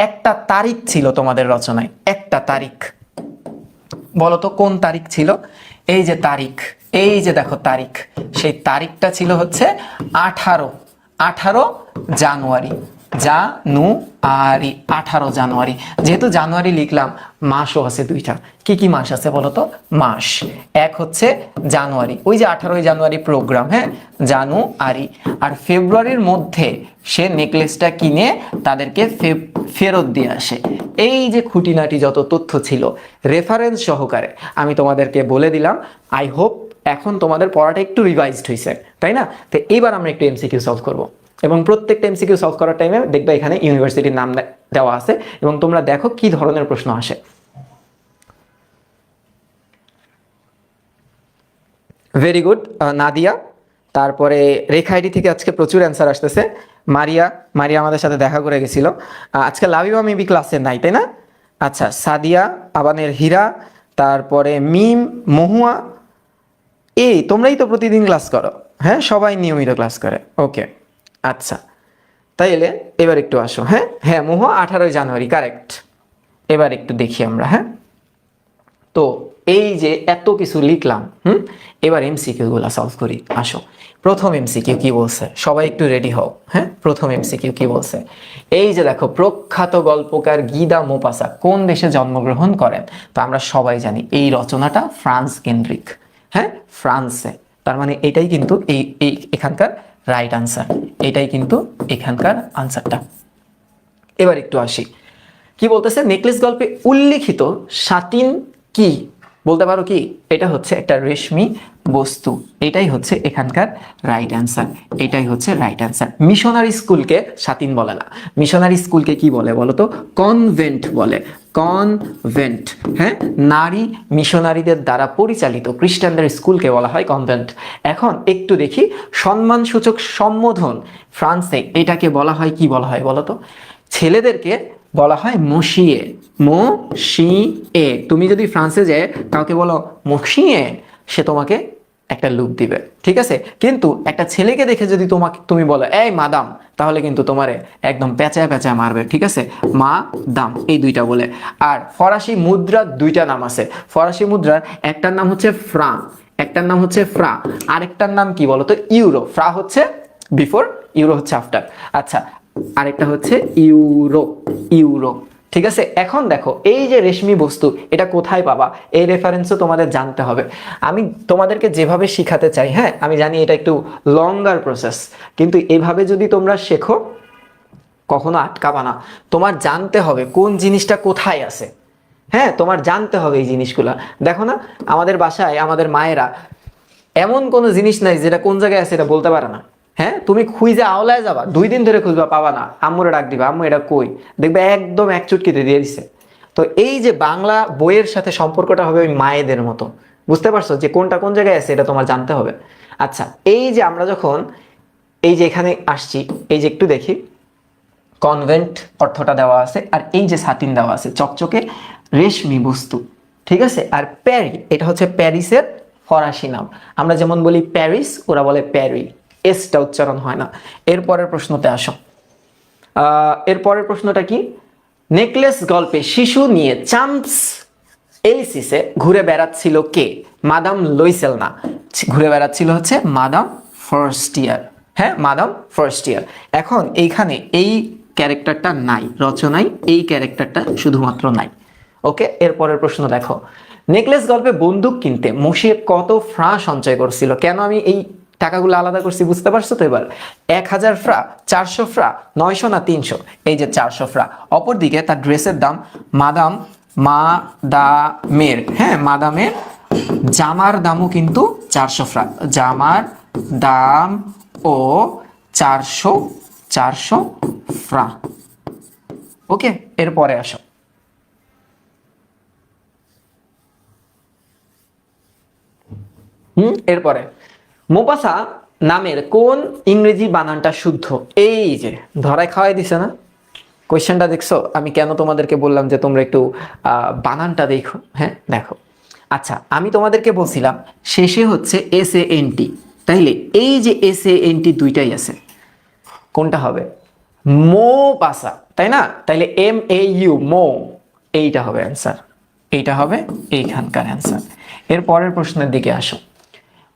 একটা তারিখ ছিল তোমাদের রচনায়, একটা তারিখ। বলো তো কোন তারিখ ছিল? এই যে তারিখ, এই যে দেখো তারিখ, সেই তারিখটা ছিল হচ্ছে 18 জানুয়ারি। জানুয়ারি, 18 জানুয়ারি। যেহেতু জানুয়ারি লিখলাম, মাসও আছে দুইটা। কি কি মাস আছে বলো তো? মাস এক হচ্ছে জানুয়ারি, ওই যে 18 জানুয়ারি প্রোগ্রাম, হ্যাঁ, জানুয়ারি। আর ফেব্রুয়ারির মধ্যে সে নেকলেসটা কিনে তাদেরকে ফেরত দিয়ে আসে। এই যে খুঁটিনাটি যত তথ্য ছিল রেফারেন্স সহকারে আমি তোমাদেরকে বলে দিলাম। আই হোপ এখন তোমাদের পড়াটা একটু রিভাইজড হয়েছে, তাই না? তো এইবার আমরা একটু এমসিকিউ সলভ করব, এবং প্রত্যেকটা এমসিকিউ সলভ করার টাইমে দেখবে এখানে ইউনিভার্সিটির নাম দেওয়া আছে, এবং তোমরা দেখো কি ধরনের প্রশ্ন আসে। Very good Nadia. তারপরে রেখা আইডি থেকে আজকে প্রচুর অ্যান্সার আসতেছে। মারিয়া আমাদের সাথে দেখা করে গেছিল। আজকে লাভিবা মেবি ক্লাসে নাই, তাই না? আচ্ছা, সাদিয়া, আবানের হীরা, তারপরে মিম, মহুয়া, এই তোমরাই তো প্রতিদিন ক্লাস করো, হ্যাঁ, সবাই নিয়মিত ক্লাস করে। ওকে, আচ্ছা, তাইলে এবার একটু আসো। হ্যাঁ হ্যাঁ, মহুয়া 18 জানুয়ারি, কারেক্ট। এবার একটু দেখি আমরা। হ্যাঁ, তো এই যে এত কিছু লিখলাম, এবার এমসিকিউ গুলা সলভ করি। আসো, প্রথম এমসিকিউ কি বলছে? সবাই একটু রেডি হও। হ্যাঁ, প্রথম এমসিকিউ কি বলছে? এই যে দেখো, প্রখ্যাত গল্পকার গিদা মোপাসা কোন দেশে জন্মগ্রহণ করেন? তো আমরা সবাই জানি এই রচনাটা ফ্রান্স কেন্দ্রিক। হ্যাঁ, ফ্রান্সে। তার মানে এটাই কিন্তু এই এখানকার রাইট আনসার। এটাই কিন্তু এখানকার আনসারটা। এবার একটু আসি, কি বলতেছে? নেকলেস গল্পে উল্লিখিত সাটিন কি? বলতে পারো কি? এটা হচ্ছে একটা রেশমি বস্তু। এটাই হচ্ছে এখানকার রাইট অ্যান্সার। এটাই হচ্ছে রাইট অ্যান্সার। মিশনারি স্কুলকে সাটিন বলে না। মিশনারি স্কুলকে কি বলে বলো তো? কনভেন্ট বলে। কনভেন্ট। হ্যাঁ, নারী মিশনারিদের দ্বারা পরিচালিত খ্রিস্টানদের স্কুলকে বলা হয় কনভেন্ট। এখন একটু দেখি সম্মানসূচক সম্বোধন ফ্রান্সে এটাকে বলা হয় কি বলা হয় বলো তো? ছেলেদেরকে বলা হয় মসিয়ে। মসিয়ে। তুমি যদি ফ্রান্সে যায় কাউকে বলো মসিয়ে, সে তোমাকে একটা লুক দিবে, ঠিক আছে? কিন্তু একটা ছেলেকে দেখে যদি তুমি বলো এই মাদাম, তাহলে কিন্তু তোমারে একদম পেঁচায় পেঁচায় মারবে, ঠিক আছে? মা দাম, এই দুইটা বলে। আর ফরাসি মুদ্রার দুইটা নাম আছে। ফরাসি মুদ্রার একটার নাম হচ্ছে ফ্রাঁ, একটার নাম হচ্ছে ফ্রা, আরেকটার নাম কি বলো তো? ইউরো। ফ্রা হচ্ছে বিফোর, ইউরো হচ্ছে আফটার। আচ্ছা, আরেকটা হচ্ছে ইউরো। ইউরো, ঠিক আছে? এখন দেখো, এই যে রেশমি বস্তু, এটা কোথায় পাবা? এই রেফারেন্সও তোমাদের জানতে হবে। আমি তোমাদেরকে যেভাবে শিখাতে চাই, হ্যাঁ, আমি জানি এটা একটু লঙ্গার প্রসেস, কিন্তু এভাবে যদি তোমরা শেখো কখনো আটকাবা না। তোমার জানতে হবে কোন জিনিসটা কোথায় আছে। হ্যাঁ, তোমার জানতে হবে এই জিনিসগুলা। দেখো না, আমাদের বাসায় আমাদের মায়েরা এমন কোনো জিনিস নাই যেটা কোন জায়গায় আছে এটা বলতে পারে না। হ্যাঁ, তুমি খুঁজে আওলায় যাবা, 2 দিন ধরে খুঁজবা, পাবা না। আম্মুরে ডাক দিবা, আম্মু এটা কই, দেখবে একদম এক চুটকিতে দিয়ে দিছে। তো এই যে বাংলা বইয়ের সাথে সম্পর্কটা হবে ওই মায়েদের মতো। বুঝতে পারছো যে কোনটা কোন জায়গায় আছে এটা তোমার জানতে হবে। আচ্ছা, এই যে আমরা যখন এই যে এখানে আসছি, এই যে একটু দেখি, কনভেন্ট অর্থটা দেওয়া আছে, আর এই যে সাটিন দেওয়া আছে, চকচকে রেশমি বস্তু, ঠিক আছে? আর প্যারি, এটা হচ্ছে প্যারিসের ফরাসি নাম। আমরা যেমন বলি প্যারিস, ওরা বলে প্যারি, এসটা উচ্চারণ হয় না। এরপরের প্রশ্নতে আসো। এরপরের প্রশ্নটা কি? নেকলেস গল্পে শিশু নিয়ে চাম্পস এলিসিসে ঘুরে বেড়াচ্ছিল কে? মাদাম লুইসেল না, ঘুরে বেড়াচ্ছিল হচ্ছে মাদাম ফরস্টিয়ার। হ্যাঁ, মাদাম ফরস্টিয়ার। এখন এইখানে এই ক্যারেক্টারটা নাই রচনায়, এই ক্যারেক্টারটা শুধুমাত্র নাই। ওকে, এরপরের প্রশ্ন দেখো। নেকলেস গল্পে বন্দুক কিনতে মসিয়ে কত ফ্রাঁ সঞ্চয় করছিল? কেন আমি এই টাকাগুলো আলাদা করছি বুঝতে পারছো তো? এবার 1000 ফ্রা, 400 ফ্রা, 900 না 300? এই যে 400 ফ্রা। অপরদিকে তার ড্রেসের দাম মাদামের, হ্যাঁ, মাদামের জামার দামও কিন্তু 400 ফ্রা। জামার দাম ও 400 400 ফ্রা। ওকে, এরপরে আসো। এরপরে মোপাসা নামের কোন ইংরেজি বানানটা শুদ্ধ? এই যে ধরায় খাওয়াই দিছে না কোয়েশ্চেনটা, দেখছো? আমি কেন তোমাদেরকে বললাম যে তোমরা একটু বানানটা দেখো। হ্যাঁ, দেখো। আচ্ছা, আমি তোমাদেরকে বলছিলাম শেষে হচ্ছে SANT, তাইলে এই যে SANT দুইটাই আছে, কোনটা হবে? মোপাসা, তাই না? তাইলে MAU, মো, এইটা হবে অ্যান্সার, এইটা হবে এইখানকার অ্যান্সার। এর পরের প্রশ্নের দিকে আসো।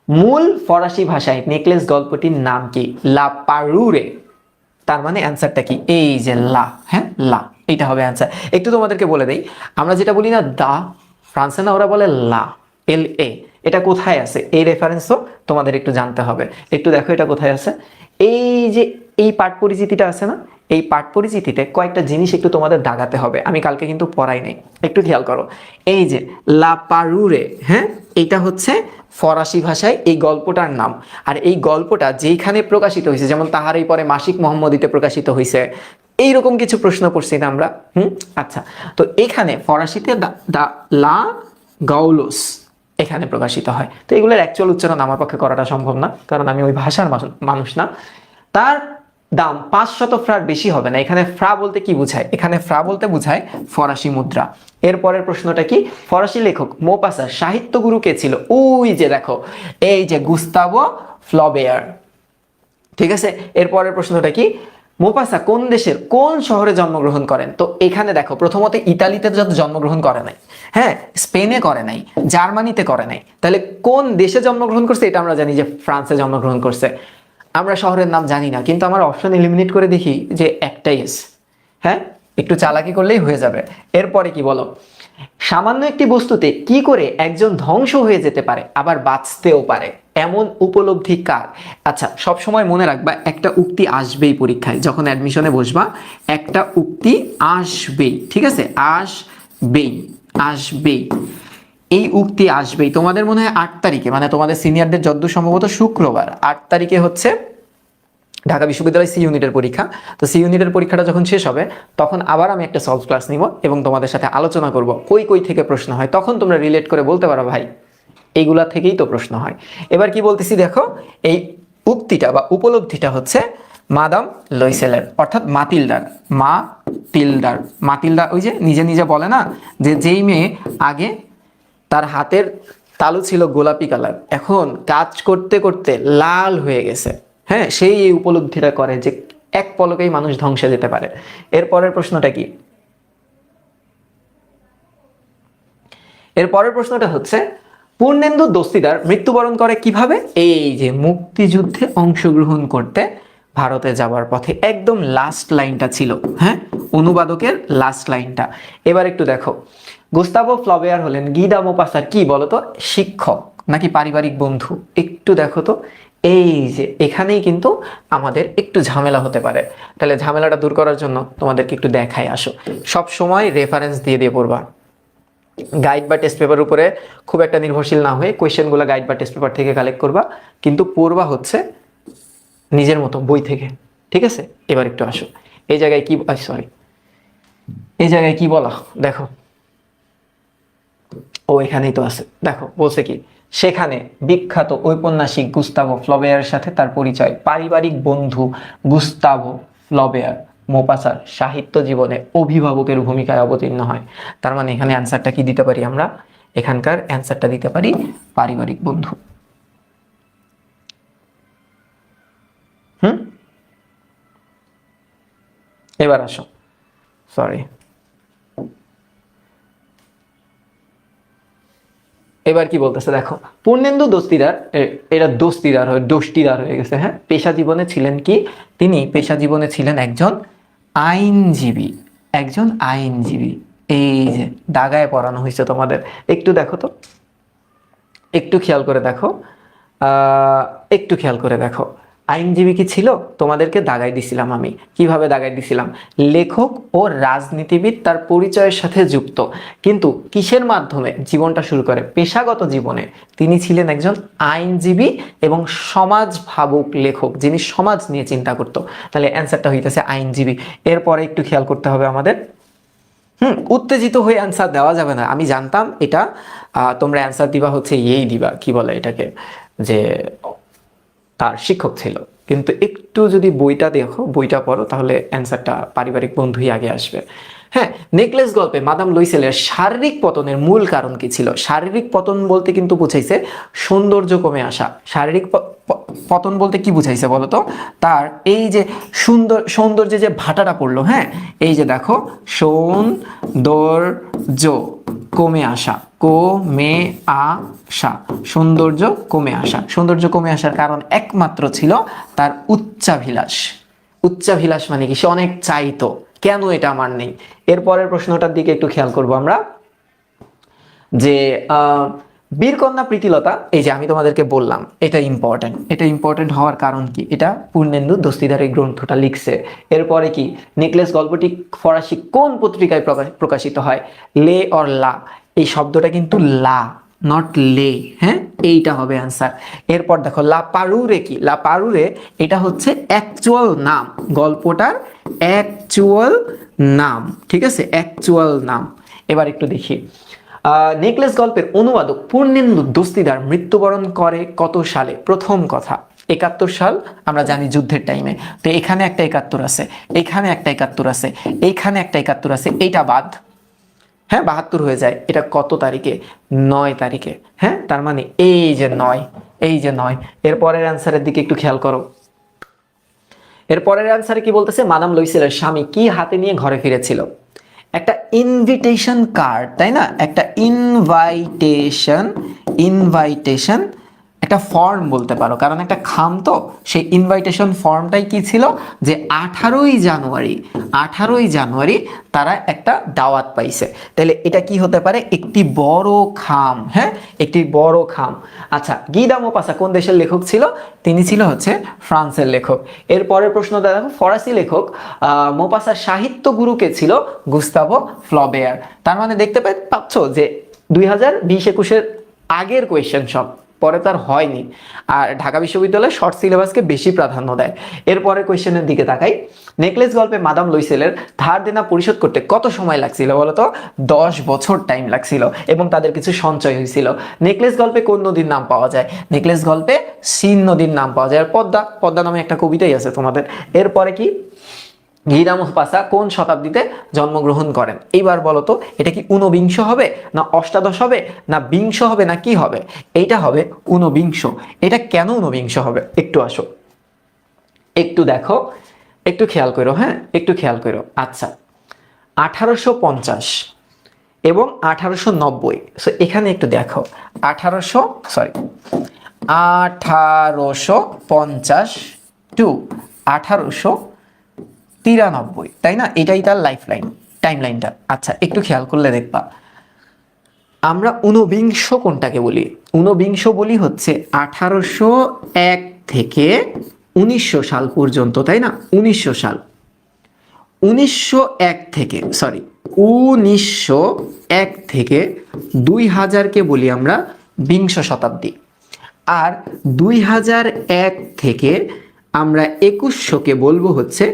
মূল ফরাসি ভাষায় নেকলেস গল্পটির নাম কি? লা পারুরে। তার মানে অ্যান্সারটা কি? এই যে লা, হ্যাঁ, লা, এইটা হবে অ্যান্সার। একটু তোমাদেরকে বলে দেই, আমরা যেটা বলি না দা, ফ্রান্সে না ওরা বলে লা, LA। এটা কোথায় আছে এই রেফারেন্সও তোমাদের একটু জানতে হবে। একটু দেখো এটা কোথায় আছে। এই যে এই পাঠ পরিচিতিটা আছে না, এই পাঠ পরিচিতিতে কয়েকটা জিনিস একটু তোমাদের দাগাতে হবে, আমি কালকে কিন্তু পড়াই নাই, একটু খেয়াল করো। এই যে লা পারুরে, হ্যাঁ, এইটা হচ্ছে ফরাসি ভাষায় এই গল্পটার নাম। আর এই গল্পটা যেইখানে প্রকাশিত হয়েছে, যেমন তাহারই পরে মাসিক মোহাম্মদীতে প্রকাশিত হয়েছে, এইরকম কিছু প্রশ্ন পড়ছি না আমরা। আচ্ছা, তো এখানে ফরাসিতে লা গাউলোস এখানে প্রকাশিত হয়। তো এগুলোর অ্যাকচুয়াল উচ্চারণ আমার পক্ষে করাটা সম্ভব না, কারণ আমি ওই ভাষার মানুষ না। তার দাম 500 ফ্রার বেশি হবে না। এখানে ফ্রা বলতে কি বোঝায়? এখানে ফ্রা বলতে বোঝায় ফরাসি মুদ্রা। এরপরের প্রশ্নটা কি? ফরাসি লেখক মোপাসার সাহিত্য গুরু কে ছিল? ওই যে দেখো, এই যে গুস্তাভো ফ্লবেয়ার। ঠিক আছে, এরপরের প্রশ্নটা কি? মোপাসা কোন দেশের কোন শহরে জন্মগ্রহণ করেন? তো এখানে দেখো, প্রথমত ইতালিতে জন্মগ্রহণ করে নাই, হ্যাঁ, স্পেনে করে নাই, জার্মানিতে করে নাই, তাহলে কোন দেশে জন্মগ্রহণ করছে? এটা আমরা জানি যে ফ্রান্সে জন্মগ্রহণ করছে। আমরা শহরের নাম জানি না, কিন্তু আমার অপশন এলিমিনেট করে দেখি যে একটাই আছে। হ্যাঁ, একটু চালাকি করলেই হয়ে যাবে। এরপরে কি বলো? সামান্য একটি বস্তুতে কি করে একজন ধ্বংস হয়ে যেতে পারে আবার বাঁচতেও পারে, এমন উপলব্ধি কার? আচ্ছা, সব সময় মনে রাখবা একটা উক্তি আসবেই পরীক্ষায়, যখন অ্যাডমিশনে বসবা একটা উক্তি আসবেই, ঠিক আছে? আসবেই, আসবেই, এই উক্তি আসবেই। তোমাদের মনে হয় 8 তারিখে, মানে তোমাদের সিনিয়রদের যতদূর সম্ভবত শুক্রবার 8 তারিখে হচ্ছে ঢাকা বিশ্ববিদ্যালয় সি ইউনিটের পরীক্ষা। তো সি ইউনিটের পরীক্ষাটা যখন শেষ হবে, তখন আবার আমি একটা সলভ ক্লাস নিব এবং তোমাদের সাথে আলোচনা করব কই কই থেকে প্রশ্ন হয়। তখন তোমরা রিলেট করে বলতে পারো, ভাই এইগুলা থেকেই তো প্রশ্ন হয়। এবার কি বলতেছি দেখো, এই উক্তিটা বা উপলব্ধিটা হচ্ছে মাদাম লয়সেলের, অর্থাৎ মাতিল্ডার। মাতিল্ডা ওই যে নিজে নিজে বলে না যে যেই মেয়ে আগে তার হাতের তালু ছিল গোলাপি কালার, এখন কাজ করতে করতে লাল হয়ে গেছে, হ্যাঁ, সেই এই উপলব্ধিটা করে যে এক পলকেই মানুষ ধ্বংসে যেতে পারে। এরপরের প্রশ্নটা কি? এরপরের প্রশ্নটা হচ্ছে পূর্ণেন্দু দস্তিদার মৃত্যুবরণ করে কিভাবে? এই যে মুক্তিযুদ্ধে অংশগ্রহণ করতে ভারতে যাওয়ার পথে, একদম লাস্ট লাইনটা ছিল, হ্যাঁ, অনুবাদকের লাস্ট লাইনটা। এবার একটু দেখো, গুস্তাভো ফ্লবেয়ার হলেন গিদা মোপাসার কি বলতো? শিক্ষক নাকি পারিবারিক বন্ধু? একটু দেখো তো, এই যে এখানেই কিন্তু আমাদের একটু ঝামেলা হতে পারে। তাহলে ঝামেলাটা দূর করার জন্য তোমাদেরকে একটু দেখাই আসো। সব সময় রেফারেন্স দিয়ে দিয়ে পড়বা, গাইড বা টেস্ট পেপার উপরে খুব একটা নির্ভরশীল না হয়ে কোয়েশ্চেনগুলো গাইড বা টেস্ট পেপার থেকে কালেক্ট করবা, কিন্তু পড়বা হচ্ছে নিজের মতো বই থেকে, ঠিক আছে? এবার একটু আসো, এই জায়গায় কি, সরি, এই জায়গায় কি বলা দেখো, ও এখানেই তো আছে, দেখো বলছে কি, সেখানে বিখ্যাত ঔপন্যাসিক গুস্তাভো ফ্লবেয়ারের সাথে তার পরিচয়, পারিবারিক বন্ধু গুস্তাভো ফ্লবেয়ার মোপাসার সাহিত্য জীবনে অভিভাবকের ভূমিকায় অবতীর্ণ হয়। তার মানে এখানে অ্যান্সারটা কি দিতে পারি আমরা? এখানকার অ্যান্সারটা দিতে পারি পারিবারিক বন্ধু। এবার আসো, সরি, এবার কি বলতেছে দেখো, পূর্ণেন্দু দস্তিদার, এটা দোস্তিদার হয়ে গেছে, হ্যাঁ, পেশা জীবনে ছিলেন কি? তিনি পেশা জীবনে ছিলেন একজন আইনজীবী, একজন আইনজীবী। এই যে দাগায় পড়ানো হয়েছে তোমাদের, একটু দেখো তো, একটু খেয়াল করে দেখো, একটু খেয়াল করে দেখো, আইনজীবী কি ছিল? তোমাদেরকে দাগাই দিছিলাম আমি। কিভাবে দাগাই দিছিলাম? লেখক ও রাজনীতিবিদ তার পরিচয়ের সাথে যুক্ত, কিন্তু কিসের মাধ্যমে জীবনটা শুরু করে? পেশাগত জীবনে তিনি ছিলেন একজন আইনজীবী এবং সমাজ ভাবুক লেখক, যিনি সমাজ নিয়ে চিন্তা করতো। তাহলে অ্যান্সারটা হইতেছে আইনজীবী। এরপরে একটু খেয়াল করতে হবে আমাদের, উত্তেজিত হয়ে অ্যান্সার দেওয়া যাবে না। আমি জানতাম এটা, তোমরা অ্যান্সার দিবা হচ্ছে এই দিবা, কি বলে এটাকে, যে তার শিক্ষক ছিল, কিন্তু একটু যদি বইটা দেখো, বইটা পড়ো, তাহলে অ্যান্সারটা পারিবারিক বন্ধুই আগে আসবে। হ্যাঁ, নেকলেস গল্পে মাদাম লুইসেলের শারীরিক পতনের মূল কারণ কি ছিল? শারীরিক পতন বলতে কিন্তু বুঝাইছে সৌন্দর্য কমে আসা। শারীরিক পতন বলতে কি বুঝাইছে বলো তো? তার এই যে সৌন্দর্যে যে ভাটাটা পড়লো, হ্যাঁ, এই যে দেখো, সৌন্দর্য কমে আসা, কমে আসা, সৌন্দর্য কমে আসা। সৌন্দর্য কমে আসার কারণ একমাত্র ছিল তার উচ্চাভিলাষ। উচ্চাভিলাষ মানে কি? সে অনেক চাইতো, কেন এটা আমার নেই। এরপরের প্রশ্নটার দিকে একটু খেয়াল করব আমরা, যে বীরকন্যা প্রীতিলতা, এই যে আমি তোমাদেরকে বললাম এটা ইম্পর্টেন্ট। এটা ইম্পর্টেন্ট হওয়ার কারণ কি? এটা পূর্ণেন্দু দস্তিদার এই গ্রন্থটা লিখছে। এরপরে কি, নেকলেস গল্পটি ফরাসি কোন পত্রিকায় প্রকাশিত হয়? লে অর লা, এই শব্দটা কিন্তু লা, নট লে, হ্যাঁ, এইটা হবে অ্যান্সার। এরপর দেখো লা পারুরে কি? লা পারুরে এটা হচ্ছে অ্যাকচুয়াল নাম, গল্পটার অ্যাকচুয়াল নাম, ঠিক আছে, অ্যাকচুয়াল নাম। এবার একটু দেখি, নেকলেস গল্পের অনুবাদক পূর্ণেন্দু দস্তিদার মৃত্যুবরণ করে কত সালে? প্রথম কথা 71 সাল, আমরা জানি যুদ্ধের টাইমে। তো এখানে একটা 71 আছে, এখানে একটা 71 আছে, এইখানে একটা 71 আছে, এইটা বাদ, হ্যাঁ 72 হয়ে যায়। এটা কত তারিখে? 9 তারিখে, হ্যাঁ, তার মানে এই যে 9, এই যে 9। এরপরের অ্যান্সারের দিকে একটু খেয়াল করো। এরপরের অ্যান্সারে কি বলতেছে? মাদাম লুইসেলের স্বামী কি হাতে নিয়ে ঘরে ফিরেছিল? একটা ইনভিটেশন কার্ড, তাই না? একটা ইনভাইটেশন একটা ফর্ম বলতে পারো, কারণ একটা খাম তো, সেই ইনভাইটেশন ফর্মটাই কি ছিল? যে 18ই জানুয়ারি তারা একটা দাওয়াত পাইছে। তাহলে এটা কি হতে পারে? একটি বড় খাম, হ্যাঁ, একটি বড় খাম। আচ্ছা, গি দা মোপাসা কোন দেশের লেখক ছিল? তিনি ছিল হচ্ছে ফ্রান্সের লেখক। এরপরের প্রশ্নটা দেখো, ফরাসি লেখক মোপাসার সাহিত্য গুরু কে ছিল? Gustavo Flaubert. তার মানে দেখতে পাচ্ছ যে 2020-21-এর আগের কোয়েশ্চেন সব, পরে তার হয়নি। আর ঢাকা বিশ্ববিদ্যালয় শর্ট সিলেবাসকে বেশি প্রাধান্য দেয়। এরপরে কোয়েশ্চেনের দিকে তাকাই, নেকলেস গল্পে মাদাম লুইসেলের ধার দেনা পরিশোধ করতে কত সময় লাগছিল বলতো? 10 বছর টাইম লাগছিল, এবং তাদের কিছু সঞ্চয় হয়েছিল। নেকলেস গল্পে কোন নদীর নাম পাওয়া যায়? নেকলেস গল্পে সিন নদীর নাম পাওয়া যায়। আর পদ্মা নামে একটা কবিতাই আছে তোমাদের। এরপরে কি, গি দা মোপাসা কোন শতাব্দীতে জন্মগ্রহণ করেন? এইবার বলো তো, এটা কি 19 হবে, না 28 হবে, না 20 হবে, না কি হবে? এইটা হবে 19। এটা কেন 19 হবে? একটু আসো, একটু দেখো, একটু খেয়াল করো, হ্যাঁ, একটু খেয়াল করো। আচ্ছা, 1850 এবং 1890, সো এখানে একটু দেখো, 1850 টু 1893, তাই না? এটাই তার টাইমলাইনটা। আচ্ছা, একটু খেয়াল করলে দেখবা, আমরা 19 কোনটাকে বলি? 19 বলি হচ্ছে 1801 থেকে 1900 সাল পর্যন্ত, তাই না? 1900 সাল, 1901 থেকে 2000কে বলি আমরা বিংশ শতাব্দী। আর 2001 থেকে আমরা 2100কে বলবো হচ্ছে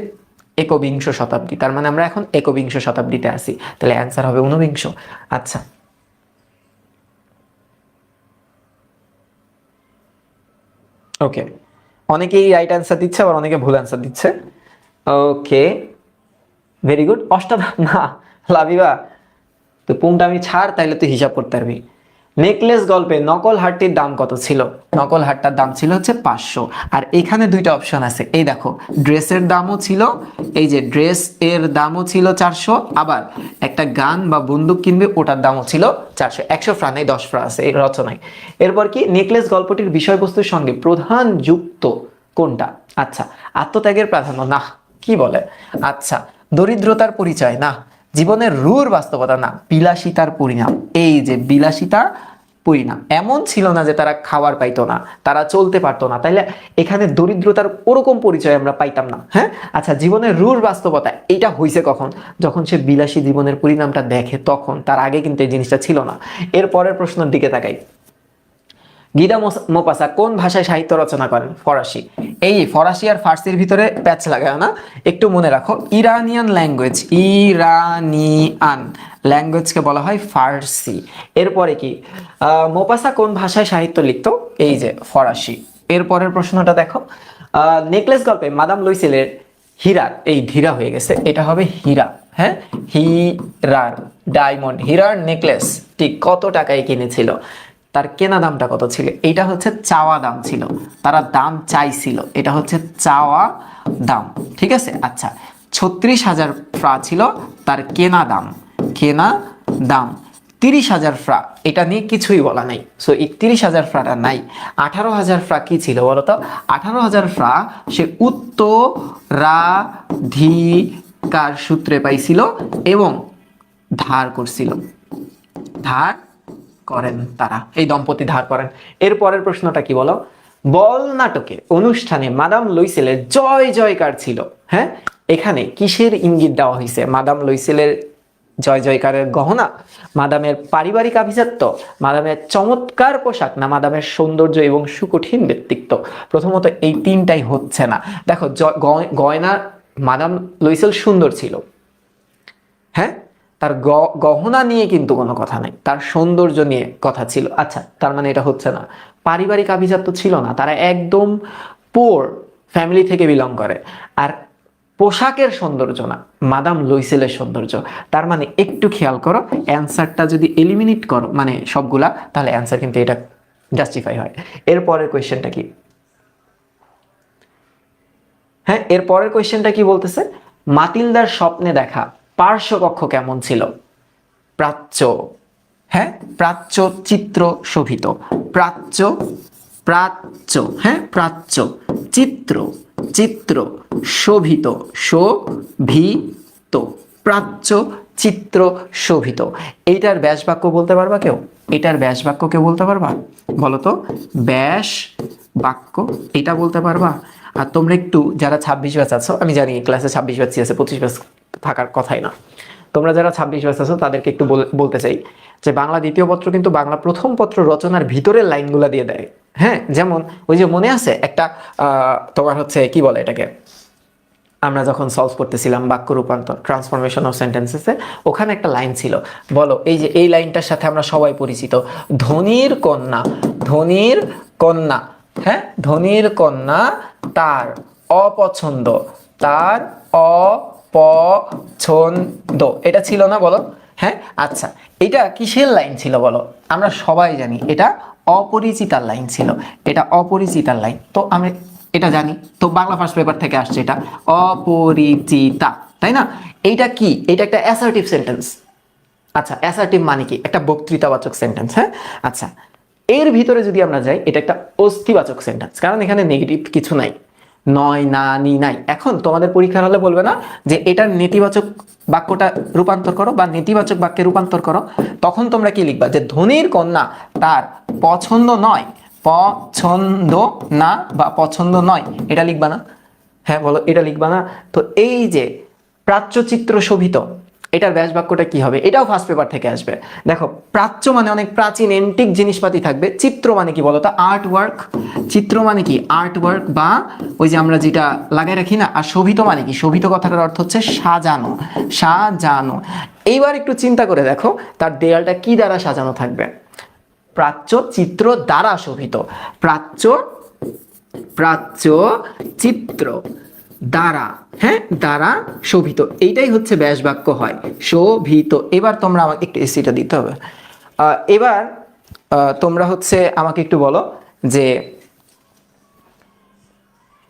একবিংশ শতাব্দী। তার মানে আমরা এখন একবিংশ শতাব্দীতে আছি। তাহলে অ্যান্সার হবে 19। আচ্ছা, ওকে, অনেকেই রাইট অ্যান্সার দিচ্ছে, আবার অনেকে ভুল অ্যান্সার দিচ্ছে। ওকে, ভেরি গুড। অষ্টাদশ না লাভিবা, তো পুংটা আমি ছাড়, তাইলে তুই হিসাব করতে পারবি। নেকলেস গল্পে নকল হারটির দাম কত ছিল? নকল হারটার দাম ছিল হচ্ছে 500। আর এখানে দুইটা অপশন আছে, এই দেখো, ড্রেসের দামও ছিল, এই যে ড্রেস এর দামও ছিল 400, আবার একটা গান বা বন্দুক কিনবে ওটার দামও ছিল 400। 100 ফ্রানে 10 ফ্রা আছে এই রচনায়। এরপর কি, নেকলেস গল্পটির বিষয়বস্তুর সঙ্গে প্রধান যুক্ত কোনটা? আচ্ছা, আত্মত্যাগের প্রাধান্য, না, কি বলে? আচ্ছা, দরিদ্রতার পরিচয়, না, জীবনের রূঢ় বাস্তবতা, না, বিলাসিতার পরিণাম, এই যে বিলাসিতার পরিণাম। এমন ছিল না যে তারা খাবার পাইতো না, তারা চলতে পারতো না, তাইলে এখানে দরিদ্রতার ওরকম পরিচয় আমরা পাইতাম না। হ্যাঁ, আচ্ছা, জীবনের রূঢ় বাস্তবতা এটা হইছে কখন? যখন সে বিলাসী জীবনের পরিণামটা দেখে তখন, তার আগে কিন্তু এই জিনিসটা ছিল না। এর পরের প্রশ্নের দিকে তাকাই। গিদা মোপাসা কোন ভাষায় সাহিত্য রচনা করেন? ফরাসি। এই ফরাসি আর ফার্সির ভিতরে প্যাচ লাগায় না, একটু মনে রাখো। ইরানিয়ান ল্যাঙ্গুয়েজ, ইরানিয়ান ল্যাঙ্গুয়েজকে বলা হয় ফার্সি। এরপরে কি মোপাসা কোন ভাষায় সাহিত্য লিখতো? এই যে ফরাসি। এরপরের প্রশ্নটা দেখো, নেকলেস গল্পে মাদাম লুইসেলের হীরার, এই ধীরা হয়ে গেছে, এটা হবে হীরা। হ্যাঁ, হীরার ডায়মন্ড, হীরার নেকলেস ঠিক কত টাকায় কিনেছিল? তার কেনা দামটা কত ছিল? এটা হচ্ছে চাওয়া দাম ছিল, তারা দাম চাইছিল, এটা হচ্ছে চাওয়া দাম। ঠিক আছে, আচ্ছা, 36,000 ফ্রা ছিল তার কেনা দাম, কেনা দাম। 30,000 ফ্রা, এটা নিয়ে কিছুই বলা নাই, সো এই 30,000 ফ্রাটা নাই। 18,000 ফ্রা কি ছিল বলো তো? 18,000 ফ্রা সে উত্তরাধিকার সূত্রে পাইছিল এবং ধার করছিল, ধার করেন তারা, এই দম্পতি ধার করেন। এর পরের প্রশ্নটা কি বলো? বল নাটকে অনুষ্ঠানে মাদাম লুইসেলের জয় জয়কার ছিল। হ্যাঁ, এখানে কিসের ইঙ্গিত দেওয়া হয়েছে? মাদাম লুইসেলের জয় জয়কারের গহনা, মাদামের পারিবারিক আভিজাত্য, মাদামের চমৎকার পোশাক, না মাদামের সৌন্দর্য এবং সুকঠিন ব্যক্তিত্ব? প্রথমত এই তিনটাই হচ্ছে না। দেখো, গয়না, মাদাম লুইসেল সুন্দর ছিল, হ্যাঁ, তার গহনা নিয়ে কিন্তু কোনো কথা নাই, তার সৌন্দর্য নিয়ে কথা ছিল। আচ্ছা, তার মানে এটা হচ্ছে না। পারিবারিক আভিজাত্য ছিল না, তারা একদম পোর ফ্যামিলি থেকে বিলং করে। আর পোশাকের সৌন্দর্য না, মাদাম লুইসেলের সৌন্দর্য। তার মানে একটু খেয়াল করো, অ্যান্সারটা যদি এলিমিনেট করো মানে সবগুলা, তাহলে অ্যান্সার কিন্তু এটা জাস্টিফাই হয়। এরপরের কোয়েশ্চেনটা কি? হ্যাঁ, এরপরের কোয়েশ্চেনটা কি বলতেছে? মাতিলদার স্বপ্নে দেখা পার্শ্বকক্ষ কেমন ছিল? প্রাচ্য। হ্যাঁ, প্রাচ্য চিত্র শোভিত, প্রাচ্য, প্রাচ্য, হ্যাঁ, প্রাচ্য চিত্র, চিত্র শোভিত, শোভিত, প্রাচ্য চিত্র শোভিত। এইটার ব্যাস বাক্য বলতে পারবা কেউ? এটার ব্যাস বাক্য কেউ বলতে পারবা? বলো তো, ব্যাস বাক্য এটা বলতে পারবা? আর তোমরা একটু যারা 26 ব্যাচ আছো, আমি জানি ক্লাসে 26 ব্যাচ আছে, 25 ব্যাচ থাকার কথাই না, তোমরা যারা 26 ব্যাচ আছো তাদেরকে একটু বলতে চাই যে বাংলা দ্বিতীয় পত্র কিন্তু বাংলা প্রথম পত্র রচনার ভিতরের লাইনগুলা দিয়ে দেয়। হ্যাঁ, যেমন ওই যে মনে আছে একটা তোমার হচ্ছে কি বলে এটাকে, আমরা যখন সলভ করতেছিলাম বাক্য রূপান্তর, ট্রান্সফরমেশন অফ সেন্টেন্সেসে, ওখানে একটা লাইন ছিল, বলো এই যে এই লাইনটার সাথে আমরা সবাই পরিচিত, ধনীর কন্যা, ধনীর কন্যা, হ্যাঁ, ধনীর কন্যা তার অপছন্দ, তার অপছন্দ, এটা ছিল না বলো? হ্যাঁ, আচ্ছা, এটা কিসের লাইন ছিল বলো? আমরা সবাই জানি এটা অপরিচিতার লাইন ছিল, এটা অপরিচিতার লাইন, তো আমি এটা জানি, তো বাংলা ফার্স্ট পেপার থেকে আসছে, এটা অপরিচিতা, তাই না? এইটা কি? এটা একটা অ্যাসার্টিভ সেন্টেন্স। আচ্ছা, অ্যাসার্টিভ মানে কি? একটা বক্তৃতাবাচক সেন্টেন্স। হ্যাঁ, আচ্ছা, এর ভিতরে যদি আমরা যাই, এটা একটা অস্তিবাচক সেন্টেন্স, কারণ এখানে নেগেটিভ কিছু নাই, নয়, না, নি নাই। এখন তোমাদের পরীক্ষার হলে বলবে না যে এটার নেতিবাচক বাক্যটা রূপান্তর করো বা নেতিবাচক বাক্যে রূপান্তর করো, তখন তোমরা কি লিখবা? যে ধনীর কন্যা তার পছন্দ নয়, পছন্দ না বা পছন্দ নয়, এটা লিখবা না? হ্যাঁ বলো, এটা লিখবা না? তো এই যে প্রাচ্যচিত্র শোভিত, এটার ব্যাস বাক্যটা কি হবে? এটাও ফার্স্ট পেপার থেকে আসবে। দেখো, প্রাচ্য মানে অনেক প্রাচীন এন্টিক জিনিসপাতি থাকবে, চিত্র মানে কি বলো তো? আর্ট ওয়ার্ক, চিত্র মানে কি? আর্ট ওয়ার্ক বা ওই যে আমরা যেটা লাগাই রাখি না। আর শোভিত মানে কি? শোভিত কথাটার অর্থ হচ্ছে সাজানো, সাজানো। এইবার একটু চিন্তা করে দেখো, তার দেয়ালটা কি দ্বারা সাজানো থাকবে? প্রাচ্য চিত্র দ্বারা শোভিত, প্রাচ্য, প্রাচ্য চিত্র দ্বারা, হ্যাঁ, দ্বারা শোভিত, এইটাই হচ্ছে ব্যাস বাক্য হয়, শোভিত। এবার তোমরা আমাকে একটু এসিটা দিতে হবে। এবার তোমরা হচ্ছে আমাকে একটু বলো যে,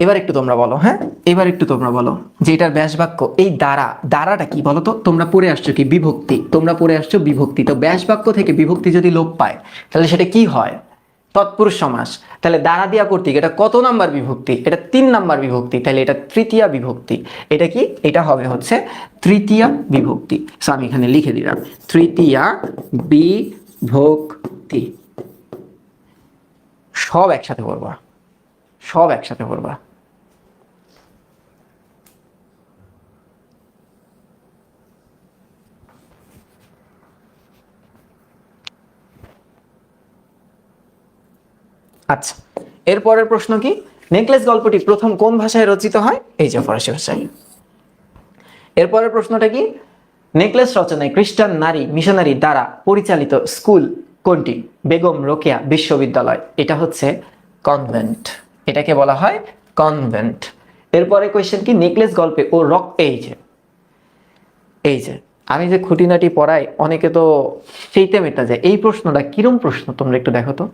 এবার একটু তোমরা বলো, হ্যাঁ, এবার একটু তোমরা বলো যে এটার ব্যাস বাক্য, এই দ্বারা, দ্বারাটা কি বলো তো? তোমরা পড়ে আসছো কি? বিভক্তি, তোমরা পড়ে আসছো বিভক্তি। তো ব্যাস বাক্য থেকে বিভক্তি যদি লোপ পায় তাহলে সেটা কি হয়? তৎপুরুষ সমাস। তাহলে দ্বারা দিয়া কর্তৃক, এটা কত নাম্বার বিভক্তি? এটা 3 নাম্বার বিভক্তি, তাহলে এটা তৃতীয়া বিভক্তি। এটা কি? এটা হবে হচ্ছে তৃতীয়া বিভক্তি। সো আমি এখানে লিখে দিলাম তৃতীয়া বিভক্তি। সব একসাথে পড়বা, সব একসাথে পড়বা। আচ্ছা, এরপরের প্রশ্ন কি? নেকলেস গল্পটি প্রথম কোন ভাষায় রচিত হয়? এই যে ফরাসি ভাষায়। এরপরের প্রশ্নটা কি? নেকলেস রচনায় খ্রিস্টান নারী মিশনারি দ্বারা পরিচালিত স্কুল কোনটি? বেগম রোকেয়া বিশ্ববিদ্যালয়। এটা হচ্ছে কনভেন্ট। এটাকে বলা হয় কনভেন্ট। এরপরে কোয়েশ্চেন কি? নেকলেস গল্পে ও রক, এই যে আমি যে খুঁটিনাটি পড়াই অনেকে তো সেইতে মেটা যায়। এই প্রশ্নটা কিরম প্রশ্ন তোমরা একটু দেখো তো।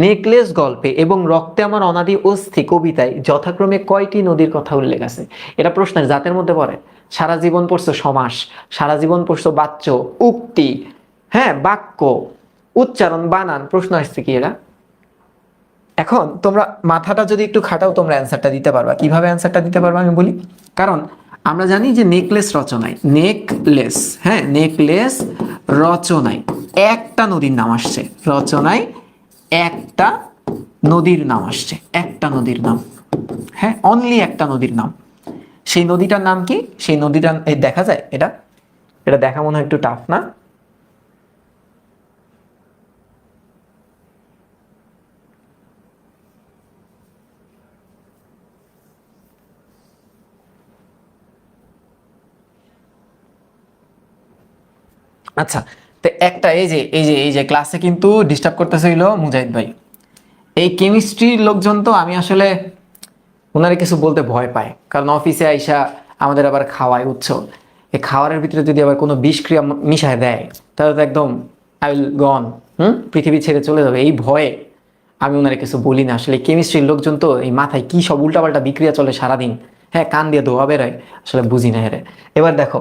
নেকলেস গল্পে এবং রক্তে আমার অনাদি অস্থি কবিতায় যথাক্রমে কয়টি নদীর কথা উল্লেখ আছে? এটা প্রশ্নের জাতের মধ্যে পড়ে। সারা জীবন পড়ছো সমাস, সারা জীবন পড়ছো বাচ্য, উক্তি, হ্যাঁ বাক্য, উচ্চারণ, বানান। প্রশ্ন আসছে কি এরা? এখন তোমরা মাথাটা যদি একটু খাটাও তোমরা অ্যান্সারটা দিতে পারবা। কিভাবে অ্যান্সারটা দিতে পারবা আমি বলি। কারণ আমরা জানি যে নেকলেস রচনায়, নেকলেস, হ্যাঁ নেকলেস রচনায় একটা নদীর নাম আসছে। রচনায় একটা নদীর নাম আসছে, একটা নদীর নাম, হ্যাঁ অনলি একটা নদীর নাম। সেই নদীটার নাম কি? সেই নদীটা এই দেখা যায়? এটা এটা দেখা মনে হয় একটু টাফ না? আচ্ছা, তো একটা এই যে ক্লাসে কিন্তু ডিস্টার্ব করতেছে হইলো মুজাহিদ ভাই। এই কেমিস্ট্রির লোকজন তো আমি আসলে ওনারে কিছু বলতে ভয় পায়, কারণ অফিসে আইসা আমাদের আবার খাওয়ায় উৎস। এই খাওয়ারের ভিতরে যদি আবার কোনো বিষক্রিয়া মিশায় দেয় তাহলে তো একদম আই উইল গন, পৃথিবী ছেড়ে চলে যাবে। এই ভয়ে আমি ওনারে কিছু বলি না। আসলে কেমিস্ট্রির লোকজন তো এই মাথায় কি সব উল্টাপাল্টা বিক্রিয়া চলে সারাদিন, হ্যাঁ কান দিয়ে ধোয়া বেরোয়, আসলে বুঝি না হেরে। এবার দেখো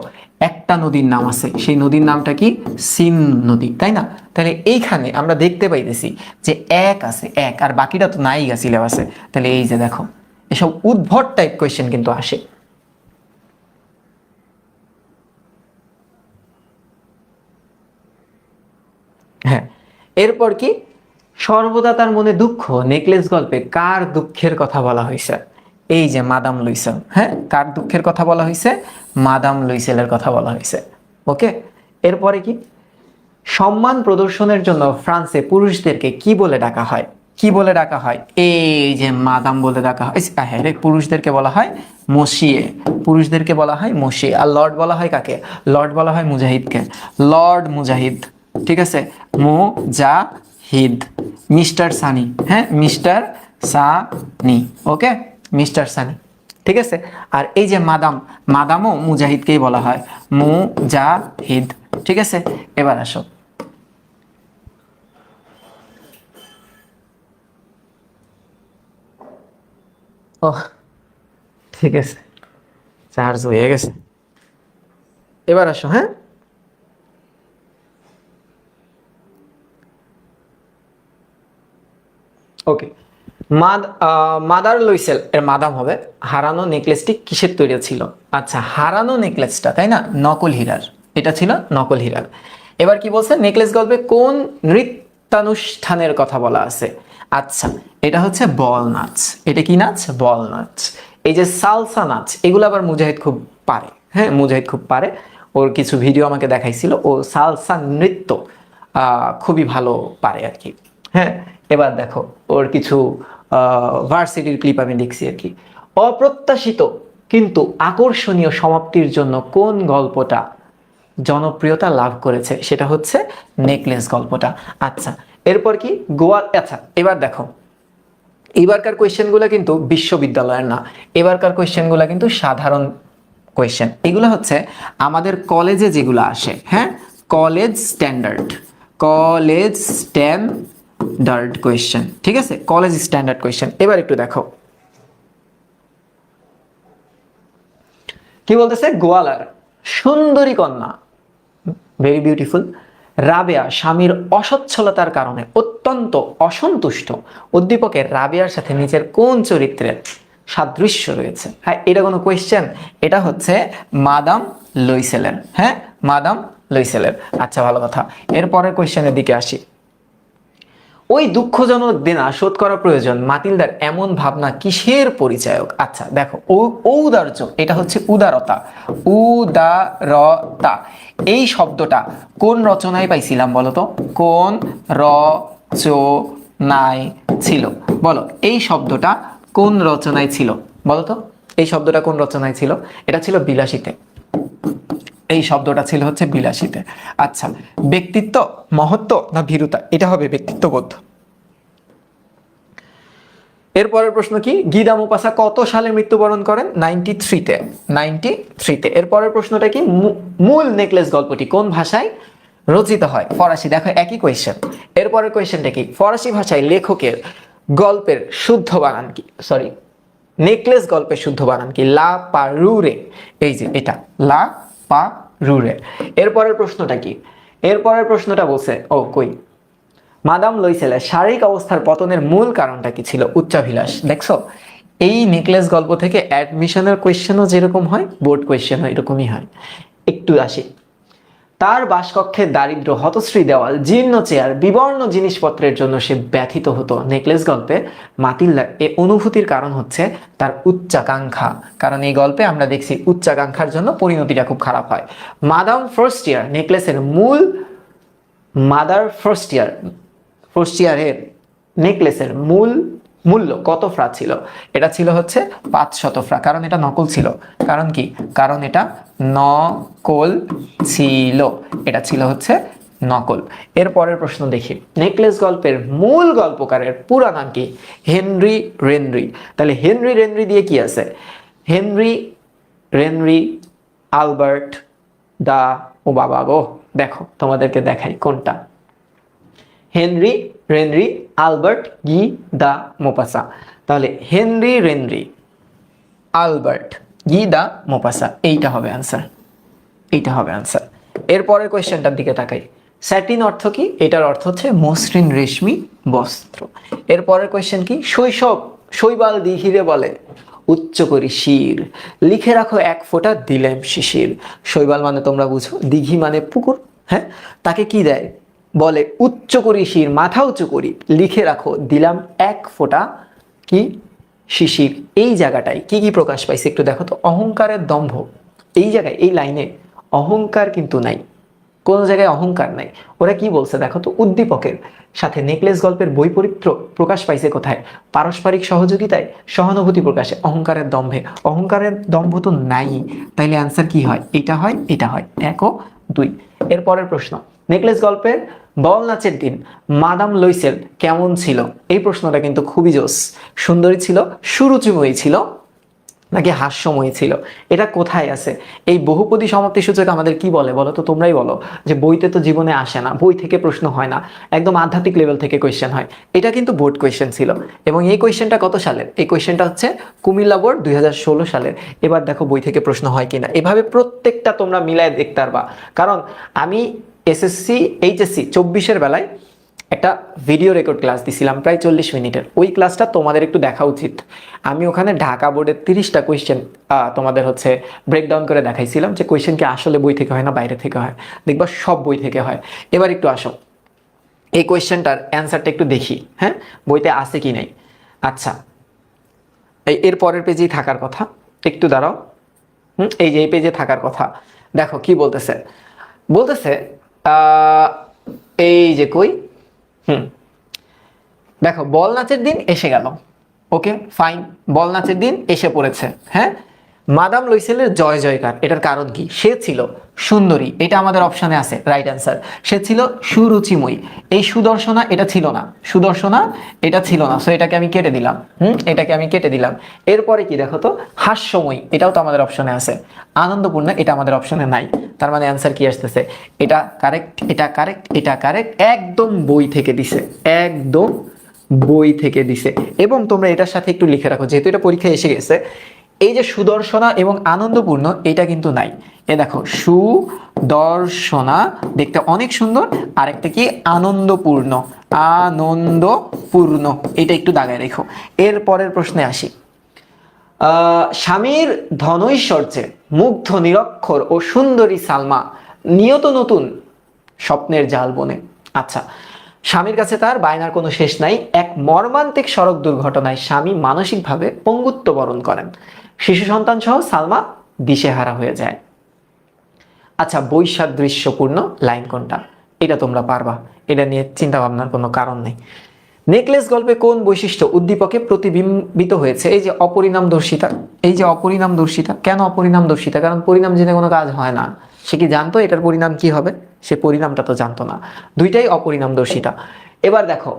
একটা নদীর নাম আছে, সেই নদীর নামটা কি? সিন নদী, তাই না? তাহলে এইখানে আমরা দেখতে পাইতেছি যে এক আছে, এক, আর বাকিটা তো নাই গা সিলেবাসে। তাহলে এই যে দেখো এসব উদ্ভট টাইপ কোয়েশ্চেন কিন্তু আসে। হ্যাঁ, এরপর কি? সর্বদা তার মনে দুঃখ নেকলেস গল্পে কার দুঃখের কথা বলা হয়েছে? এই যে মাদাম লুইসেল, হ্যাঁ কার দুঃখের কথা বলা হয়েছে? মাদাম লুইসেলের কথা বলা হয়েছে। ওকে, এরপরে কি? সম্মান প্রদর্শনের জন্য ফ্রান্সে পুরুষদেরকে কি বলে ডাকা হয়? কি বলে ডাকা হয়? এই যে মাদাম বলে ডাকা হয়। হ্যাঁ রে, পুরুষদেরকে বলা হয় মসিয়ে, পুরুষদেরকে বলা হয় মসিয়ে। আর লর্ড বলা হয় কাকে? লর্ড বলা হয় মুজাহিদকে, লর্ড মুজাহিদ। ঠিক আছে, মুজাহিদ, মিস্টার সানি, হ্যাঁ মিস্টার সানি। ওকে, মিস্টার সানি। ঠিক আছে, আর এই যে মাদাম, মাদামও মুজাহিদকেই বলা হয় মুজাহিদ। ঠিক আছে, এবার আসো। ও ঠিক আছে, চার্জ হয়ে গেছে। এবার আসো, হ্যাঁ ওকে। মাদার লুইসেল এর মাদাম হবে। হারানো নেকলেসটি কিসের তৈরি ছিল? আচ্ছা, হারানো নেকলেসটা, তাই না, নকল হীরার। এটা ছিল নকল হীরার। এবার কি বলছে? নেকলেস গল্পে কোন নৃত্যানুষ্ঠানের কথা বলা আছে? আচ্ছা, এটা হচ্ছে বল নাচ। এটা কি নাচ? বল নাচ। এই যে সালসা নাচ, এগুলো আবার মুজাহিদ খুব পারে। হ্যাঁ মুজাহিদ খুব পারে, ওর কিছু ভিডিও আমাকে দেখাইছিল। ও সালসা নৃত্য খুবই ভালো পারে আর কি। হ্যাঁ, এবার দেখো ওর কিছু ভার্সিটির ক্লিপ আমি দেখছি আর কি। অপ্রত্যাশিত কিন্তু আকর্ষণীয় সমাপ্তির জন্য কোন গল্পটা জনপ্রিয়তা লাভ করেছে? সেটা হচ্ছে নেকলেস গল্পটা। আচ্ছা, এরপর কি? গোয়া। আচ্ছা, এবার দেখো এবারকার কোয়েশ্চেনগুলো কিন্তু বিশ্ববিদ্যালয়ের না, এবারকার কোয়েশ্চেনগুলো কিন্তু সাধারণ কোয়েশ্চেন। এগুলো হচ্ছে আমাদের কলেজে যেগুলো আসে, হ্যাঁ college standard, college standard question. ঠিক আছে, কলেজ স্ট্যান্ডার্ড কোয়েশ্চেন। এবার একটু দেখো কি বলতেছে। গোয়ালার সুন্দরী কন্যা, ভেরি বিউটিফুল, রাবেয়া স্বামীর অসচ্ছলতার কারণে অত্যন্ত অসন্তুষ্ট। উদ্দীপকের রাবেয়ার সাথে নিজের কোন চরিত্রের সাদৃশ্য রয়েছে? হ্যাঁ এটা কোনো কোয়েশ্চেন? এটা হচ্ছে মাদাম লুইসেলের। হ্যাঁ মাদাম লুইসেলের। আচ্ছা ভালো কথা, এরপরের কোয়েশ্চেনের দিকে আসি। ওই দুঃখজনক দেনা শোধ করা প্রয়োজন, মাতিলদার এমন ভাবনা কিসের পরিচায়ক? আচ্ছা দেখো, ঔদার্য এটা হচ্ছে উদারতা, উদারতা এই শব্দটা কোন রচনায় পাইছিলাম বলো তো? কোন রচনায় ছিল বলো? এই শব্দটা কোন রচনায় ছিল বলো তো? এই শব্দটা কোন রচনায় ছিল? এটা ছিল বিলাসিতে। এই শব্দটা ছিল হচ্ছে বিলাসিতে। আচ্ছা, ব্যক্তিত্ব, মহত্ব না ভীরুতা? এটা হবে ব্যক্তিত্ববোধ। এরপরের প্রশ্ন কি? গিদা মোপাসা কত সালে মৃত্যুবরণ করেন? 93-তে। 93-তে। এরপরের প্রশ্নটা কি? মূল নেকলেস গল্পটি কোন ভাষায় রচিত হয়? ফরাসি। দেখো একই কোয়েশ্চেন। এরপরের কোয়েশ্চেনটা কি? ফরাসি ভাষায় লেখকের গল্পের শুদ্ধ বানান কি? সরি, নেকলেস গল্পের শুদ্ধ বানান কি? লা পারুরে। এই যে এটা লা পারুরে। এরপরের প্রশ্নটা কি? এরপরের প্রশ্নটা বলছে, ও কই, মাদাম লুইসেলের শারীরিক অবস্থার পতনের মূল কারণটা কি ছিল? উচ্চাভিলাষ। দেখছো, এই নেকলেস গল্প থেকে অ্যাডমিশনের কোয়েশ্চেনও যেরকম হয়, বোর্ড কোয়েশ্চেনও এরকমই হয়। একটু আসি। তার বাসকক্ষের দারিদ্র, হতশ্রী দেওয়াল, জীর্ণ চেয়ার, বিবর্ণ জিনিসপত্রের জন্য সে ব্যথিত হতো। নেকলেস গল্পে মাতিলদার এই অনুভূতির কারণ হচ্ছে তার উচ্চাকাঙ্ক্ষা। কারণ এই গল্পে আমরা দেখছি উচ্চাকাঙ্ক্ষার জন্য পরিণতিটা খুব খারাপ হয়। মাদাম ফার্স্ট ইয়ার নেকলেসের মূল, মাদার ফার্স্ট ইয়ারের নেকলেসের মূল মূল্য কত ফ্রা ছিল? এটা ছিল হচ্ছে 500 ফ্রা। কারণ এটা নকল ছিল। কারণ কি? কারণ এটা নকল ছিল। এটা ছিল হচ্ছে নকল। এরপরের প্রশ্ন দেখি, নেকলেস গল্পের মূল গল্পকারের পুরা নাম কি? হেনরি রেনরি। তাহলে হেনরি রেনরি দিয়ে কি আছে? হেনরি রেনরি আলবার্ট দা, ও বাবা গো, দেখো তোমাদেরকে দেখাই কোনটা। হেনরি রেনরি আলবার্ট গি দা মোপাসা। তাহলে হেনরি রেনরি আলবার্ট গি দা মোপাসা, এইটা হবে আনসার। এইটা হবে আনসার। এরপরের কোয়েশ্চেনটার দিকে তাকাই। স্যাটিন অর্থ কি? এটার অর্থ হচ্ছে মসৃণ রেশমি বস্ত্র। এরপরের কোয়েশ্চেন কি? শৈবাল দিঘিরে বলে উচ্চ করি শির, লিখে রাখো এক ফোঁটা দিলেম শিশির। শৈবাল মানে তোমরা বুঝো, দিঘি মানে পুকুর। হ্যাঁ, তাকে কি দেয়? বলে উচ্চ করি শির, মাথা উঁচু করি, লিখে রাখো দিলাম এক ফোঁটা কি শিশির। এই জায়গাটায় কি কি প্রকাশ পাইছে একটু দেখো তো। অহংকারের দম্ভ, এই জায়গায় এই লাইনে অহংকার কিন্তু নাই, কোন জায়গায় অহংকার নাই। ওরা কি বলছে দেখো তো, উদ্দীপকের সাথে নেকলেস গল্পের বৈপরীত্য প্রকাশ পাইছে কোথায়? পারস্পরিক সহযোগিতায়, সহানুভূতি প্রকাশে। অহংকারের দম্ভে, অহংকারের দম্ভ তো নাই। তাইলে অ্যান্সার কি হয়? এটা হয়, এটা হয়। 1 ও 2। এরপরের প্রশ্ন, নেকলেস গল্পের বল নাচের দিন মাদাম লুইসেল কেমন ছিল? এই প্রশ্নটা কিন্তু খুবই জোস। সুন্দরী ছিল, সুরুচিময়ী ছিল, নাকি হাস্যময়ী ছিল? এটা কোথায় আছে? এই বহুপদী সমাপ্তি সূচক আমাদের কি বলে বলো তো? তোমরাই বলো। যে বইতে তো জীবনে আসে না, বই থেকে প্রশ্ন হয় না, একদম আধ্যাত্মিক লেভেল থেকে কোয়েশ্চেন হয়। এটা কিন্তু বোর্ড কোয়েশ্চেন ছিল। এবং এই কোয়েশ্চেনটা কত সালের? এই কোয়েশ্চেনটা হচ্ছে কুমিল্লা বোর্ড 2016 সালের। এবার দেখো বই থেকে প্রশ্ন হয় কিনা। এভাবে প্রত্যেকটা তোমরা মিলায় দেখতে পারবা। কারণ আমি এসএসসি এইচএসসি 24-এর বেলায় একটা ভিডিও রেকর্ড ক্লাস দিছিলাম প্রায় 40 মিনিটের। ওই ক্লাসটা তোমাদের একটু দেখা উচিত। আমি ওখানে ঢাকা বোর্ডের 30টা কোয়েশ্চেন তোমাদের হচ্ছে ব্রেকডাউন করে দেখাইছিলাম যে কোয়েশ্চেন কি আসলে বই থেকে হয় না বাইরে থেকে হয়। দেখবা সব বই থেকে হয়। এবার একটু আসো, এই কোয়েশ্চেনটার অ্যান্সারটা একটু দেখি, হ্যাঁ, বইতে আছে কি নাই। আচ্ছা, এর পরের পেজেই থাকার কথা, একটু দাঁড়াও। এই যে এই পেজে থাকার কথা। দেখো কি বলতেছে। বলতেছে এই যে কই, দেখো বল নাচের দিন এসে গেল। ওকে ফাইন, বল নাচের দিন এসে পড়েছে। হ্যাঁ, মাদাম লুইসেলের জয় জয়কার, এটার কারণ কি? সে ছিল সুন্দরী, এটা আমাদের অপশনে আছে, রাইট অ্যান্সার। সে ছিল সুরুচিময়ী, এই সুদর্শনা এটা ছিল না, সুদর্শনা এটা ছিল না, সো এটাকে আমি কেটে দিলাম। এটাকে আমি কেটে দিলাম। এরপরে কি দেখো তো, হাস্যময়ী, এটাও তো আমাদের অপশনে আছে। আনন্দপূর্ণ, এটা আমাদের অপশনে নাই। তার মানে অ্যান্সার কি আসতেছে? এটা কারেক্ট, এটা কারেক্ট, এটা কারেক্ট। একদম বই থেকে দিছে, একদম বই থেকে দিছে। এবং তোমরা এটার সাথে একটু লিখে রাখো, যেহেতু এটা পরীক্ষায় এসে গেছে, এই যে সুদর্শনা এবং আনন্দপূর্ণ এটা কিন্তু নাই। এ দেখো সুদর্শনা দেখতে অনেক সুন্দর, আর একটা কি আনন্দপূর্ণ, আনন্দপূর্ণ, এটা একটু দাগায় রেখো। এর পরের প্রশ্নে আসি। স্বামীর ধনৈশ্বর্যে মুগ্ধ নিরক্ষর ও সুন্দরী সালমা নিয়ত নতুন স্বপ্নের জাল বনে। আচ্ছা, স্বামীর কাছে তার বায়নার কোনো শেষ নাই। এক মর্মান্তিক সড়ক দুর্ঘটনায় স্বামী মানসিকভাবে পঙ্গুত্ব বরণ করেন। শিশু সন্তান সহ সালমা দিশেহারা হয়ে যায়। আচ্ছা, বৈসাদৃশ্যপূর্ণ লাইন কোনটা? এটা তোমরা পারবা, এটা নিয়ে চিন্তা ভাবনার কোনো কারণ নেই। নেকলেস গল্পে কোন বৈশিষ্ট্য উদ্দীপকে প্রতিবিম্বিত হয়েছে? এই যে অপরিণামদর্শিতা, এই যে অপরিণামদর্শিতা। কেন অপরিণামদর্শিতা? কারণ পরিণাম জেনে কোনো কাজ হয় না। সে কি জানতো এটার পরিণাম কি হবে? সে পরিণামটা তো জানতো না। দুইটাই অপরিণামদর্শিতা। এবার দেখো,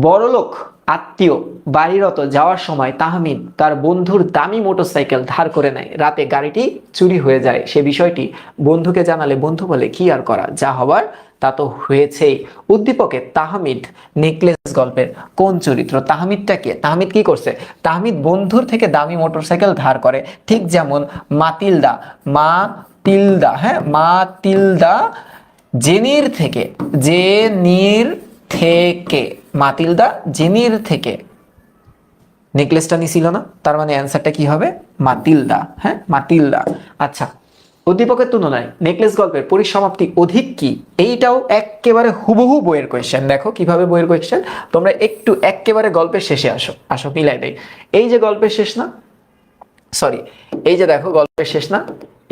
বড়লোক আত্মীয় বাড়িরত যাওয়ার সময় তাহমিদ তার বন্ধুর দামি মোটরসাইকেল ধার করে নেয়। রাতে গাড়িটি চুরি হয়ে যায়। সে বিষয়টি বন্ধুকে জানালে বন্ধু বলে, কি আর করা, যা হবার তা তো হয়েছেই। উদ্দীপকে তাহমিদ নেকলেস গল্পের কোন চরিত্র? তাহমিদটা কে? তাহমিদ কি করছে? তাহমিদ বন্ধুর থেকে দামি মোটরসাইকেল ধার করে, ঠিক যেমন মাতিলদা, হ্যাঁ, মাতিলদা জেনির থেকে, মাতিলদা জেনির থেকে নেকলেসটা নিছিল না? তার মানে অ্যান্সারটা কি হবে? মাতিলদা। হ্যাঁ, মাতিলদা। আচ্ছা, উদ্দীপকের তুলনায় নেকলেস গল্পের পরিসমাপ্তি অধিক কি? এইটাও একেবারে হুবহু বইয়ের কোয়েশ্চেন। দেখো কিভাবে বইয়ের কোয়েশ্চেন। তোমরা একটু একেবারে গল্পের শেষে আসো মিলাই দেই। এই যে গল্পের শেষ না, সরি, এই যে দেখো গল্পের শেষ না,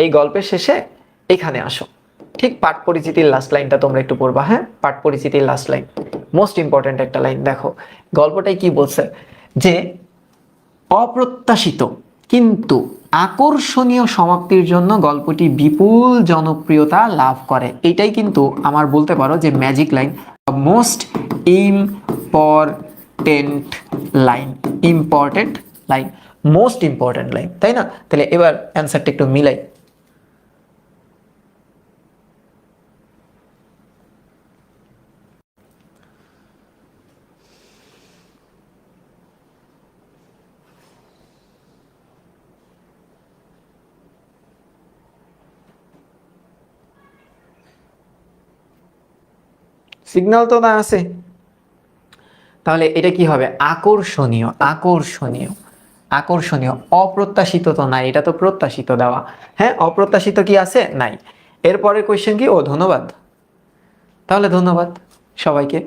এই গল্পের শেষে এখানে আসো। ঠিক পাঠ পরিচিতির লাস্ট লাইনটা তোমরা একটু পড়বা। হ্যাঁ, পাঠ পরিচিতির লাস্ট লাইন মোস্ট ইম্পর্টেন্ট একটা লাইন। দেখো গল্পটাই কি বলছে, যে অপ্রত্যাশিত কিন্তু আকর্ষণীয় সমাপ্তির জন্য গল্পটি বিপুল জনপ্রিয়তা লাভ করে। এটাই কিন্তু আমার বলতে পারো যে magic line, most important line, most important line, তাই না? তাহলে এবার অ্যান্সারটা একটু মিলাই। সিগন্যাল তো না আছে, তাহলে এটা কি হবে? আকর্ষণীয়, অপ্রত্যাশিত তো নাই, এটা তো প্রত্যাশিত দেওয়া। হ্যাঁ, অপ্রত্যাশিত কি আছে? নাই। এরপরের কোয়েশ্চেন কি? ও ধন্যবাদ। তাহলে ধন্যবাদ সবাইকে।